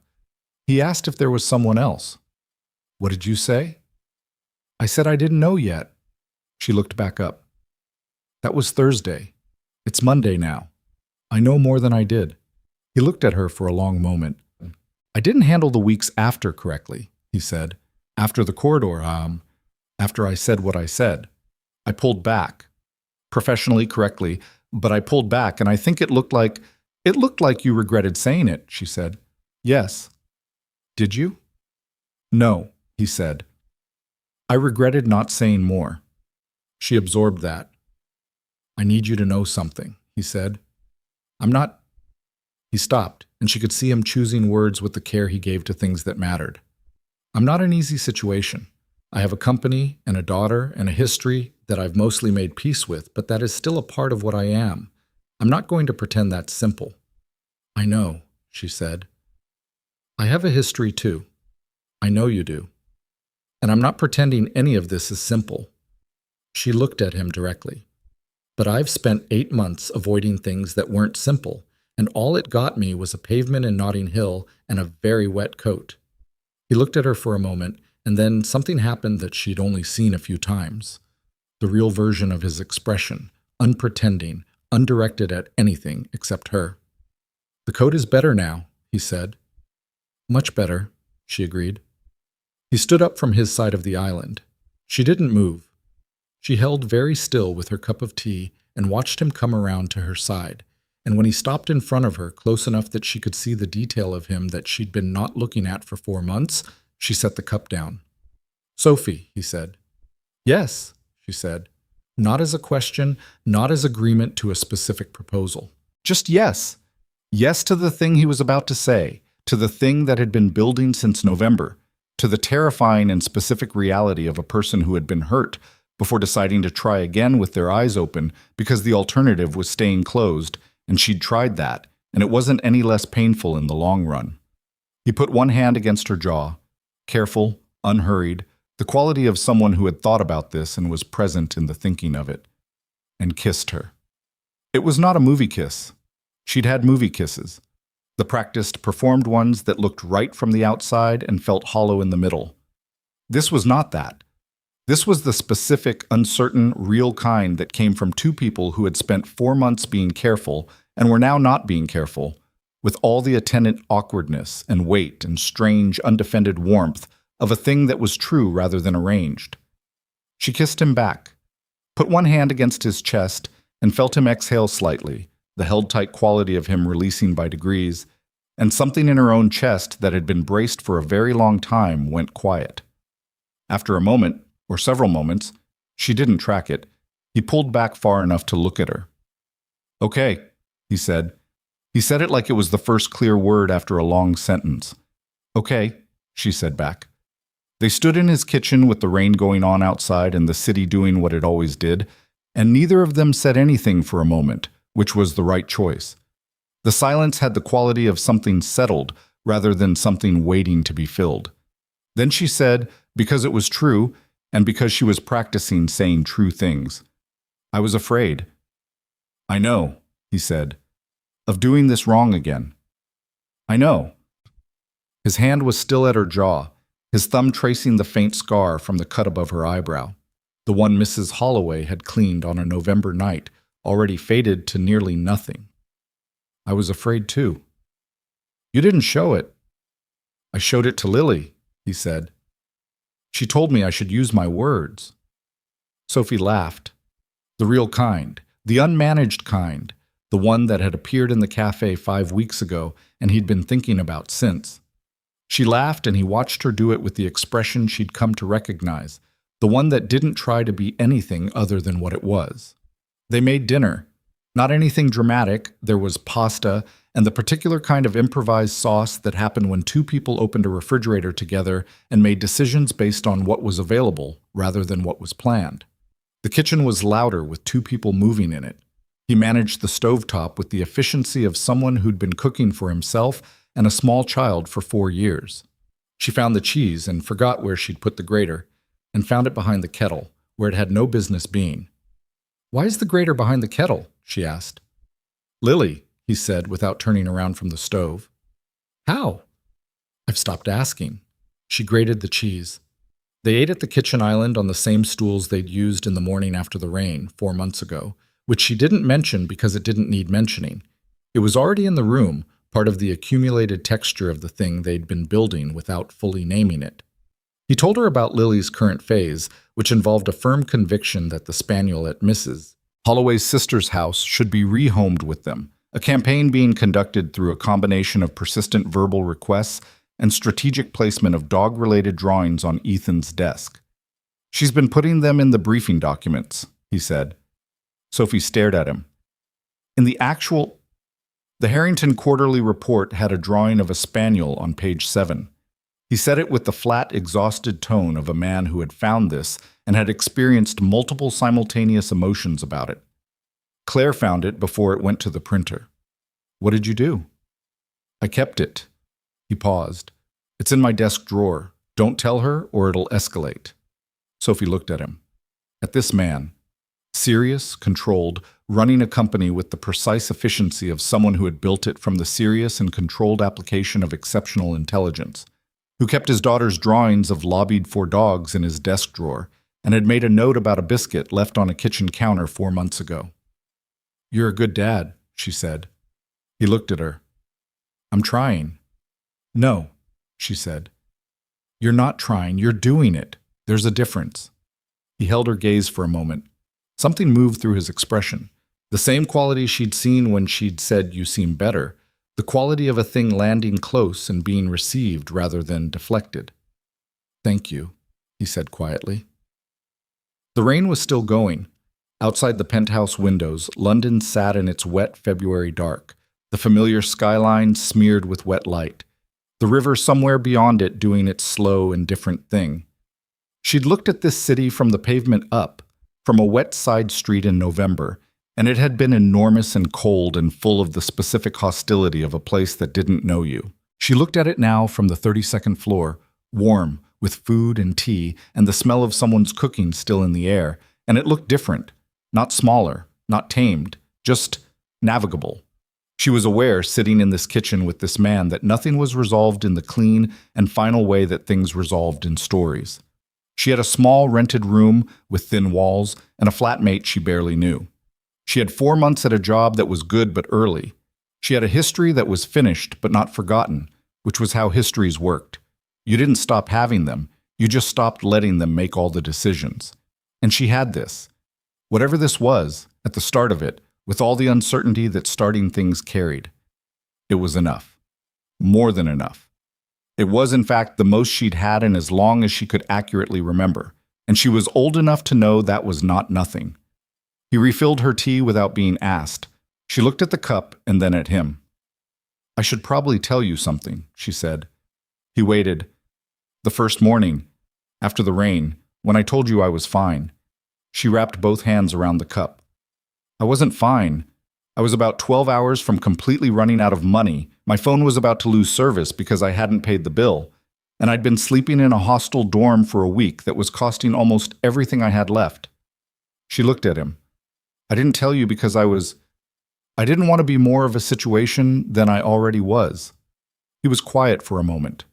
"He asked if there was someone else." "What did you say?" "I said I didn't know yet." She looked back up. "That was Thursday. It's Monday now. I know more than I did. He looked at her for a long moment. I didn't handle the weeks after correctly, he said. After the corridor, after I said what I said. I pulled back. Professionally correctly, but I pulled back, and I think it looked like you regretted saying it, she said. Yes. Did you? No, he said. I regretted not saying more. She absorbed that. I need you to know something, he said. I'm not... He stopped, and she could see him choosing words with the care he gave to things that mattered. I'm not an easy situation. I have a company and a daughter and a history that I've mostly made peace with, but that is still a part of what I am. I'm not going to pretend that's simple. I know, she said. I have a history too. I know you do. And I'm not pretending any of this is simple. She looked at him directly. But I've spent 8 months avoiding things that weren't simple, and all it got me was a pavement in Notting Hill and a very wet coat. He looked at her for a moment, and then something happened that she'd only seen a few times. The real version of his expression, unpretending, undirected at anything except her. The coat is better now, he said. Much better, she agreed. He stood up from his side of the island. She didn't move. She held very still with her cup of tea and watched him come around to her side, and when he stopped in front of her close enough that she could see the detail of him that she'd been not looking at for 4 months, she set the cup down. Sophie, he said. Yes, she said. Not as a question, not as agreement to a specific proposal. Just yes. Yes to the thing he was about to say, to the thing that had been building since November, to the terrifying and specific reality of a person who had been hurt before deciding to try again with their eyes open because the alternative was staying closed, and she'd tried that, and it wasn't any less painful in the long run. He put one hand against her jaw, careful, unhurried, the quality of someone who had thought about this and was present in the thinking of it, and kissed her. It was not a movie kiss. She'd had movie kisses. The practiced, performed ones that looked right from the outside and felt hollow in the middle. This was not that. This was the specific, uncertain, real kind that came from 2 people who had spent 4 months being careful and were now not being careful, with all the attendant awkwardness and weight and strange, undefended warmth of a thing that was true rather than arranged. She kissed him back, put one hand against his chest, and felt him exhale slightly, the held-tight quality of him releasing by degrees, and something in her own chest that had been braced for a very long time went quiet. After a moment, or several moments, she didn't track it, he pulled back far enough to look at her. Okay, he said. He said it like it was the first clear word after a long sentence. Okay, she said back. They stood in his kitchen with the rain going on outside and the city doing what it always did, and neither of them said anything for a moment, which was the right choice. The silence had the quality of something settled rather than something waiting to be filled. Then she said, because it was true, and because she was practicing saying true things, I was afraid. I know, he said, of doing this wrong again. I know. His hand was still at her jaw, his thumb tracing the faint scar from the cut above her eyebrow, the one Mrs. Holloway had cleaned on a November night, already faded to nearly nothing. I was afraid too. You didn't show it. I showed it to Lily, he said. She told me I should use my words. Sophie laughed. The real kind, the unmanaged kind, the one that had appeared in the cafe 5 weeks ago and he'd been thinking about since. She laughed and he watched her do it with the expression she'd come to recognize, the one that didn't try to be anything other than what it was. They made dinner. Not anything dramatic, there was pasta and the particular kind of improvised sauce that happened when 2 people opened a refrigerator together and made decisions based on what was available rather than what was planned. The kitchen was louder with 2 people moving in it. He managed the stovetop with the efficiency of someone who'd been cooking for himself and a small child for 4 years. She found the cheese and forgot where she'd put the grater, and found it behind the kettle, where it had no business being. Why is the grater behind the kettle? She asked. Lily, he said without turning around from the stove. How? I've stopped asking. She grated the cheese. They ate at the kitchen island on the same stools they'd used in the morning after the rain 4 months ago, which she didn't mention because it didn't need mentioning. It was already in the room, part of the accumulated texture of the thing they'd been building without fully naming it. He told her about Lily's current phase, which involved a firm conviction that the spaniel at Mrs. Holloway's sister's house should be rehomed with them, a campaign being conducted through a combination of persistent verbal requests and strategic placement of dog-related drawings on Ethan's desk. "She's been putting them in the briefing documents," he said. Sophie stared at him. The Harrington Quarterly Report had a drawing of a spaniel on page 7. He said it with the flat, exhausted tone of a man who had found this and had experienced multiple simultaneous emotions about it. "Claire found it before it went to the printer." "What did you do?" "I kept it." He paused. "It's in my desk drawer. Don't tell her or it'll escalate." Sophie looked at him. At this man. Serious, controlled, running a company with the precise efficiency of someone who had built it from the serious and controlled application of exceptional intelligence, who kept his daughter's drawings of lobbied for dogs in his desk drawer and had made a note about a biscuit left on a kitchen counter 4 months ago. "You're a good dad," she said. He looked at her. "I'm trying." "No," she said. "You're not trying, you're doing it. There's a difference." He held her gaze for a moment. Something moved through his expression. The same quality she'd seen when she'd said, "You seem better." The quality of a thing landing close and being received rather than deflected. "Thank you," he said quietly. The rain was still going. Outside the penthouse windows, London sat in its wet February dark, the familiar skyline smeared with wet light, the river somewhere beyond it doing its slow, indifferent thing. She'd looked at this city from the pavement up, from a wet side street in November, and it had been enormous and cold and full of the specific hostility of a place that didn't know you. She looked at it now from the 32nd floor, warm, with food and tea, and the smell of someone's cooking still in the air, and it looked different, not smaller, not tamed, just navigable. She was aware, sitting in this kitchen with this man, that nothing was resolved in the clean and final way that things resolved in stories. She had a small rented room with thin walls and a flatmate she barely knew. She had 4 months at a job that was good but early. She had a history that was finished but not forgotten, which was how histories worked. You didn't stop having them, you just stopped letting them make all the decisions. And she had this. Whatever this was, at the start of it, with all the uncertainty that starting things carried. It was enough. More than enough. It was, in fact, the most she'd had in as long as she could accurately remember, and she was old enough to know that was not nothing. He refilled her tea without being asked. She looked at the cup and then at him. "I should probably tell you something," she said. He waited. "The first morning, after the rain, when I told you I was fine." She wrapped both hands around the cup. "I wasn't fine. I was about 12 hours from completely running out of money. My phone was about to lose service because I hadn't paid the bill, and I'd been sleeping in a hostel dorm for a week that was costing almost everything I had left." She looked at him. "I didn't tell you because I didn't want to be more of a situation than I already was." He was quiet for a moment.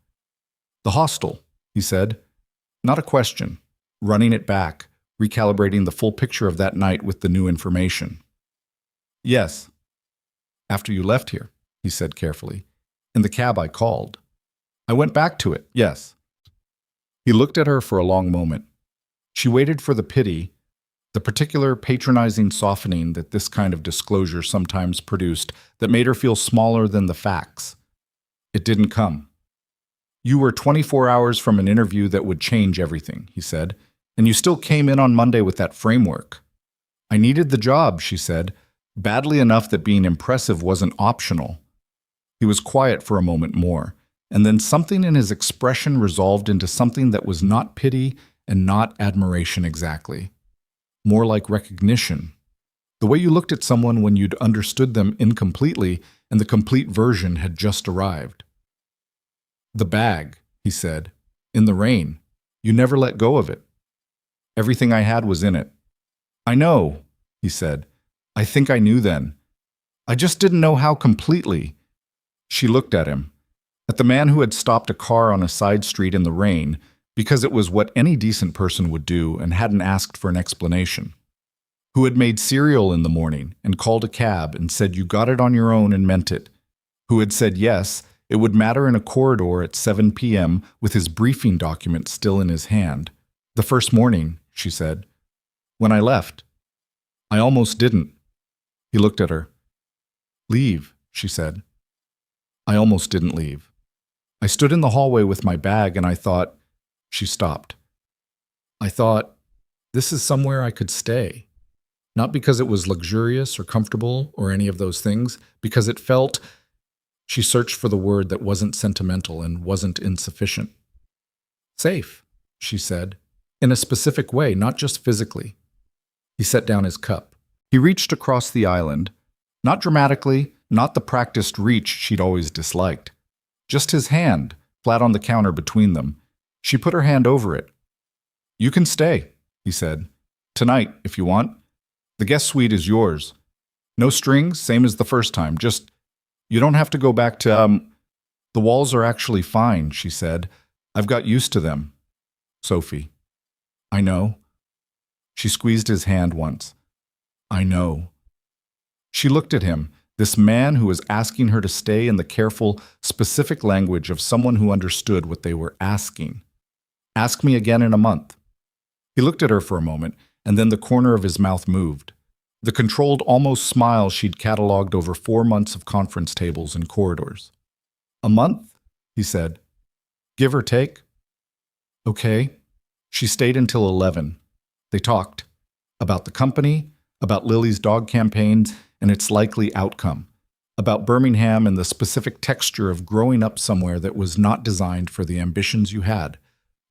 "The hostel," he said. Not a question. Running it back, recalibrating the full picture of that night with the new information. "Yes. After you left here," he said carefully. "In the cab I called. I went back to it, yes." He looked at her for a long moment. She waited for the pity, the particular patronizing softening that this kind of disclosure sometimes produced that made her feel smaller than the facts. It didn't come. "You were 24 hours from an interview that would change everything," he said, "and you still came in on Monday with that framework." "I needed the job," she said, badly enough that being impressive wasn't optional. He was quiet for a moment more, and then something in his expression resolved into something that was not pity and not admiration exactly. More like recognition. The way you looked at someone when you'd understood them incompletely and the complete version had just arrived. "The bag," he said, "in the rain. You never let go of it. Everything I had was in it." "I know," he said. "I think I knew then. I just didn't know how completely." She looked at him, at the man who had stopped a car on a side street in the rain, because it was what any decent person would do and hadn't asked for an explanation, who had made cereal in the morning and called a cab and said you got it on your own and meant it, who had said yes, it would matter in a corridor at 7 p.m. with his briefing document still in his hand. The first morning, she said. When I left. I almost didn't. He looked at her. Leave, she said. I almost didn't leave. I stood in the hallway with my bag and I thought, she stopped. I thought, this is somewhere I could stay. Not because it was luxurious or comfortable or any of those things, because it felt, she searched for the word that wasn't sentimental and wasn't insufficient. Safe, she said, in a specific way, not just physically. He set down his cup. He reached across the island, not dramatically, not the practiced reach she'd always disliked. Just his hand, flat on the counter between them. She put her hand over it. You can stay, he said. Tonight, if you want. The guest suite is yours. No strings, same as the first time. Just, you don't have to go back to, The walls are actually fine, she said. I've got used to them. Sophie. I know. She squeezed his hand once. I know. She looked at him, this man who was asking her to stay in the careful, specific language of someone who understood what they were asking. Ask me again in a month. He looked at her for a moment, and then the corner of his mouth moved. The controlled, almost smile she'd cataloged over 4 months of conference tables and corridors. A month? He said. Give or take? Okay. She stayed until 11. They talked. About the company, about Lily's dog campaigns and its likely outcome. About Birmingham and the specific texture of growing up somewhere that was not designed for the ambitions you had.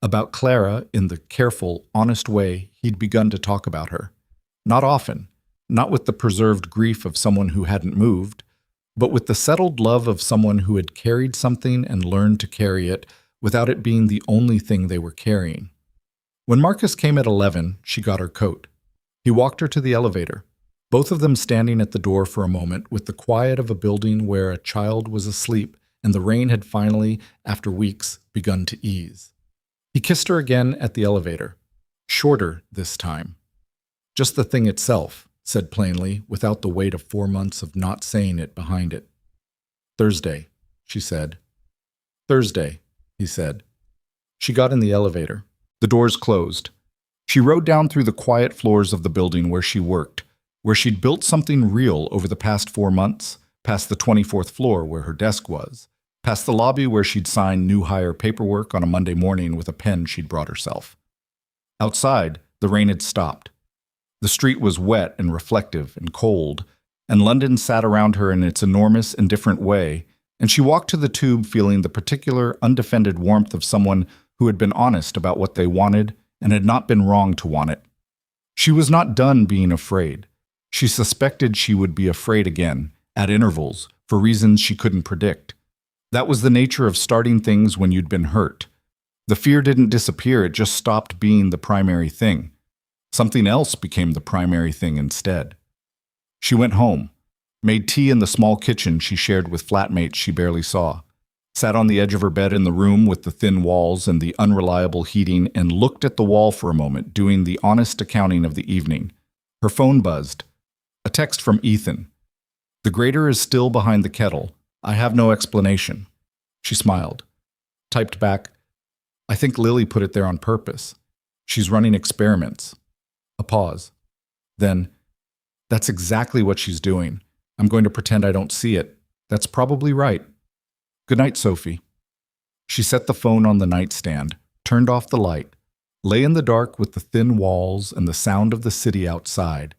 About Clara in the careful, honest way he'd begun to talk about her. Not often, not with the preserved grief of someone who hadn't moved, but with the settled love of someone who had carried something and learned to carry it without it being the only thing they were carrying. When Marcus came at 11, she got her coat. He walked her to the elevator, both of them standing at the door for a moment with the quiet of a building where a child was asleep and the rain had finally, after weeks, begun to ease. He kissed her again at the elevator, shorter this time. Just the thing itself, said plainly, without the weight of 4 months of not saying it behind it. Thursday, she said. Thursday, he said. She got in the elevator. The doors closed. She rode down through the quiet floors of the building where she worked, where she'd built something real over the past 4 months, past the 24th floor where her desk was, past the lobby where she'd signed new hire paperwork on a Monday morning with a pen she'd brought herself. Outside, the rain had stopped. The street was wet and reflective and cold, and London sat around her in its enormous and different way, and she walked to the tube feeling the particular, undefended warmth of someone who had been honest about what they wanted and had not been wrong to want it. She was not done being afraid. She suspected she would be afraid again, at intervals, for reasons she couldn't predict. That was the nature of starting things when you'd been hurt. The fear didn't disappear, it just stopped being the primary thing. Something else became the primary thing instead. She went home, made tea in the small kitchen she shared with flatmates she barely saw, sat on the edge of her bed in the room with the thin walls and the unreliable heating and looked at the wall for a moment, doing the honest accounting of the evening. Her phone buzzed. A text from Ethan. The grater is still behind the kettle. I have no explanation. She smiled. Typed back, I think Lily put it there on purpose. She's running experiments. A pause. Then, that's exactly what she's doing. I'm going to pretend I don't see it. That's probably right. Good night, Sophie. She set the phone on the nightstand, turned off the light, lay in the dark with the thin walls and the sound of the city outside,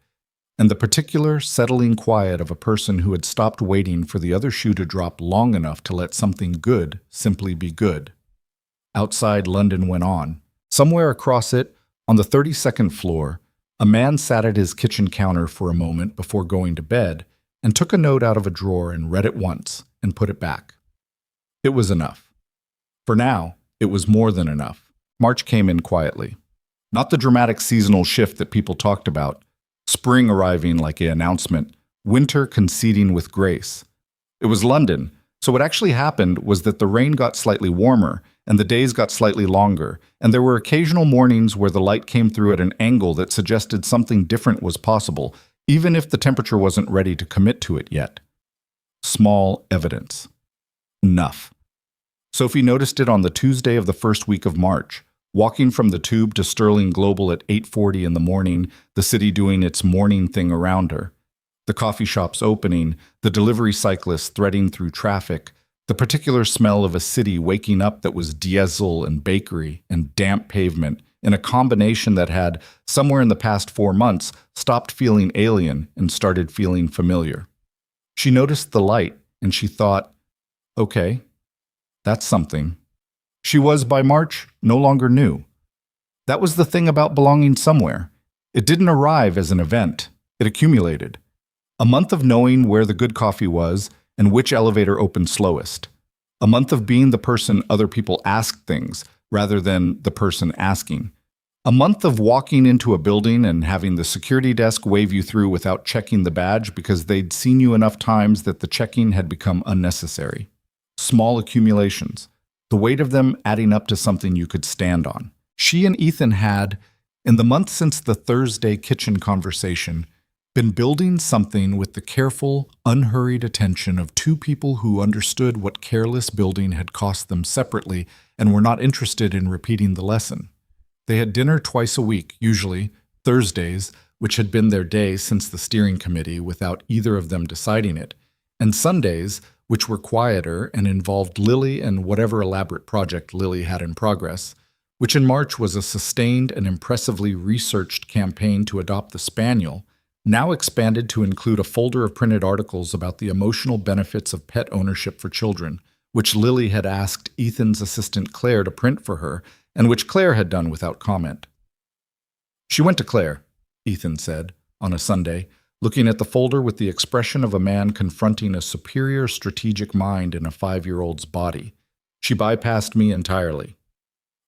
and the particular, settling quiet of a person who had stopped waiting for the other shoe to drop long enough to let something good simply be good. Outside, London went on. Somewhere across it, on the 32nd floor, a man sat at his kitchen counter for a moment before going to bed and took a note out of a drawer and read it once and put it back. It was enough. For now, it was more than enough. March came in quietly. Not the dramatic seasonal shift that people talked about, spring arriving like an announcement, winter conceding with grace. It was London, so what actually happened was that the rain got slightly warmer and the days got slightly longer, and there were occasional mornings where the light came through at an angle that suggested something different was possible, even if the temperature wasn't ready to commit to it yet. Small evidence. Enough. Sophie noticed it on the Tuesday of the first week of March, walking from the Tube to Sterling Global at 8:40 in the morning, the city doing its morning thing around her. The coffee shops opening, the delivery cyclists threading through traffic, the particular smell of a city waking up that was diesel and bakery and damp pavement in a combination that had, somewhere in the past 4 months, stopped feeling alien and started feeling familiar. She noticed the light, and she thought, okay, that's something. She was, by March, no longer new. That was the thing about belonging somewhere. It didn't arrive as an event. It accumulated. A month of knowing where the good coffee was and which elevator opened slowest. A month of being the person other people asked things, rather than the person asking. A month of walking into a building and having the security desk wave you through without checking the badge because they'd seen you enough times that the checking had become unnecessary. Small accumulations, the weight of them adding up to something you could stand on. She and Ethan had, in the month since the Thursday kitchen conversation, been building something with the careful, unhurried attention of two people who understood what careless building had cost them separately and were not interested in repeating the lesson. They had dinner twice a week, usually Thursdays, which had been their day since the steering committee without either of them deciding it, and Sundays, which were quieter and involved Lily and whatever elaborate project Lily had in progress, which in March was a sustained and impressively researched campaign to adopt the spaniel, now expanded to include a folder of printed articles about the emotional benefits of pet ownership for children, which Lily had asked Ethan's assistant Claire to print for her, and which Claire had done without comment. She went to Claire, Ethan said, on a Sunday, looking at the folder with the expression of a man confronting a superior strategic mind in a 5-year-old's body. She bypassed me entirely.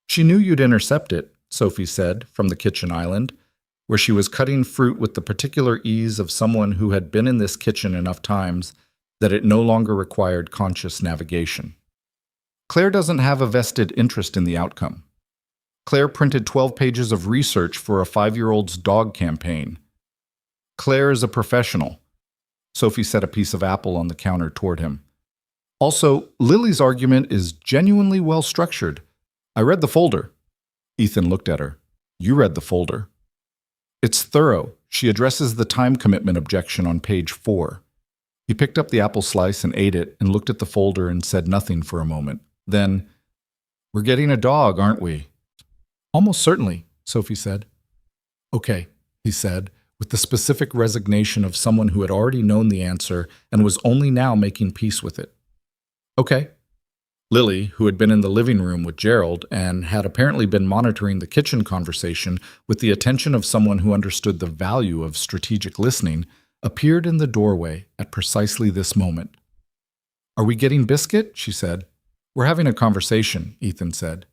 She knew you'd intercept it, Sophie said, from the kitchen island, where she was cutting fruit with the particular ease of someone who had been in this kitchen enough times that it no longer required conscious navigation. Claire doesn't have a vested interest in the outcome. Claire printed 12 pages of research for a 5-year-old's dog campaign. Claire is a professional. Sophie set a piece of apple on the counter toward him. Also, Lily's argument is genuinely well structured. I read the folder. Ethan looked at her. You read the folder. It's thorough. She addresses the time commitment objection on page 4. He picked up the apple slice and ate it and looked at the folder and said nothing for a moment. Then, we're getting a dog, aren't we? Almost certainly, Sophie said. Okay, he said, with the specific resignation of someone who had already known the answer and was only now making peace with it. Okay. Lily, who had been in the living room with Gerald and had apparently been monitoring the kitchen conversation with the attention of someone who understood the value of strategic listening, appeared in the doorway at precisely this moment. Are we getting biscuit? She said. We're having a conversation, Ethan said.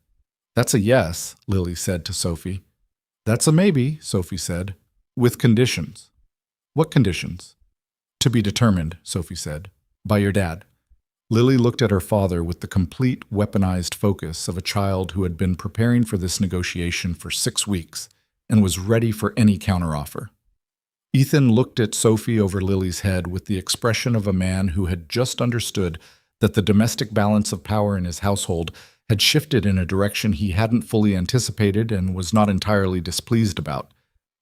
That's a yes, Lily said to Sophie. That's a maybe, Sophie said, with conditions. What conditions? To be determined, Sophie said, by your dad. Lily looked at her father with the complete weaponized focus of a child who had been preparing for this negotiation for 6 weeks and was ready for any counteroffer. Ethan looked at Sophie over Lily's head with the expression of a man who had just understood that the domestic balance of power in his household had shifted in a direction he hadn't fully anticipated and was not entirely displeased about.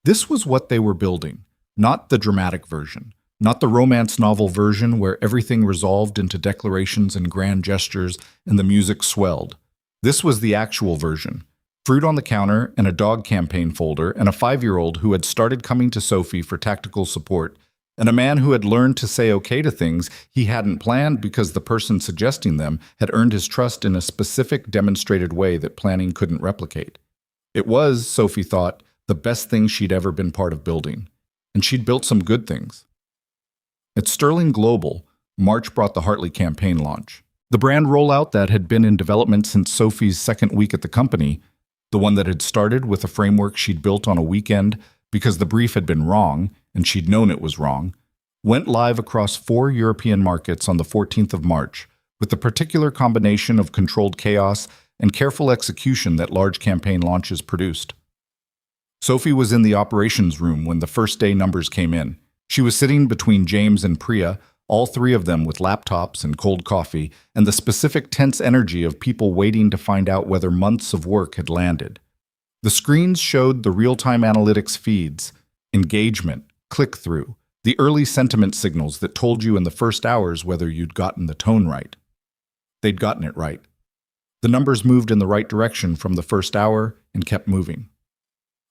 This was what they were building, not the dramatic version. Not the romance novel version where everything resolved into declarations and grand gestures and the music swelled. This was the actual version. Fruit on the counter and a dog campaign folder and a 5-year-old who had started coming to Sophie for tactical support and a man who had learned to say okay to things he hadn't planned because the person suggesting them had earned his trust in a specific demonstrated way that planning couldn't replicate. It was, Sophie thought, the best thing she'd ever been part of building. And she'd built some good things. At Sterling Global, March brought the Hartley campaign launch. The brand rollout that had been in development since Sophie's second week at the company, the one that had started with a framework she'd built on a weekend because the brief had been wrong, and she'd known it was wrong, went live across 4 European markets on the 14th of March, with the particular combination of controlled chaos and careful execution that large campaign launches produced. Sophie was in the operations room when the first day numbers came in. She was sitting between James and Priya, all three of them with laptops and cold coffee, and the specific tense energy of people waiting to find out whether months of work had landed. The screens showed the real-time analytics feeds, engagement, click-through, the early sentiment signals that told you in the first hours whether you'd gotten the tone right. They'd gotten it right. The numbers moved in the right direction from the first hour and kept moving.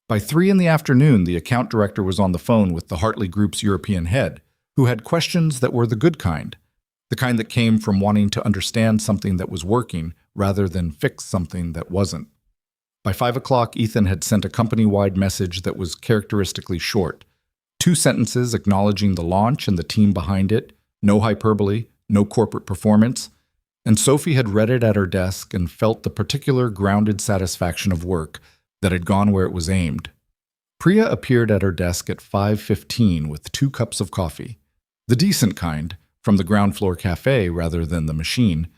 By 3 in the afternoon, the account director was on the phone with the Hartley Group's European head, who had questions that were the good kind, the kind that came from wanting to understand something that was working rather than fix something that wasn't. By 5 o'clock, Ethan had sent a company-wide message that was characteristically short. 2 sentences acknowledging the launch and the team behind it, no hyperbole, no corporate performance, and Sophie had read it at her desk and felt the particular grounded satisfaction of work that had gone where it was aimed. Priya appeared at her desk at 5:15 with 2 cups of coffee, the decent kind, from the ground floor cafe rather than the machine,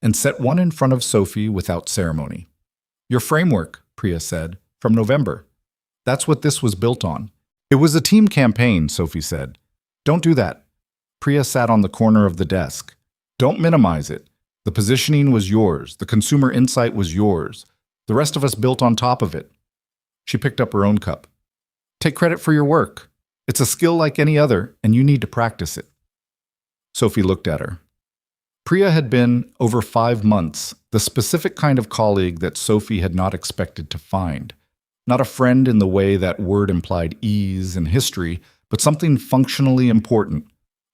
and set one in front of Sophie without ceremony. "Your framework," Priya said, "from November. That's what this was built on." "It was a team campaign," Sophie said. "Don't do that." Priya sat on the corner of the desk. "Don't minimize it. The positioning was yours. The consumer insight was yours. The rest of us built on top of it." She picked up her own cup. "Take credit for your work. It's a skill like any other, and you need to practice it." Sophie looked at her. Priya had been, over 5 months, the specific kind of colleague that Sophie had not expected to find. Not a friend in the way that word implied ease and history, but something functionally important.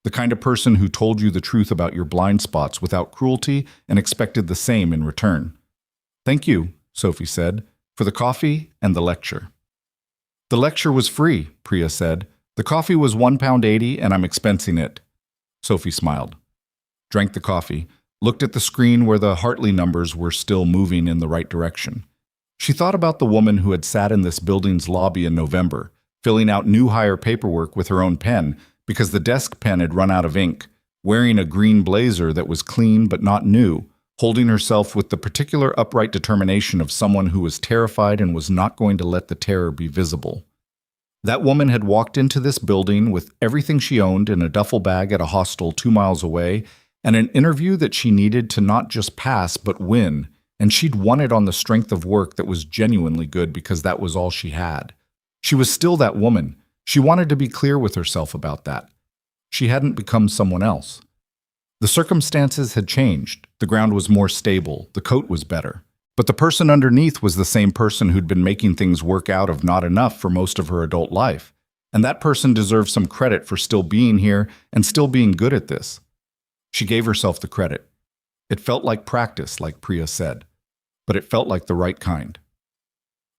The kind of person who told you the truth about your blind spots without cruelty and expected the same in return. "Thank you," Sophie said, "for the coffee and the lecture." "The lecture was free," Priya said. "The coffee was £1.80 and I'm expensing it." Sophie smiled, drank the coffee, looked at the screen where the Hartley numbers were still moving in the right direction. She thought about the woman who had sat in this building's lobby in November, filling out new hire paperwork with her own pen because the desk pen had run out of ink, wearing a green blazer that was clean but not new, holding herself with the particular upright determination of someone who was terrified and was not going to let the terror be visible. That woman had walked into this building with everything she owned in a duffel bag at a hostel 2 miles away and an interview that she needed to not just pass but win, and she'd won it on the strength of work that was genuinely good because that was all she had. She was still that woman. She wanted to be clear with herself about that. She hadn't become someone else. The circumstances had changed. The ground was more stable. The coat was better. But the person underneath was the same person who'd been making things work out of not enough for most of her adult life. And that person deserved some credit for still being here and still being good at this. She gave herself the credit. It felt like practice, like Priya said. But it felt like the right kind.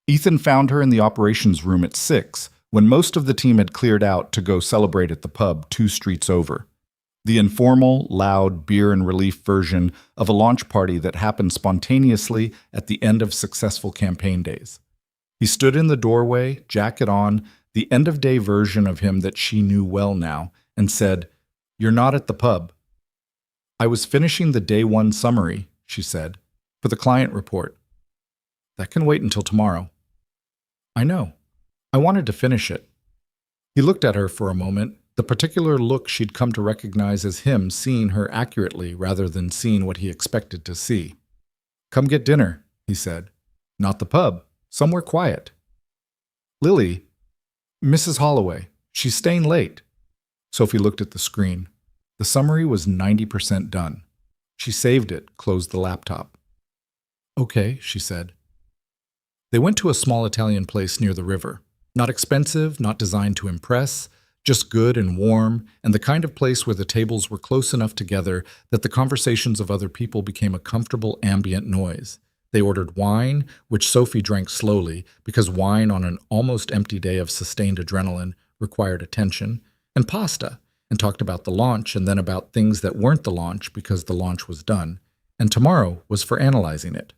Ethan found her in the operations room at 6, when most of the team had cleared out to go celebrate at the pub 2 streets over. The informal, loud, beer and relief version of a launch party that happened spontaneously at the end of successful campaign days. He stood in the doorway, jacket on, the end-of-day version of him that she knew well now, and said, "You're not at the pub." "I was finishing the day 1 summary," she said, "for the client report." "That can wait until tomorrow." "I know. I wanted to finish it." He looked at her for a moment, the particular look she'd come to recognize as him seeing her accurately rather than seeing what he expected to see. "Come get dinner," he said. "Not the pub. Somewhere quiet." "Lily, Mrs. Holloway, she's staying late." Sophie looked at the screen. The summary was 90% done. She saved it, closed the laptop. "Okay," she said. They went to a small Italian place near the river. Not expensive, not designed to impress, just good and warm, and the kind of place where the tables were close enough together that the conversations of other people became a comfortable ambient noise. They ordered wine, which Sophie drank slowly, because wine on an almost empty day of sustained adrenaline required attention, and pasta, and talked about the launch and then about things that weren't the launch because the launch was done, and tomorrow was for analyzing it.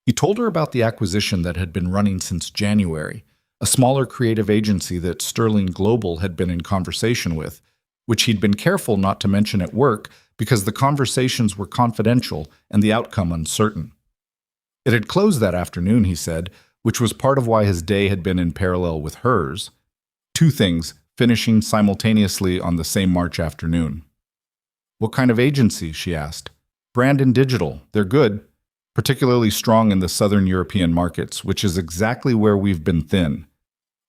He told her about the acquisition that had been running since January, a smaller creative agency that Sterling Global had been in conversation with, which he'd been careful not to mention at work because the conversations were confidential and the outcome uncertain. It had closed that afternoon, he said, which was part of why his day had been in parallel with hers. 2 things, finishing simultaneously on the same March afternoon. What kind of agency? She asked. Brand and digital. They're good, particularly strong in the southern European markets, which is exactly where we've been thin.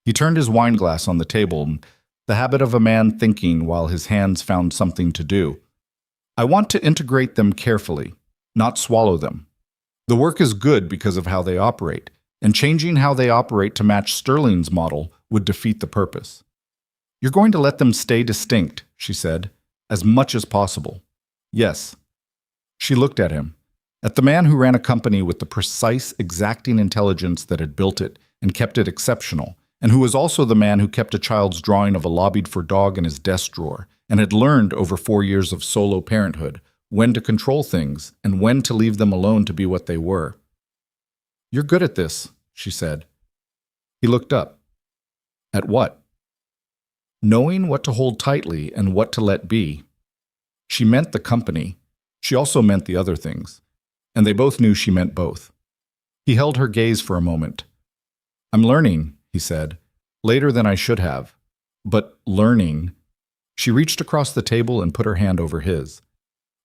He turned his wine glass on the table, the habit of a man thinking while his hands found something to do. I want to integrate them carefully, not swallow them. The work is good because of how they operate, and changing how they operate to match Sterling's model would defeat the purpose. You're going to let them stay distinct, she said, as much as possible. Yes. She looked at him, at the man who ran a company with the precise, exacting intelligence that had built it and kept it exceptional, and who was also the man who kept a child's drawing of a lobbied-for dog in his desk drawer and had learned over 4 years of solo parenthood when to control things and when to leave them alone to be what they were. You're good at this, she said. He looked up. At what? Knowing what to hold tightly and what to let be. She meant the company. She also meant the other things. And they both knew she meant both. He held her gaze for a moment. I'm learning, he said, later than I should have. But learning. She reached across the table and put her hand over his.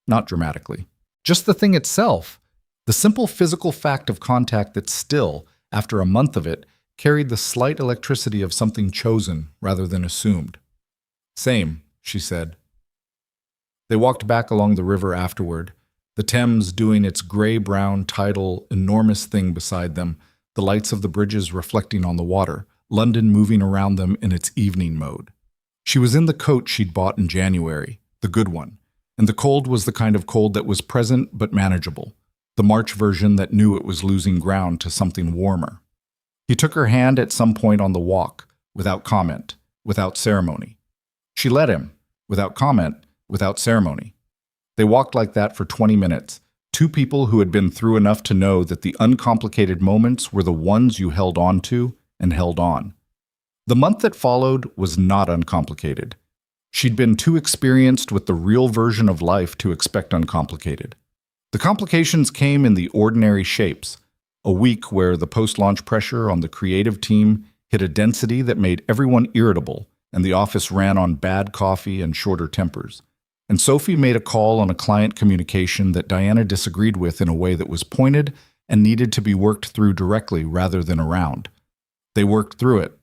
Not dramatically. Just the thing itself. The simple physical fact of contact that still, after a month of it, carried the slight electricity of something chosen rather than assumed. Same, she said. They walked back along the river afterward, the Thames doing its gray-brown, tidal, enormous thing beside them, the lights of the bridges reflecting on the water, London moving around them in its evening mode. She was in the coat she'd bought in January, the good one, and the cold was the kind of cold that was present but manageable, the March version that knew it was losing ground to something warmer. He took her hand at some point on the walk, without comment, without ceremony. She let him, without comment, without ceremony. They walked like that for 20 minutes, two people who had been through enough to know that the uncomplicated moments were the ones you held on to and held on. The month that followed was not uncomplicated. She'd been too experienced with the real version of life to expect uncomplicated. The complications came in the ordinary shapes, a week where the post-launch pressure on the creative team hit a density that made everyone irritable, and the office ran on bad coffee and shorter tempers. And Sophie made a call on a client communication that Diana disagreed with in a way that was pointed and needed to be worked through directly rather than around. They worked through it.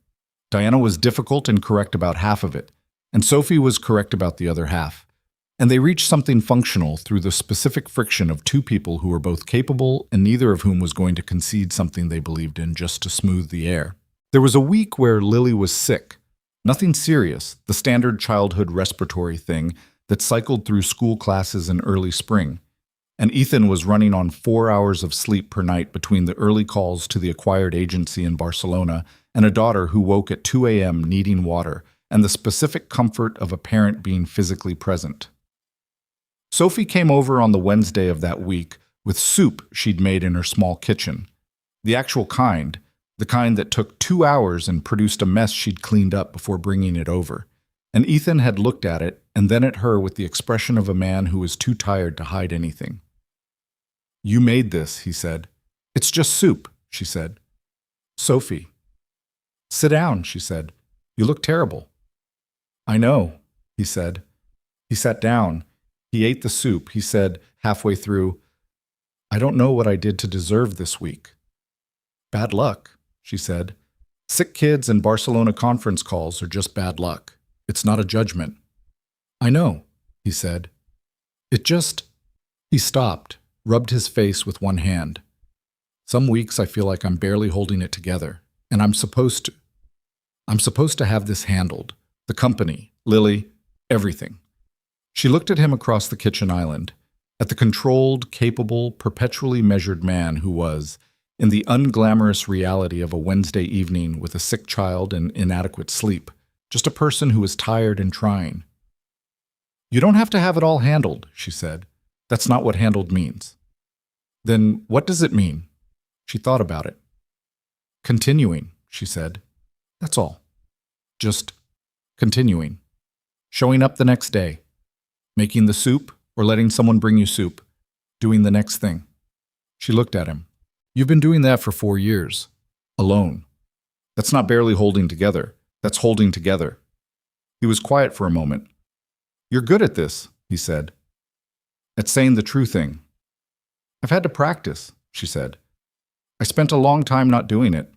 Diana was difficult and correct about half of it, and Sophie was correct about the other half. And they reached something functional through the specific friction of two people who were both capable and neither of whom was going to concede something they believed in just to smooth the air. There was a week where Lily was sick. Nothing serious, the standard childhood respiratory thing that cycled through school classes in early spring. And Ethan was running on 4 hours of sleep per night between the early calls to the acquired agency in Barcelona and a daughter who woke at 2 a.m. needing water and the specific comfort of a parent being physically present. Sophie came over on the Wednesday of that week with soup she'd made in her small kitchen. The actual kind, the kind that took 2 hours and produced a mess she'd cleaned up before bringing it over. And Ethan had looked at it and then at her with the expression of a man who was too tired to hide anything. You made this, he said. It's just soup, she said. Sophie. Sit down, she said. You look terrible. I know, he said. He sat down. He ate the soup. He said, halfway through, I don't know what I did to deserve this week. Bad luck, she said. Sick kids and Barcelona conference calls are just bad luck. It's not a judgment. I know, he said. It just... He stopped, rubbed his face with one hand. Some weeks I feel like I'm barely holding it together, and I'm supposed to. I'm supposed to have this handled. The company, Lily, everything. She looked at him across the kitchen island, at the controlled, capable, perpetually measured man who was, in the unglamorous reality of a Wednesday evening with a sick child and inadequate sleep, just a person who was tired and trying. You don't have to have it all handled, she said. That's not what handled means. Then what does it mean? She thought about it. Continuing, she said. That's all. Just continuing. Showing up the next day. Making the soup or letting someone bring you soup. Doing the next thing. She looked at him. You've been doing that for 4 years. Alone. That's not barely holding together. That's holding together. He was quiet for a moment. "You're good at this," he said. "At saying the true thing." "I've had to practice," she said. "I spent a long time not doing it."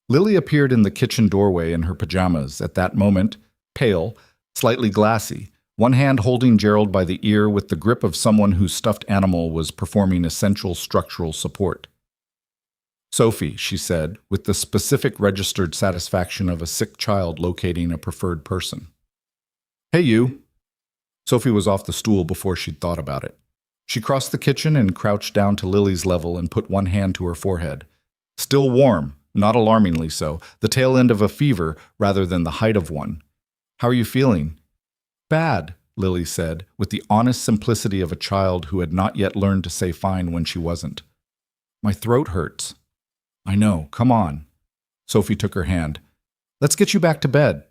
Lily appeared in the kitchen doorway in her pajamas, at that moment, pale, slightly glassy, one hand holding Gerald by the ear with the grip of someone whose stuffed animal was performing essential structural support. "Sophie," she said, with the specific registered satisfaction of a sick child locating a preferred person. "Hey, you." Sophie was off the stool before she'd thought about it. She crossed the kitchen and crouched down to Lily's level and put one hand to her forehead. Still warm, not alarmingly so, the tail end of a fever rather than the height of one. "How are you feeling?" "Bad," Lily said, with the honest simplicity of a child who had not yet learned to say fine when she wasn't. "My throat hurts." "I know, come on." Sophie took her hand. "Let's get you back to bed."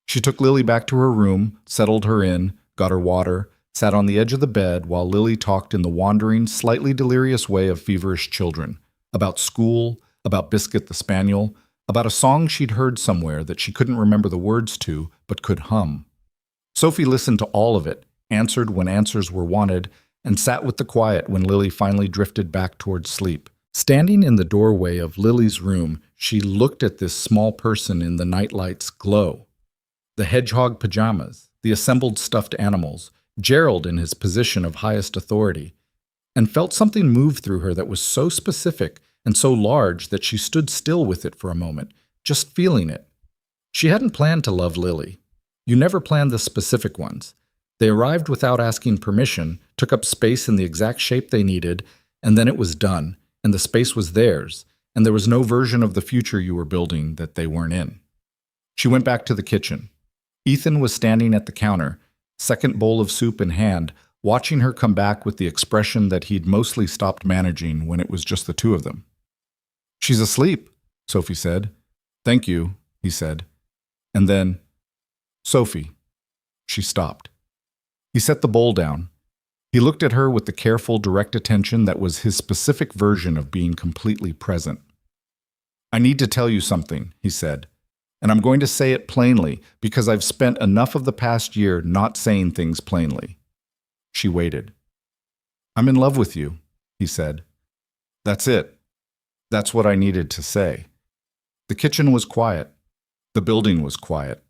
She took Lily back to her room, settled her in, got her water, sat on the edge of the bed while Lily talked in the wandering, slightly delirious way of feverish children, about school, about Biscuit the Spaniel, about a song she'd heard somewhere that she couldn't remember the words to but could hum. Sophie listened to all of it, answered when answers were wanted, and sat with the quiet when Lily finally drifted back towards sleep. Standing in the doorway of Lily's room, she looked at this small person in the nightlight's glow. The hedgehog pajamas, the assembled stuffed animals, Gerald in his position of highest authority, and felt something move through her that was so specific and so large that she stood still with it for a moment, just feeling it. She hadn't planned to love Lily. You never planned the specific ones. They arrived without asking permission, took up space in the exact shape they needed, and then it was done, and the space was theirs, and there was no version of the future you were building that they weren't in. She went back to the kitchen. Ethan was standing at the counter, second bowl of soup in hand, watching her come back with the expression that he'd mostly stopped managing when it was just the two of them. "She's asleep," Sophie said. "Thank you," he said. And then, "Sophie." She stopped. He set the bowl down. He looked at her with the careful, direct attention that was his specific version of being completely present. "I need to tell you something," he said. "And I'm going to say it plainly because I've spent enough of the past year not saying things plainly." She waited. "I'm in love with you," he said. "That's it. That's what I needed to say." The kitchen was quiet. The building was quiet.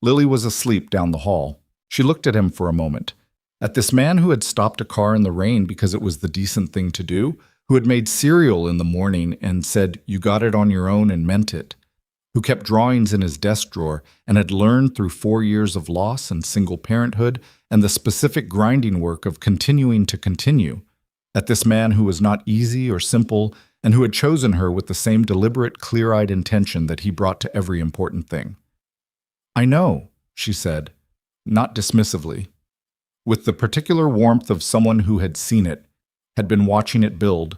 Lily was asleep down the hall. She looked at him for a moment. At this man who had stopped a car in the rain because it was the decent thing to do, who had made cereal in the morning and said, "You got it on your own," and meant it, who kept drawings in his desk drawer and had learned through 4 years of loss and single parenthood and the specific grinding work of continuing to continue. At this man who was not easy or simple and who had chosen her with the same deliberate, clear-eyed intention that he brought to every important thing. "I know," she said, not dismissively, with the particular warmth of someone who had seen it, had been watching it build,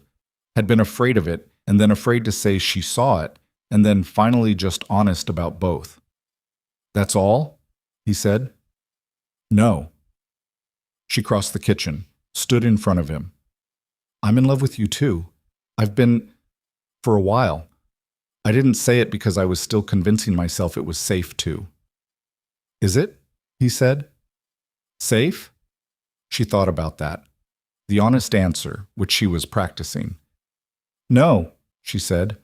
had been afraid of it, and then afraid to say she saw it, and then finally just honest about both. "That's all?" he said. "No." She crossed the kitchen, stood in front of him. "I'm in love with you too. I've been, for a while. I didn't say it because I was still convincing myself it was safe to." "Is it?" he said. "Safe?" She thought about that. The honest answer, which she was practicing. "No," she said.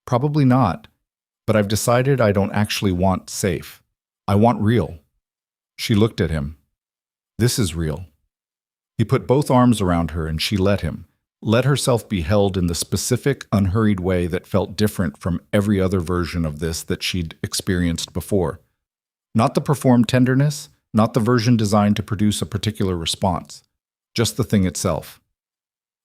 "Probably not, but I've decided I don't actually want safe. I want real." She looked at him. "This is real." He put both arms around her and she let him, let herself be held in the specific, unhurried way that felt different from every other version of this that she'd experienced before. Not the performed tenderness, not the version designed to produce a particular response, just the thing itself.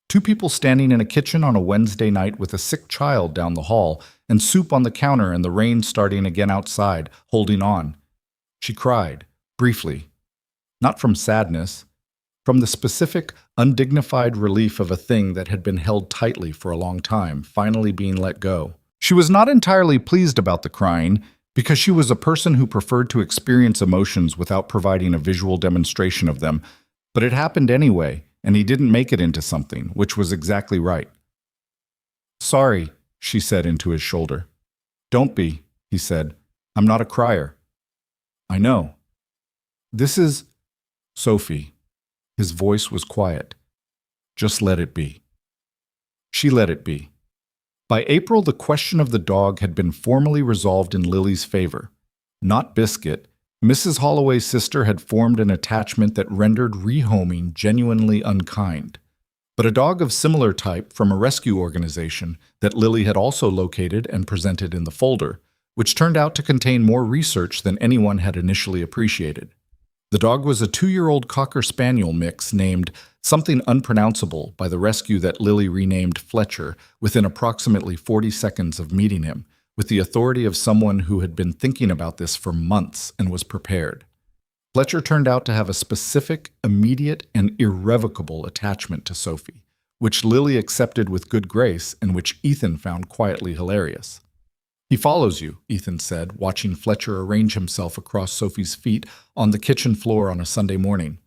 Two people standing in a kitchen on a Wednesday night with a sick child down the hall and soup on the counter and the rain starting again outside, holding on. She cried, briefly. Not from sadness, from the specific, undignified relief of a thing that had been held tightly for a long time, finally being let go. She was not entirely pleased about the crying, because she was a person who preferred to experience emotions without providing a visual demonstration of them, but it happened anyway, and he didn't make it into something, which was exactly right. "Sorry," she said into his shoulder. "Don't be," he said. "I'm not a crier." I know. This is Sophie. His voice was quiet. Just let it be. She let it be. By April, the question of the dog had been formally resolved in Lily's favor. Not Biscuit, Mrs. Holloway's sister had formed an attachment that rendered rehoming genuinely unkind. But a dog of similar type from a rescue organization that Lily had also located and presented in the folder, which turned out to contain more research than anyone had initially appreciated. The dog was a 2-year-old Cocker Spaniel mix named something unpronounceable by the rescue that Lily renamed Fletcher within approximately 40 seconds of meeting him, with the authority of someone who had been thinking about this for months and was prepared. Fletcher turned out to have a specific, immediate, and irrevocable attachment to Sophie, which Lily accepted with good grace and which Ethan found quietly hilarious. "He follows you," Ethan said, watching Fletcher arrange himself across Sophie's feet on the kitchen floor on a Sunday morning.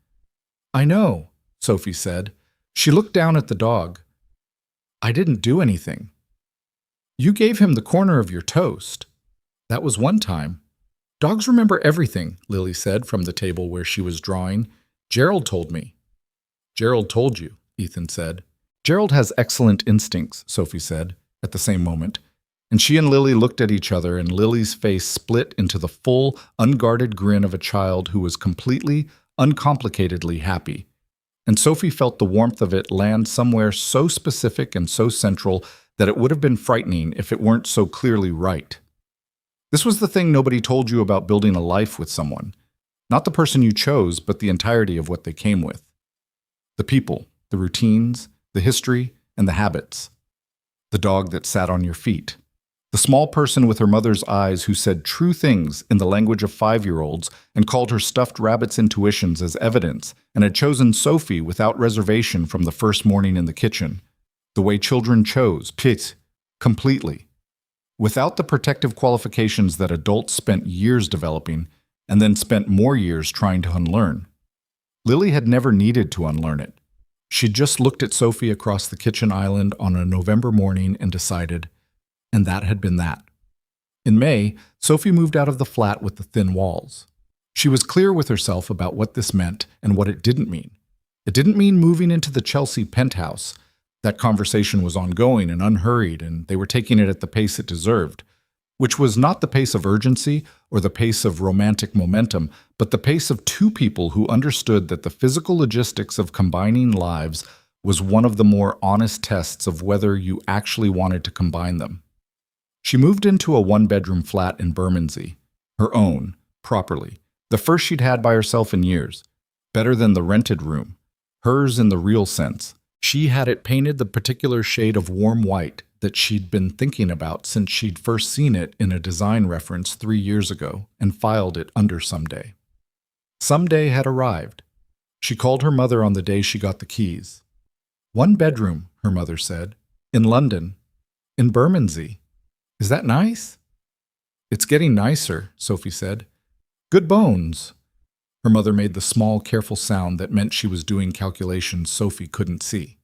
"I know," Sophie said. She looked down at the dog. "I didn't do anything." "You gave him the corner of your toast." "That was one time." "Dogs remember everything," Lily said from the table where she was drawing. "Gerald told me." "Gerald told you," Ethan said. "Gerald has excellent instincts," Sophie said, at the same moment. And she and Lily looked at each other, and Lily's face split into the full, unguarded grin of a child who was completely, uncomplicatedly happy. And Sophie felt the warmth of it land somewhere so specific and so central that it would have been frightening if it weren't so clearly right. This was the thing nobody told you about building a life with someone. Not the person you chose, but the entirety of what they came with. The people, the routines, the history, and the habits. The dog that sat on your feet. The small person with her mother's eyes who said true things in the language of 5-year-olds and called her stuffed rabbit's intuitions as evidence and had chosen Sophie without reservation from the first morning in the kitchen. The way children chose, completely. Without the protective qualifications that adults spent years developing and then spent more years trying to unlearn. Lily had never needed to unlearn it. She'd just looked at Sophie across the kitchen island on a November morning and decided, and that had been that. In May, Sophie moved out of the flat with the thin walls. She was clear with herself about what this meant and what it didn't mean. It didn't mean moving into the Chelsea penthouse. That conversation was ongoing and unhurried, and they were taking it at the pace it deserved, which was not the pace of urgency or the pace of romantic momentum, but the pace of two people who understood that the physical logistics of combining lives was one of the more honest tests of whether you actually wanted to combine them. She moved into a 1-bedroom flat in Bermondsey, her own, properly, the first she'd had by herself in years, better than the rented room, hers in the real sense. She had it painted the particular shade of warm white that she'd been thinking about since she'd first seen it in a design reference 3 years ago and filed it under Someday. Someday had arrived. She called her mother on the day she got the keys. 1 bedroom, her mother said, in London, in Bermondsey. Is that nice? It's getting nicer, Sophie said. Good bones. Her mother made the small, careful sound that meant she was doing calculations Sophie couldn't see.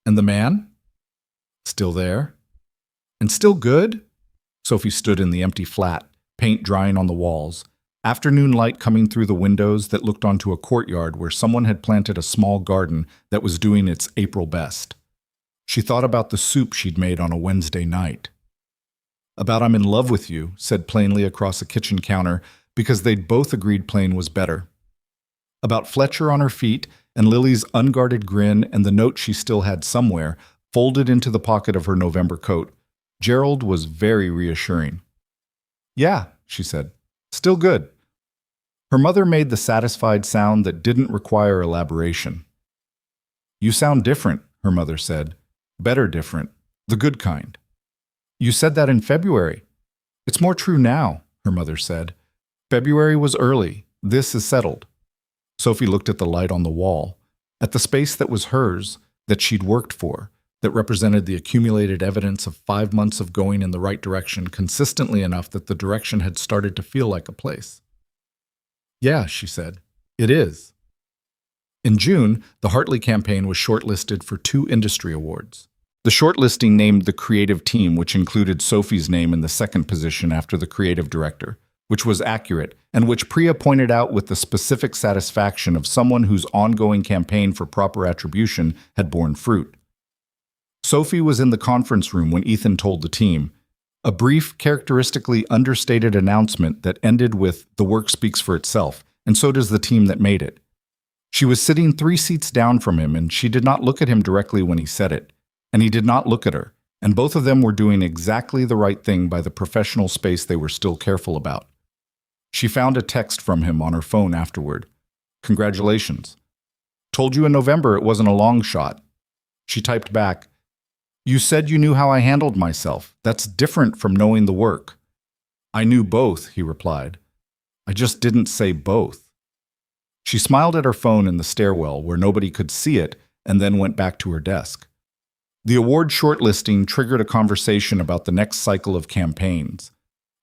And the man? Still there? And still good? Sophie stood in the empty flat, paint drying on the walls, afternoon light coming through the windows that looked onto a courtyard where someone had planted a small garden that was doing its April best. She thought about the soup she'd made on a Wednesday night. About I'm in love with you, said plainly across a kitchen counter, because they'd both agreed plain was better. About Fletcher on her feet and Lily's unguarded grin and the note she still had somewhere, folded into the pocket of her November coat. Gerald was very reassuring. Yeah, she said. Still good. Her mother made the satisfied sound that didn't require elaboration. You sound different, her mother said. Better different. The good kind. You said that in February. It's more true now, her mother said. February was early. This is settled. Sophie looked at the light on the wall, at the space that was hers, that she'd worked for, that represented the accumulated evidence of 5 months of going in the right direction consistently enough that the direction had started to feel like a place. Yeah, she said, it is. In June, the Hartley campaign was shortlisted for 2 industry awards. The shortlisting named the creative team, which included Sophie's name in the second position after the creative director. which was accurate, and which Priya pointed out with the specific satisfaction of someone whose ongoing campaign for proper attribution had borne fruit. Sophie was in the conference room when Ethan told the team, a brief, characteristically understated announcement that ended with, "The work speaks for itself, and so does the team that made it." She was sitting 3 seats down from him, and she did not look at him directly when he said it, and he did not look at her, and both of them were doing exactly the right thing by the professional space they were still careful about. She found a text from him on her phone afterward. "Congratulations. Told you in November it wasn't a long shot." She typed back, "You said you knew how I handled myself. That's different from knowing the work." "I knew both," he replied. "I just didn't say both." She smiled at her phone in the stairwell where nobody could see it and then went back to her desk. The award shortlisting triggered a conversation about the next cycle of campaigns.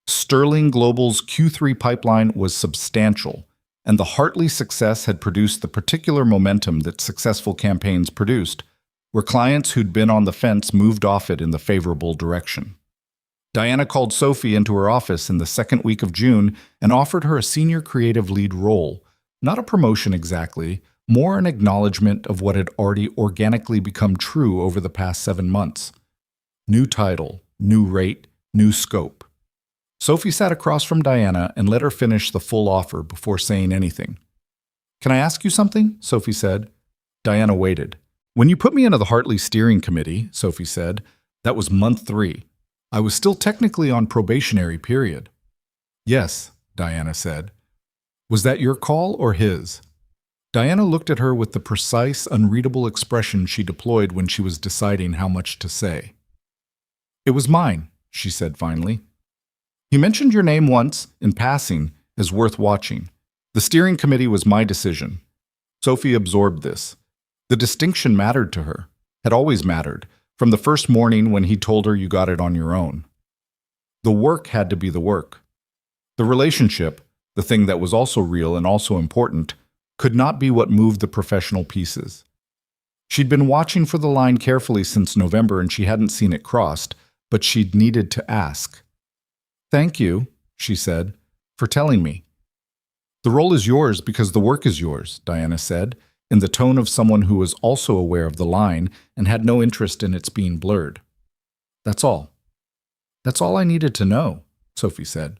Sterling Global's Q3 pipeline was substantial, and the Hartley success had produced the particular momentum that successful campaigns produced, where clients who'd been on the fence moved off it in the favorable direction. Diana called Sophie into her office in the second week of June and offered her a senior creative lead role, not a promotion exactly, more an acknowledgement of what had already organically become true over the past 7 months. New title, new rate, new scope. Sophie sat across from Diana and let her finish the full offer before saying anything. "Can I ask you something?" Sophie said. Diana waited. "When you put me into the Hartley steering committee," Sophie said, "that was month 3. I was still technically on probationary period." "Yes," Diana said. "Was that your call or his?" Diana looked at her with the precise, unreadable expression she deployed when she was deciding how much to say. "It was mine," she said finally. "He mentioned your name once, in passing, as worth watching. The steering committee was my decision." Sophie absorbed this. The distinction mattered to her, had always mattered, from the first morning when he told her you got it on your own. The work had to be the work. The relationship, the thing that was also real and also important, could not be what moved the professional pieces. She'd been watching for the line carefully since November and she hadn't seen it crossed, but she'd needed to ask. "Thank you," she said, "for telling me." "The role is yours because the work is yours," Diana said, in the tone of someone who was also aware of the line and had no interest in its being blurred. "That's all." "That's all I needed to know," Sophie said.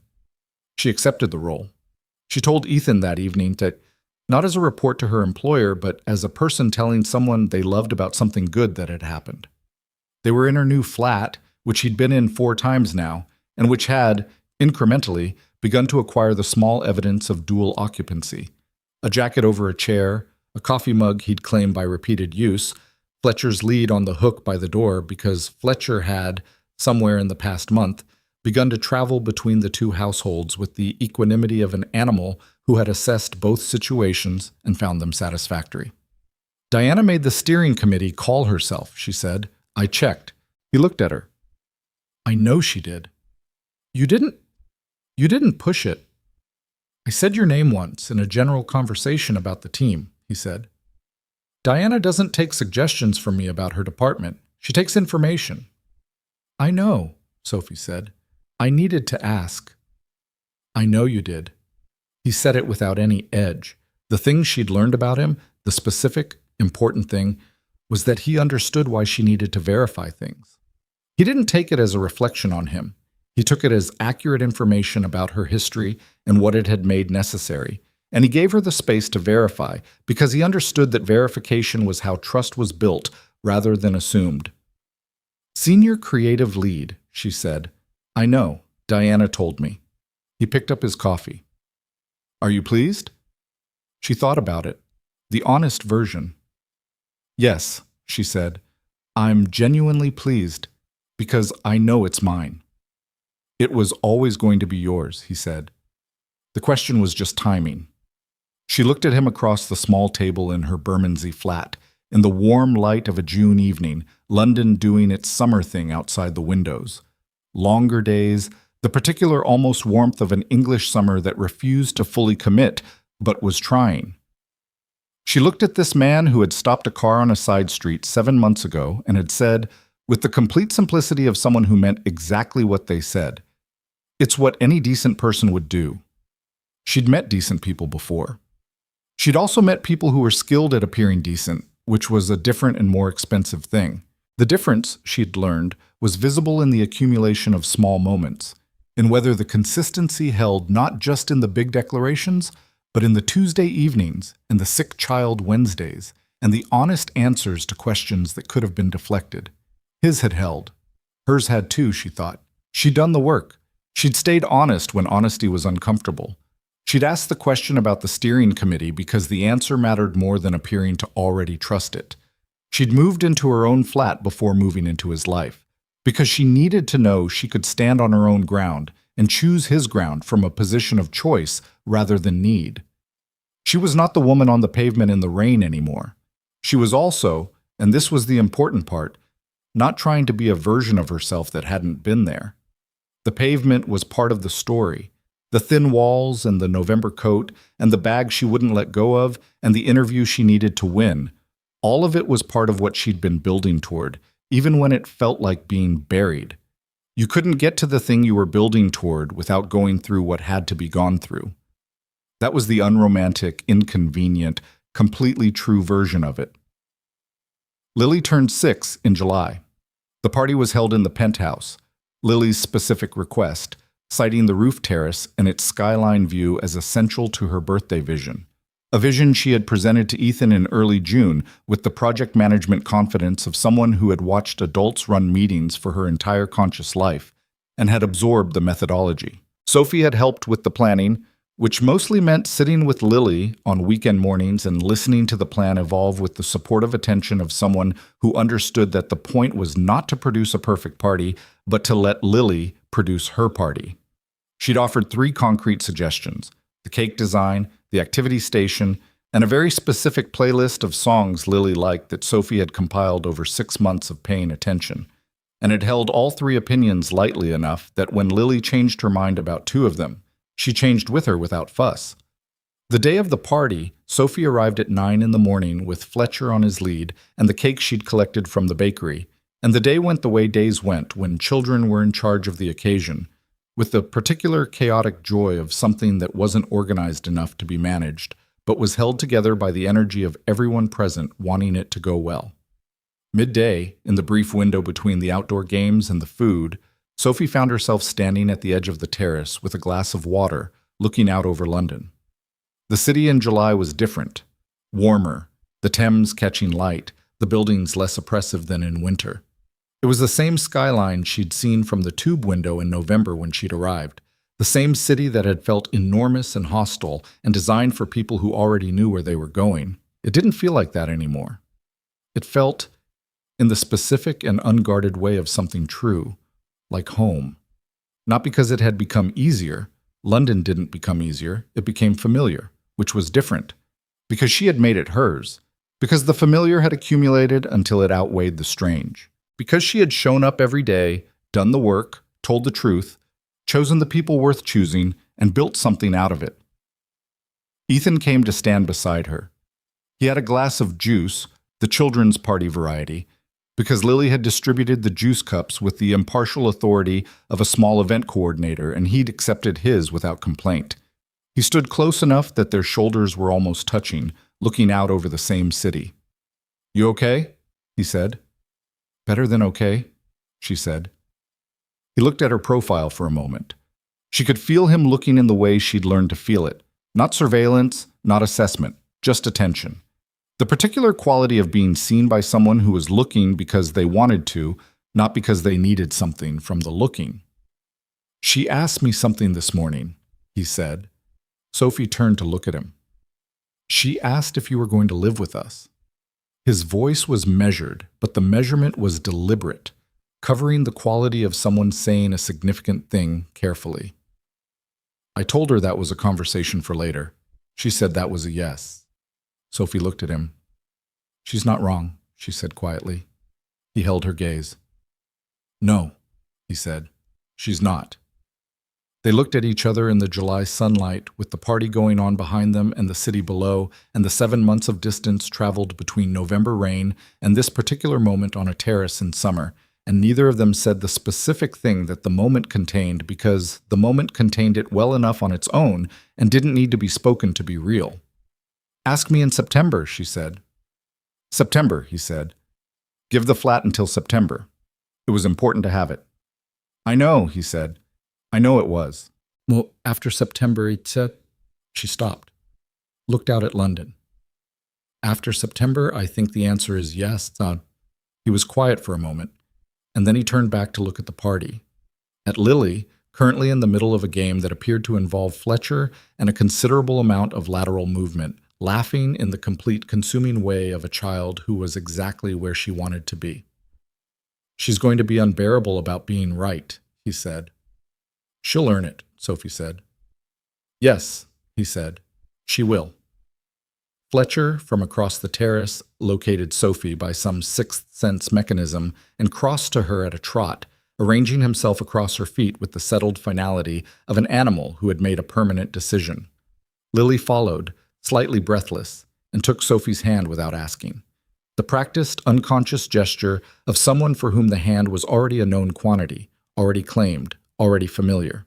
She accepted the role. She told Ethan that evening that, not as a report to her employer, but as a person telling someone they loved about something good that had happened. They were in her new flat, which he'd been in 4 times now, and which had, incrementally, begun to acquire the small evidence of dual occupancy. A jacket over a chair, a coffee mug he'd claimed by repeated use, Fletcher's lead on the hook by the door because Fletcher had, somewhere in the past month, begun to travel between the 2 households with the equanimity of an animal who had assessed both situations and found them satisfactory. "Diana made the steering committee call herself," she said. "I checked." He looked at her. "I know she did." You didn't push it." "I said your name once in a general conversation about the team," he said. "Diana doesn't take suggestions from me about her department. She takes information." "I know," Sophie said. "I needed to ask." "I know you did." He said it without any edge. The thing she'd learned about him, the specific, important thing, was that he understood why she needed to verify things. He didn't take it as a reflection on him. He took it as accurate information about her history and what it had made necessary, and he gave her the space to verify because he understood that verification was how trust was built rather than assumed. "Senior creative lead," she said. "I know, Diana told me." He picked up his coffee. "Are you pleased?" She thought about it. The honest version. "Yes," she said. "I'm genuinely pleased because I know it's mine." "It was always going to be yours," he said. The question was just timing. She looked at him across the small table in her Bermondsey flat, in the warm light of a June evening, London doing its summer thing outside the windows. Longer days, the particular almost warmth of an English summer that refused to fully commit, but was trying. She looked at this man who had stopped a car on a side street 7 months ago and had said, with the complete simplicity of someone who meant exactly what they said, It's what any decent person would do. She'd met decent people before. She'd also met people who were skilled at appearing decent, which was a different and more expensive thing. The difference, she'd learned, was visible in the accumulation of small moments, in whether the consistency held not just in the big declarations, but in the Tuesday evenings and the sick child Wednesdays, and the honest answers to questions that could have been deflected. His had held. Hers had too, she thought. She'd done the work. She'd stayed honest when honesty was uncomfortable. She'd asked the question about the steering committee because the answer mattered more than appearing to already trust it. She'd moved into her own flat before moving into his life, because she needed to know she could stand on her own ground and choose his ground from a position of choice rather than need. She was not the woman on the pavement in the rain anymore. She was also, and this was the important part, not trying to be a version of herself that hadn't been there. The pavement was part of the story. The thin walls and the November coat and the bag she wouldn't let go of and the interview she needed to win. All of it was part of what she'd been building toward, even when it felt like being buried. You couldn't get to the thing you were building toward without going through what had to be gone through. That was the unromantic, inconvenient, completely true version of it. Lily turned 6 in July. The party was held in the Penthouse, Lily's specific request, citing the roof terrace and its skyline view as essential to her birthday vision. A vision she had presented to Ethan in early June with the project management confidence of someone who had watched adults run meetings for her entire conscious life and had absorbed the methodology. Sophie had helped with the planning, which mostly meant sitting with Lily on weekend mornings and listening to the plan evolve with the supportive attention of someone who understood that the point was not to produce a perfect party, but to let Lily produce her party. She'd offered 3 concrete suggestions: the cake design, the activity station, and a very specific playlist of songs Lily liked that Sophie had compiled over 6 months of paying attention, and had held all 3 opinions lightly enough that when Lily changed her mind about 2 of them, she changed with her without fuss. The day of the party, Sophie arrived at 9 in the morning with Fletcher on his lead and the cake she'd collected from the bakery, and the day went the way days went when children were in charge of the occasion, with the particular chaotic joy of something that wasn't organized enough to be managed, but was held together by the energy of everyone present wanting it to go well. Midday, in the brief window between the outdoor games and the food, Sophie found herself standing at the edge of the terrace with a glass of water, looking out over London. The city in July was different, warmer, the Thames catching light, the buildings less oppressive than in winter. It was the same skyline she'd seen from the tube window in November when she'd arrived, the same city that had felt enormous and hostile and designed for people who already knew where they were going. It didn't feel like that anymore. It felt, in the specific and unguarded way of something true, like home. Not because it had become easier. London didn't become easier. It became familiar, which was different. Because she had made it hers. Because the familiar had accumulated until it outweighed the strange. Because she had shown up every day, done the work, told the truth, chosen the people worth choosing, and built something out of it. Ethan came to stand beside her. He had a glass of juice, the children's party variety, because Lily had distributed the juice cups with the impartial authority of a small event coordinator, and he'd accepted his without complaint. He stood close enough that their shoulders were almost touching, looking out over the same city. "You okay?" he said. "Better than okay," she said. He looked at her profile for a moment. She could feel him looking in the way she'd learned to feel it. Not surveillance, not assessment, just attention. The particular quality of being seen by someone who was looking because they wanted to, not because they needed something from the looking. "She asked me something this morning," he said. Sophie turned to look at him. "She asked if you were going to live with us." His voice was measured, but the measurement was deliberate, covering the quality of someone saying a significant thing carefully. "I told her that was a conversation for later. She said that was a yes." Sophie looked at him. "She's not wrong," she said quietly. He held her gaze. "No," he said. "She's not." They looked at each other in the July sunlight, with the party going on behind them and the city below, and the 7 months of distance traveled between November rain and this particular moment on a terrace in summer, and neither of them said the specific thing that the moment contained because the moment contained it well enough on its own and didn't need to be spoken to be real. "Ask me in September," she said. "September," he said. "Give the flat until September. It was important to have it." "I know," he said. "I know it was." "Well, after September," he said. She stopped, looked out at London. "After September, I think the answer is yes." He was quiet for a moment, and then he turned back to look at the party. At Lily, currently in the middle of a game that appeared to involve Fletcher and a considerable amount of lateral movement, laughing in the complete consuming way of a child who was exactly where she wanted to be. "She's going to be unbearable about being right," he said. "She'll earn it," Sophie said. "Yes," he said, "she will." Fletcher, from across the terrace, located Sophie by some sixth sense mechanism and crossed to her at a trot, arranging himself across her feet with the settled finality of an animal who had made a permanent decision. Lily followed, slightly breathless, and took Sophie's hand without asking. The practiced, unconscious gesture of someone for whom the hand was already a known quantity, already claimed, already familiar.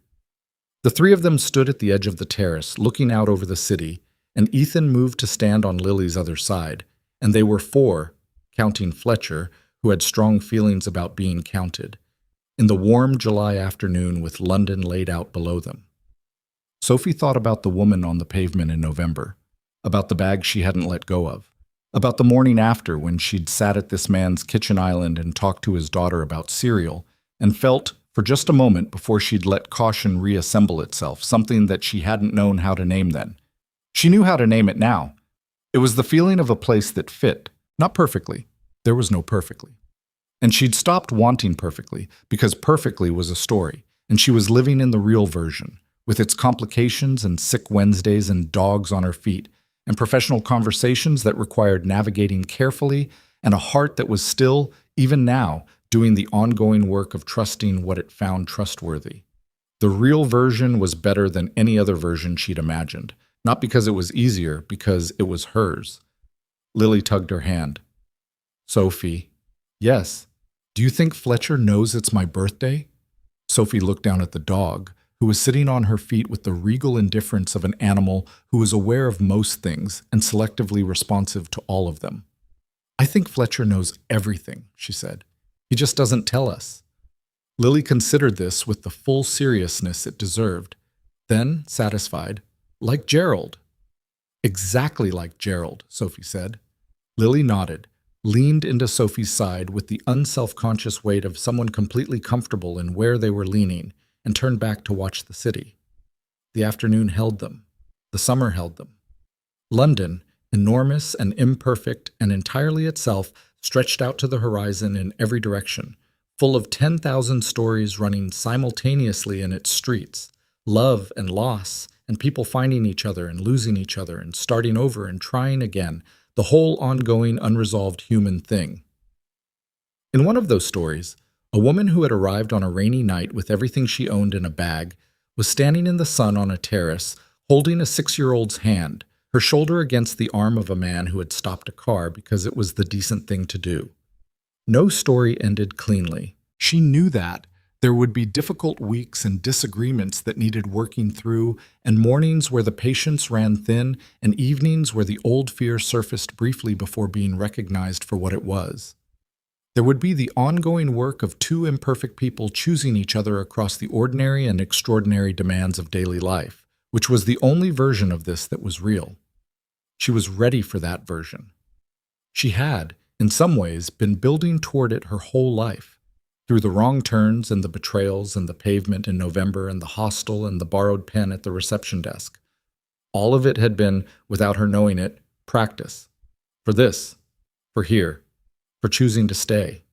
The three of them stood at the edge of the terrace, looking out over the city, and Ethan moved to stand on Lily's other side, and they were four, counting Fletcher, who had strong feelings about being counted, in the warm July afternoon with London laid out below them. Sophie thought about the woman on the pavement in November, about the bag she hadn't let go of, about the morning after when she'd sat at this man's kitchen island and talked to his daughter about cereal, and felt, for just a moment before she'd let caution reassemble itself, something that she hadn't known how to name then. She knew how to name it now. It was the feeling of a place that fit, not perfectly. There was no perfectly. And she'd stopped wanting perfectly, because perfectly was a story, and she was living in the real version, with its complications and sick Wednesdays and dogs on her feet, and professional conversations that required navigating carefully, and a heart that was still, even now, doing the ongoing work of trusting what it found trustworthy. The real version was better than any other version she'd imagined, not because it was easier, because it was hers. Lily tugged her hand. "Sophie." "Yes. Do you think Fletcher knows it's my birthday?" Sophie looked down at the dog, who was sitting on her feet with the regal indifference of an animal who is aware of most things and selectively responsive to all of them. "I think Fletcher knows everything," she said. "He just doesn't tell us." Lily considered this with the full seriousness it deserved. Then, satisfied, "Like Gerald." "Exactly like Gerald," Sophie said. Lily nodded, leaned into Sophie's side with the unself-conscious weight of someone completely comfortable in where they were leaning, and turned back to watch the city. The afternoon held them. The summer held them. London, enormous and imperfect and entirely itself, stretched out to the horizon in every direction, full of 10,000 stories running simultaneously in its streets, love and loss, and people finding each other and losing each other and starting over and trying again, the whole ongoing, unresolved human thing. In one of those stories, a woman who had arrived on a rainy night with everything she owned in a bag was standing in the sun on a terrace, holding a 6-year-old's hand, her shoulder against the arm of a man who had stopped a car because it was the decent thing to do. No story ended cleanly. She knew that. There would be difficult weeks and disagreements that needed working through, and mornings where the patience ran thin, and evenings where the old fear surfaced briefly before being recognized for what it was. There would be the ongoing work of two imperfect people choosing each other across the ordinary and extraordinary demands of daily life, which was the only version of this that was real. She was ready for that version. She had, in some ways, been building toward it her whole life. Through the wrong turns and the betrayals and the pavement in November and the hostel and the borrowed pen at the reception desk. All of it had been, without her knowing it, practice. For this, for here, for choosing to stay.